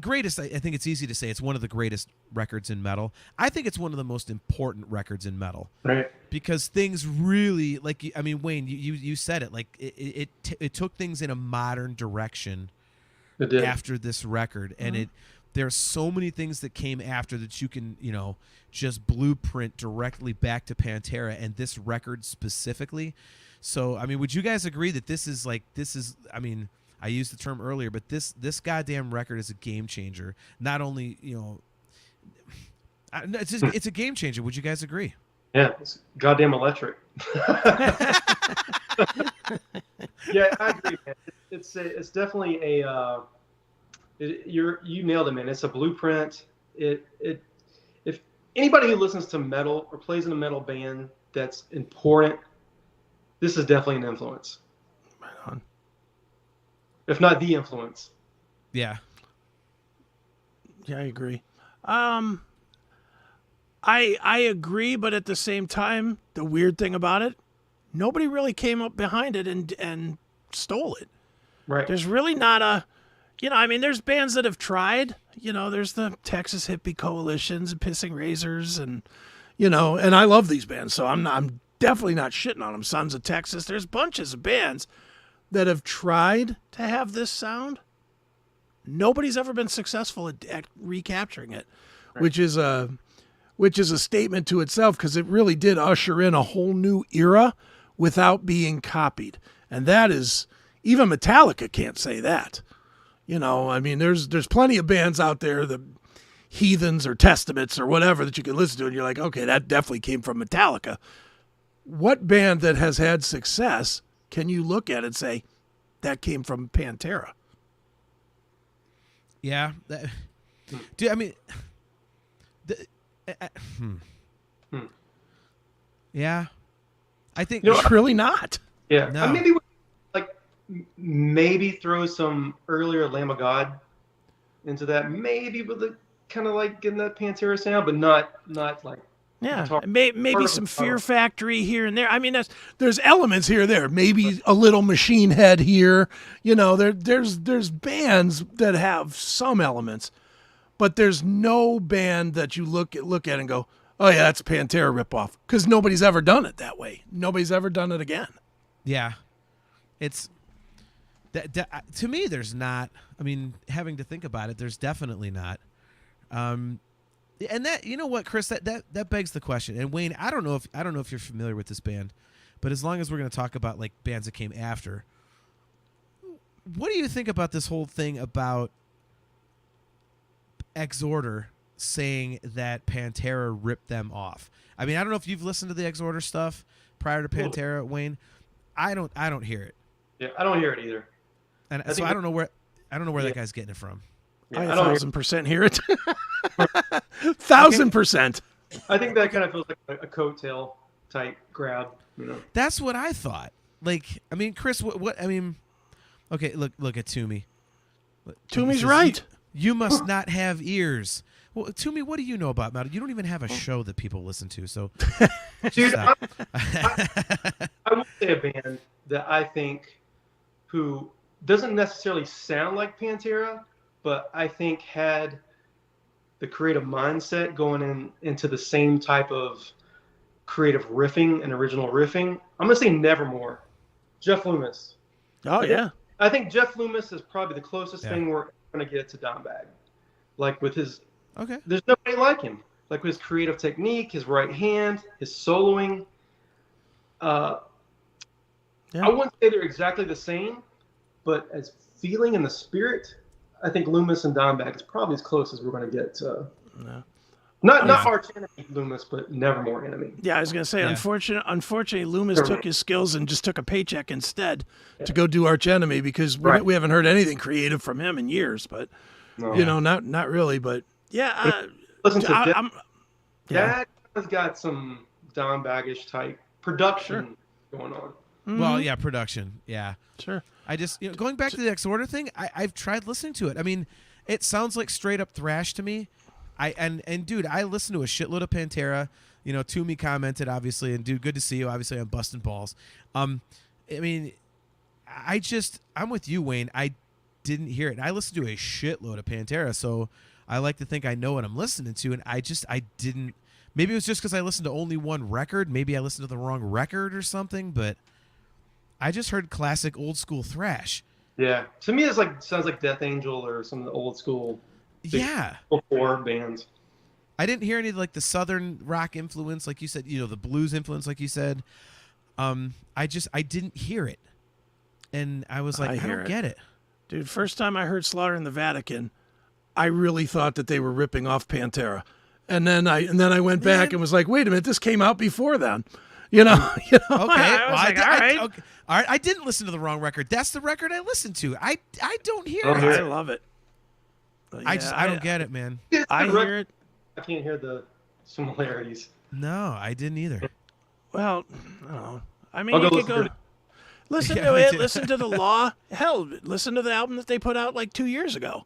Speaker 2: Greatest. I think it's easy to say it's one of the greatest records in metal. I think it's one of the most important records in metal,
Speaker 5: right? Because
Speaker 2: things really, Wayne, you said it. Like it took things in a modern direction after this record, and there's so many things that came after that you can just blueprint directly back to Pantera and this record specifically. So would you guys agree that this is? I used the term earlier, but this goddamn record is a game changer. Not only, it's a game changer. Would you guys agree?
Speaker 5: Yeah, it's goddamn electric. Yeah, I agree, man. It's definitely you nailed it, man. It's a blueprint. If anybody who listens to metal or plays in a metal band that's important, this is definitely an influence.
Speaker 4: Right on.
Speaker 5: If not the influence.
Speaker 2: Yeah.
Speaker 4: Yeah, I agree. I agree, but at the same time, the weird thing about it, nobody really came up behind it and stole it.
Speaker 5: Right.
Speaker 4: There's really not a, there's bands that have tried. There's the Texas Hippie Coalitions and Pissing Razors, and and I love these bands, so I'm definitely not shitting on them. Sons of Texas. There's bunches of bands that have tried to have this sound. Nobody's ever been successful at recapturing it, right. which is a statement to itself because it really did usher in a whole new era without being copied. And that is, even Metallica can't say that. You know, I mean, there's plenty of bands out there, the Heathens or Testaments or whatever, that you can listen to, and you're like, okay, that definitely came from Metallica. What band that has had success can you look at and say, that came from Pantera?
Speaker 2: Yeah. Dude, I mean, yeah. I think
Speaker 4: It's really not.
Speaker 5: Yeah.
Speaker 2: No.
Speaker 5: Maybe throw some earlier Lamb of God into that. Maybe with the kind of like getting that Pantera sound, but not like.
Speaker 4: Yeah, maybe some Fear Factory here and there. I mean, there's elements here and there. Maybe a little Machine Head here. You know, there's bands that have some elements, but there's no band that you look at and go, oh yeah, that's a Pantera ripoff, because nobody's ever done it that way. Nobody's ever done it again.
Speaker 2: Yeah, it's to me. There's not. I mean, having to think about it, there's definitely not. And that, you know what, Chris, that begs the question. And Wayne, I don't know if you're familiar with this band, but as long as we're going to talk about like bands that came after, what do you think about this whole thing about Exhorder saying that Pantera ripped them off? I mean, I don't know if you've listened to the Exhorder stuff prior to Pantera, Wayne. I don't hear it.
Speaker 5: Yeah, I don't hear it either.
Speaker 2: And so I don't know where that guy's getting it from.
Speaker 4: Yeah, I 1,000% hear it. 1,000%.
Speaker 5: I think that kind of feels like a coattail type grab. You know,
Speaker 2: that's what I thought. Like, I mean, Chris, what I mean, okay, look at Toomey.
Speaker 4: Toomey's right.
Speaker 2: You must not have ears. Well, Toomey, what do you know about metal? You don't even have a show that people listen to. So,
Speaker 5: dude, I would say a band that I think who doesn't necessarily sound like Pantera, but I think had the creative mindset going into the same type of creative riffing and original riffing. I'm going to say Nevermore. Jeff Loomis.
Speaker 4: Oh, yeah.
Speaker 5: I think Jeff Loomis is probably the closest thing we're going to get to Dimebag. Like with his...
Speaker 2: Okay.
Speaker 5: There's nobody like him. Like with his creative technique, his right hand, his soloing. I wouldn't say they're exactly the same, but as feeling in the spirit, I think Loomis and Dimebag is probably as close as we're going to get to.
Speaker 4: No.
Speaker 5: Not arch enemy Loomis, but Nevermore enemy.
Speaker 4: Yeah, I was going to say, unfortunately, Loomis took his skills and just took a paycheck instead to go do Arch Enemy, because we haven't heard anything creative from him in years. But not really. But yeah,
Speaker 5: listen to that has got some Dimebag-ish type production going on.
Speaker 2: Mm-hmm. Well, yeah, production, yeah,
Speaker 4: sure.
Speaker 2: I just going back to the Exhorder thing. I've tried listening to it. I mean, it sounds like straight up thrash to me. And dude, I listened to a shitload of Pantera. You know, Toomey commented obviously, and dude, good to see you. Obviously, I'm busting balls. I mean, I'm with you, Wayne. I didn't hear it. I listened to a shitload of Pantera, so I like to think I know what I'm listening to, and I didn't. Maybe it was just because I listened to only one record. Maybe I listened to the wrong record or something, but I just heard classic old school thrash.
Speaker 5: Yeah, to me, sounds like Death Angel or some of the old school. Before bands.
Speaker 2: I didn't hear any like the southern rock influence, like you said. You know, the blues influence, like you said. I didn't hear it, and I was like, I don't get it,
Speaker 4: dude. First time I heard Slaughter in the Vatican, I really thought that they were ripping off Pantera, and then I went back and was like, wait a minute, this came out before then. You know. Okay.
Speaker 2: All right. I didn't listen to the wrong record. That's the record I listened to. I don't hear it.
Speaker 4: I love it.
Speaker 2: I don't get it, man.
Speaker 4: I hear it.
Speaker 5: I can't hear the similarities.
Speaker 2: No, I didn't either.
Speaker 4: Well, I don't know. I mean, you could go listen to it. Listen to The Law. Hell, listen to the album that they put out like 2 years ago.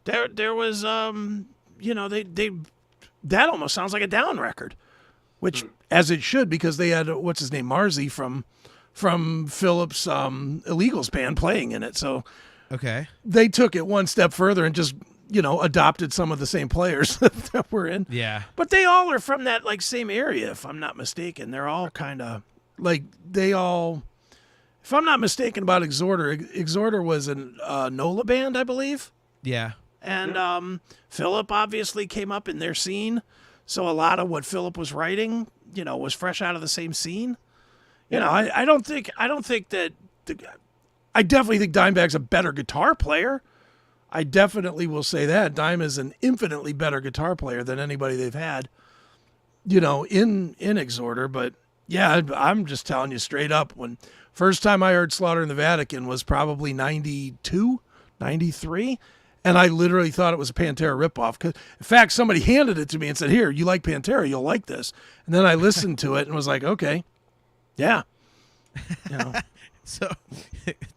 Speaker 4: There was, they that almost sounds like a Down record, which as it should, because they had what's his name, Marzi from Phillips' Illegals band playing in it. So.
Speaker 2: Okay.
Speaker 4: They took it one step further and just, adopted some of the same players that were in.
Speaker 2: Yeah.
Speaker 4: But they all are from that like same area, if I'm not mistaken. They're all kind of like if I'm not mistaken about Exhorder was a NOLA band, I believe.
Speaker 2: Yeah.
Speaker 4: And Philip obviously came up in their scene. So a lot of what Philip was writing, was fresh out of the same scene. I don't think that I definitely think Dimebag's a better guitar player. I definitely will say that. Dime is an infinitely better guitar player than anybody they've had, in Exhorder. But yeah, I'm just telling you straight up, when first time I heard Slaughter in the Vatican was probably 92, 93. And I literally thought it was a Pantera ripoff. 'Cause, in fact, somebody handed it to me and said, "Here, you like Pantera, you'll like this." And then I listened to it and was like, okay, yeah.
Speaker 2: So,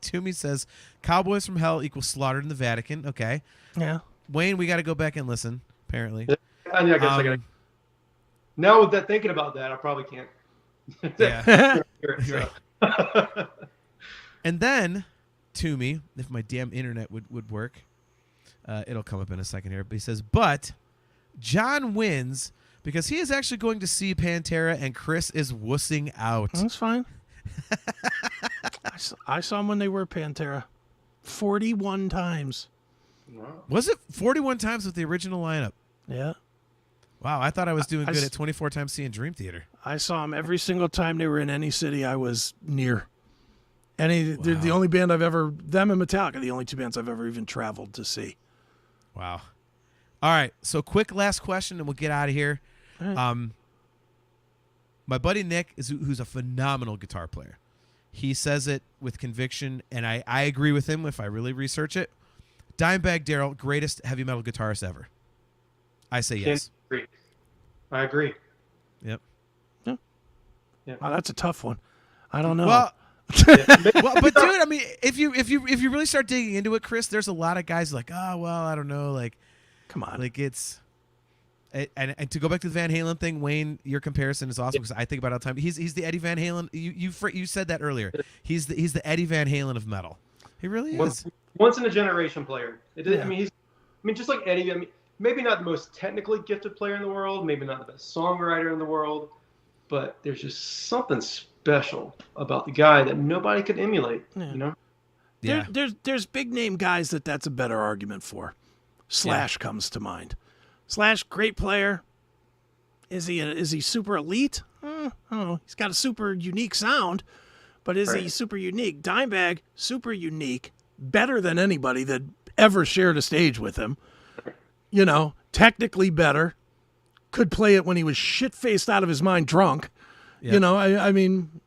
Speaker 2: Toomey says, Cowboys from Hell equals Slaughtered in the Vatican. Okay.
Speaker 4: Yeah.
Speaker 2: Wayne, we got to go back and listen, apparently.
Speaker 5: I guess I got to. Now with that, thinking about that, I probably can't.
Speaker 2: Yeah.
Speaker 5: So.
Speaker 2: And then, Toomey, if my damn internet would work, it'll come up in a second here. But he says, but John wins because he is actually going to see Pantera and Chris is wussing out.
Speaker 4: That's fine. I saw them when they were Pantera 41 times.
Speaker 5: Wow.
Speaker 2: Was it 41 times with the original lineup?
Speaker 4: Yeah.
Speaker 2: Wow, I thought I was doing good at 24 times seeing Dream Theater.
Speaker 4: I saw them every single time they were in any city I was near. They're the only band them and Metallica, the only two bands I've ever even traveled to see.
Speaker 2: Wow. All right, so quick last question and we'll get out of here.
Speaker 4: Right.
Speaker 2: My buddy Nick, who's a phenomenal guitar player. He says it with conviction, and I agree with him if I really research it. Dimebag Darrell, greatest heavy metal guitarist ever. I say yes.
Speaker 5: I agree.
Speaker 2: Yep.
Speaker 4: Yeah.
Speaker 5: Yeah.
Speaker 4: Wow, that's a tough one. I don't know.
Speaker 2: Well, but dude, I mean, if you really start digging into it, Chris, there's a lot of guys like, oh well, I don't know, like,
Speaker 4: come on,
Speaker 2: like it's. And to go back to the Van Halen thing, Wayne, your comparison is awesome because I think about it all the time. He's the Eddie Van Halen. You said that earlier. He's the Eddie Van Halen of metal. He really is.
Speaker 5: Once in a generation player.
Speaker 2: Yeah.
Speaker 5: I mean, just like Eddie. I mean, maybe not the most technically gifted player in the world. Maybe not the best songwriter in the world. But there's just something special about the guy that nobody could emulate.
Speaker 4: Yeah.
Speaker 2: Yeah.
Speaker 4: There's big name guys that's a better argument for. Slash comes to mind. Slash, great player. Is he super elite? I don't know. He's got a super unique sound, but is he super unique? Dimebag, super unique, better than anybody that ever shared a stage with him. Technically better. Could play it when he was shit-faced out of his mind drunk.
Speaker 2: Yep.
Speaker 4: I mean,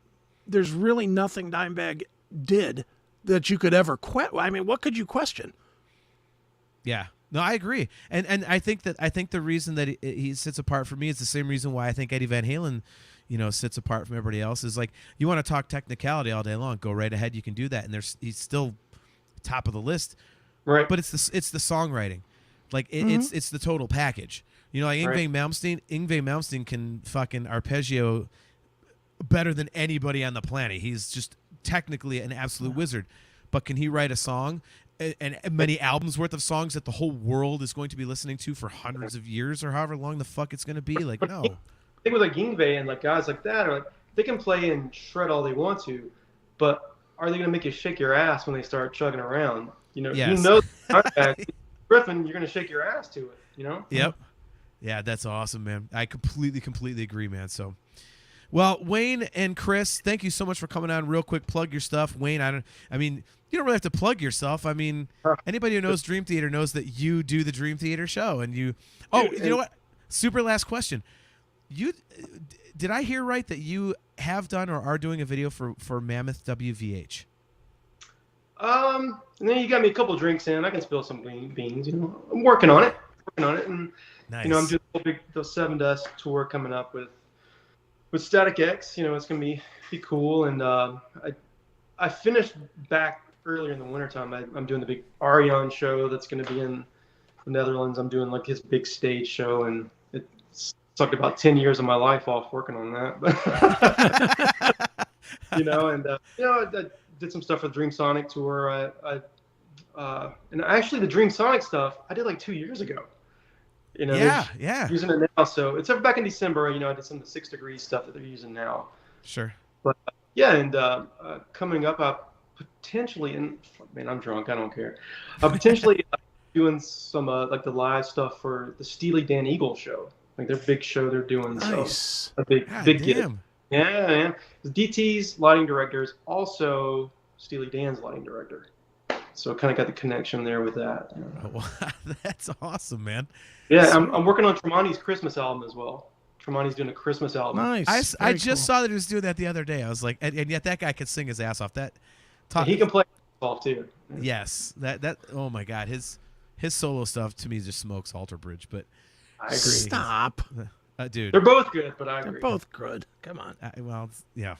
Speaker 4: there's really nothing Dimebag did that you could ever question. I mean, what could you question?
Speaker 2: Yeah. No, I agree, and I think the reason that he sits apart from me is the same reason why I think Eddie Van Halen, sits apart from everybody else. Is like, you want to talk technicality all day long, go right ahead, you can do that, and he's still top of the list,
Speaker 5: right?
Speaker 2: But it's the songwriting, like it's the total package. Like Yngwie Malmsteen can fucking arpeggio better than anybody on the planet. He's just technically an absolute wizard, but can he write a song? And many albums worth of songs that the whole world is going to be listening to for hundreds of years or however long the fuck it's going to be. Like, no.
Speaker 5: I think with like Yngwie and like guys like that, are like, they can play and shred all they want to, but are they going to make you shake your ass when they start chugging around?
Speaker 2: Yes.
Speaker 5: Griffin, you're going to shake your ass to it.
Speaker 2: Yep. Yeah, that's awesome, man. I completely agree, man. So, well, Wayne and Chris, thank you so much for coming on. Real quick, plug your stuff. Wayne, you don't really have to plug yourself. I mean, anybody who knows Dream Theater knows that you do the Dream Theater show, and you. Oh, you know what? Super last question. Did I hear right that you have done or are doing a video for Mammoth WVH?
Speaker 5: And then you got me a couple drinks in. I can spill some beans. I'm working on it. And
Speaker 2: Nice.
Speaker 5: I'm doing the Seven Dust tour coming up with Static X. It's gonna be cool. And I finished back earlier in the wintertime. I'm doing the big Arion show that's going to be in the Netherlands. I'm doing like his big stage show, and it sucked about 10 years of my life off working on that. But I did some stuff for the Dream Sonic tour. And actually the Dream Sonic stuff I did like 2 years ago.
Speaker 2: Yeah.
Speaker 5: Using it now, so it's back in December. I did some of the 6 Degrees stuff that they're using now.
Speaker 2: Sure.
Speaker 5: But yeah, and coming up, potentially, and man, I'm drunk. I don't care. Potentially doing some like the live stuff for the Steely Dan Eagle show. Like their big show they're doing.
Speaker 4: Nice.
Speaker 5: So a big
Speaker 2: God
Speaker 5: big gig.
Speaker 2: damn.
Speaker 5: Yeah, man. DT's lighting director is also Steely Dan's lighting director. So kind of got the connection there with that.
Speaker 2: Wow, that's awesome, man.
Speaker 5: Yeah, I'm working on Tremonti's Christmas album as well. Tremonti's doing a Christmas album.
Speaker 4: Nice.
Speaker 2: I
Speaker 4: Very
Speaker 2: just
Speaker 4: cool.
Speaker 2: saw that he was doing that the other day. I was like, and yet that guy could sing his ass off. That
Speaker 5: And he can play golf too.
Speaker 2: yes, that oh my god, his solo stuff to me just smokes Alter Bridge. But
Speaker 5: I agree.
Speaker 4: Stop.
Speaker 2: dude,
Speaker 5: They're both good, but I
Speaker 4: They're
Speaker 5: agree.
Speaker 4: both good. Come on.
Speaker 2: well, yeah.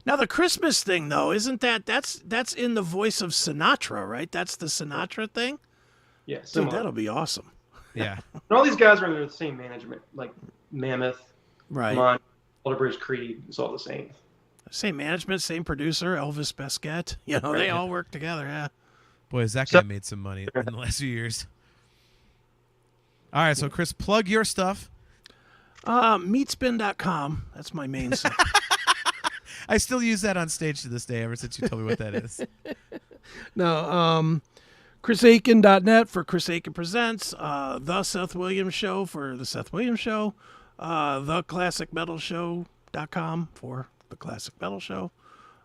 Speaker 4: Now the Christmas thing though, isn't that's in the voice of Sinatra, right? That's the Sinatra thing?
Speaker 5: Yeah,
Speaker 4: Dude,
Speaker 5: similar.
Speaker 4: that'll be awesome.
Speaker 2: Yeah.
Speaker 5: And all these guys are under the same management, like Mammoth,
Speaker 4: Right.
Speaker 5: Mon, Alter Bridge, Creed. It's all the same.
Speaker 4: Same management, same producer, Elvis Besquet. You know, they all work together, yeah.
Speaker 2: Boy, has that
Speaker 5: So-
Speaker 2: guy made some money in the last few years. All right, so Chris, plug your stuff.
Speaker 4: Meatspin.com. That's my main site.
Speaker 2: I still use that on stage to this day, ever since you told me what that is.
Speaker 4: No, ChrisAkin.net for Chris Akin Presents, The Seth Williams Show for The Seth Williams Show, TheClassicMetalShow.com for The Classic Metal Show,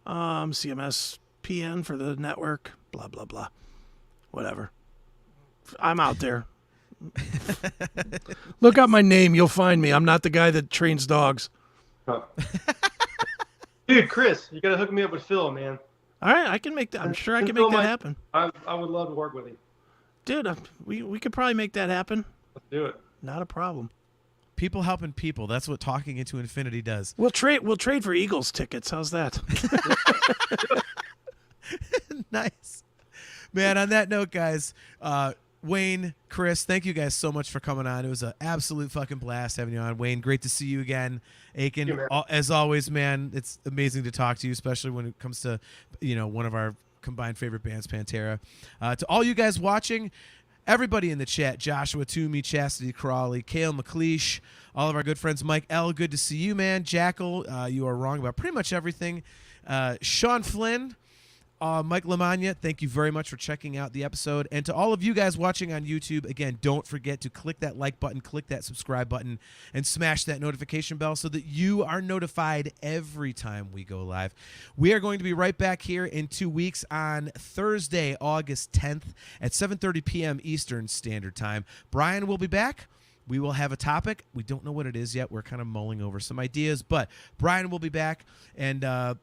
Speaker 4: CMSPN for the network, blah, blah, blah. Whatever. I'm out there. Look up my name. You'll find me. I'm not the guy that trains dogs.
Speaker 5: Huh. Dude, Chris, you gotta hook me up with Phil, man.
Speaker 4: All right, I can make that. I'm sure I can
Speaker 5: Phil
Speaker 4: make that
Speaker 5: might-
Speaker 4: happen.
Speaker 5: I would love to work with him.
Speaker 4: Dude, we could probably make that happen.
Speaker 5: Let's do it.
Speaker 4: Not a problem.
Speaker 2: People helping people. That's what Talking Into Infinity does.
Speaker 4: We'll trade for Eagles tickets. How's that?
Speaker 2: Nice. Man, on that note, guys, Wayne, Chris, thank you guys so much for coming on. It was an absolute fucking blast having you on. Wayne, great to see you again. Akin,
Speaker 5: Thank you, man.
Speaker 2: as always, man, it's amazing to talk to you, especially when it comes to, one of our combined favorite bands, Pantera. To all you guys watching, everybody in the chat, Joshua Toomey, Chastity Crawley, Kale McLeish, all of our good friends, Mike L., good to see you, man. Jackal, you are wrong about pretty much everything. Sean Flynn, Mike Lamagna, thank you very much for checking out the episode. And to all of you guys watching on YouTube, again, don't forget to click that like button, click that subscribe button, and smash that notification bell so that you are notified every time we go live. We are going to be right back here in 2 weeks on Thursday, August 10th at 7:30 p.m. Eastern Standard Time. Brian will be back. We will have a topic. We don't know what it is yet. We're kind of mulling over some ideas, but Brian will be back. And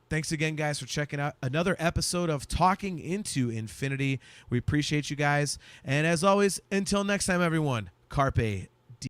Speaker 2: thanks again, guys, for checking out another episode of Talking Into Infinity. We appreciate you guys. And as always, until next time, everyone, Carpe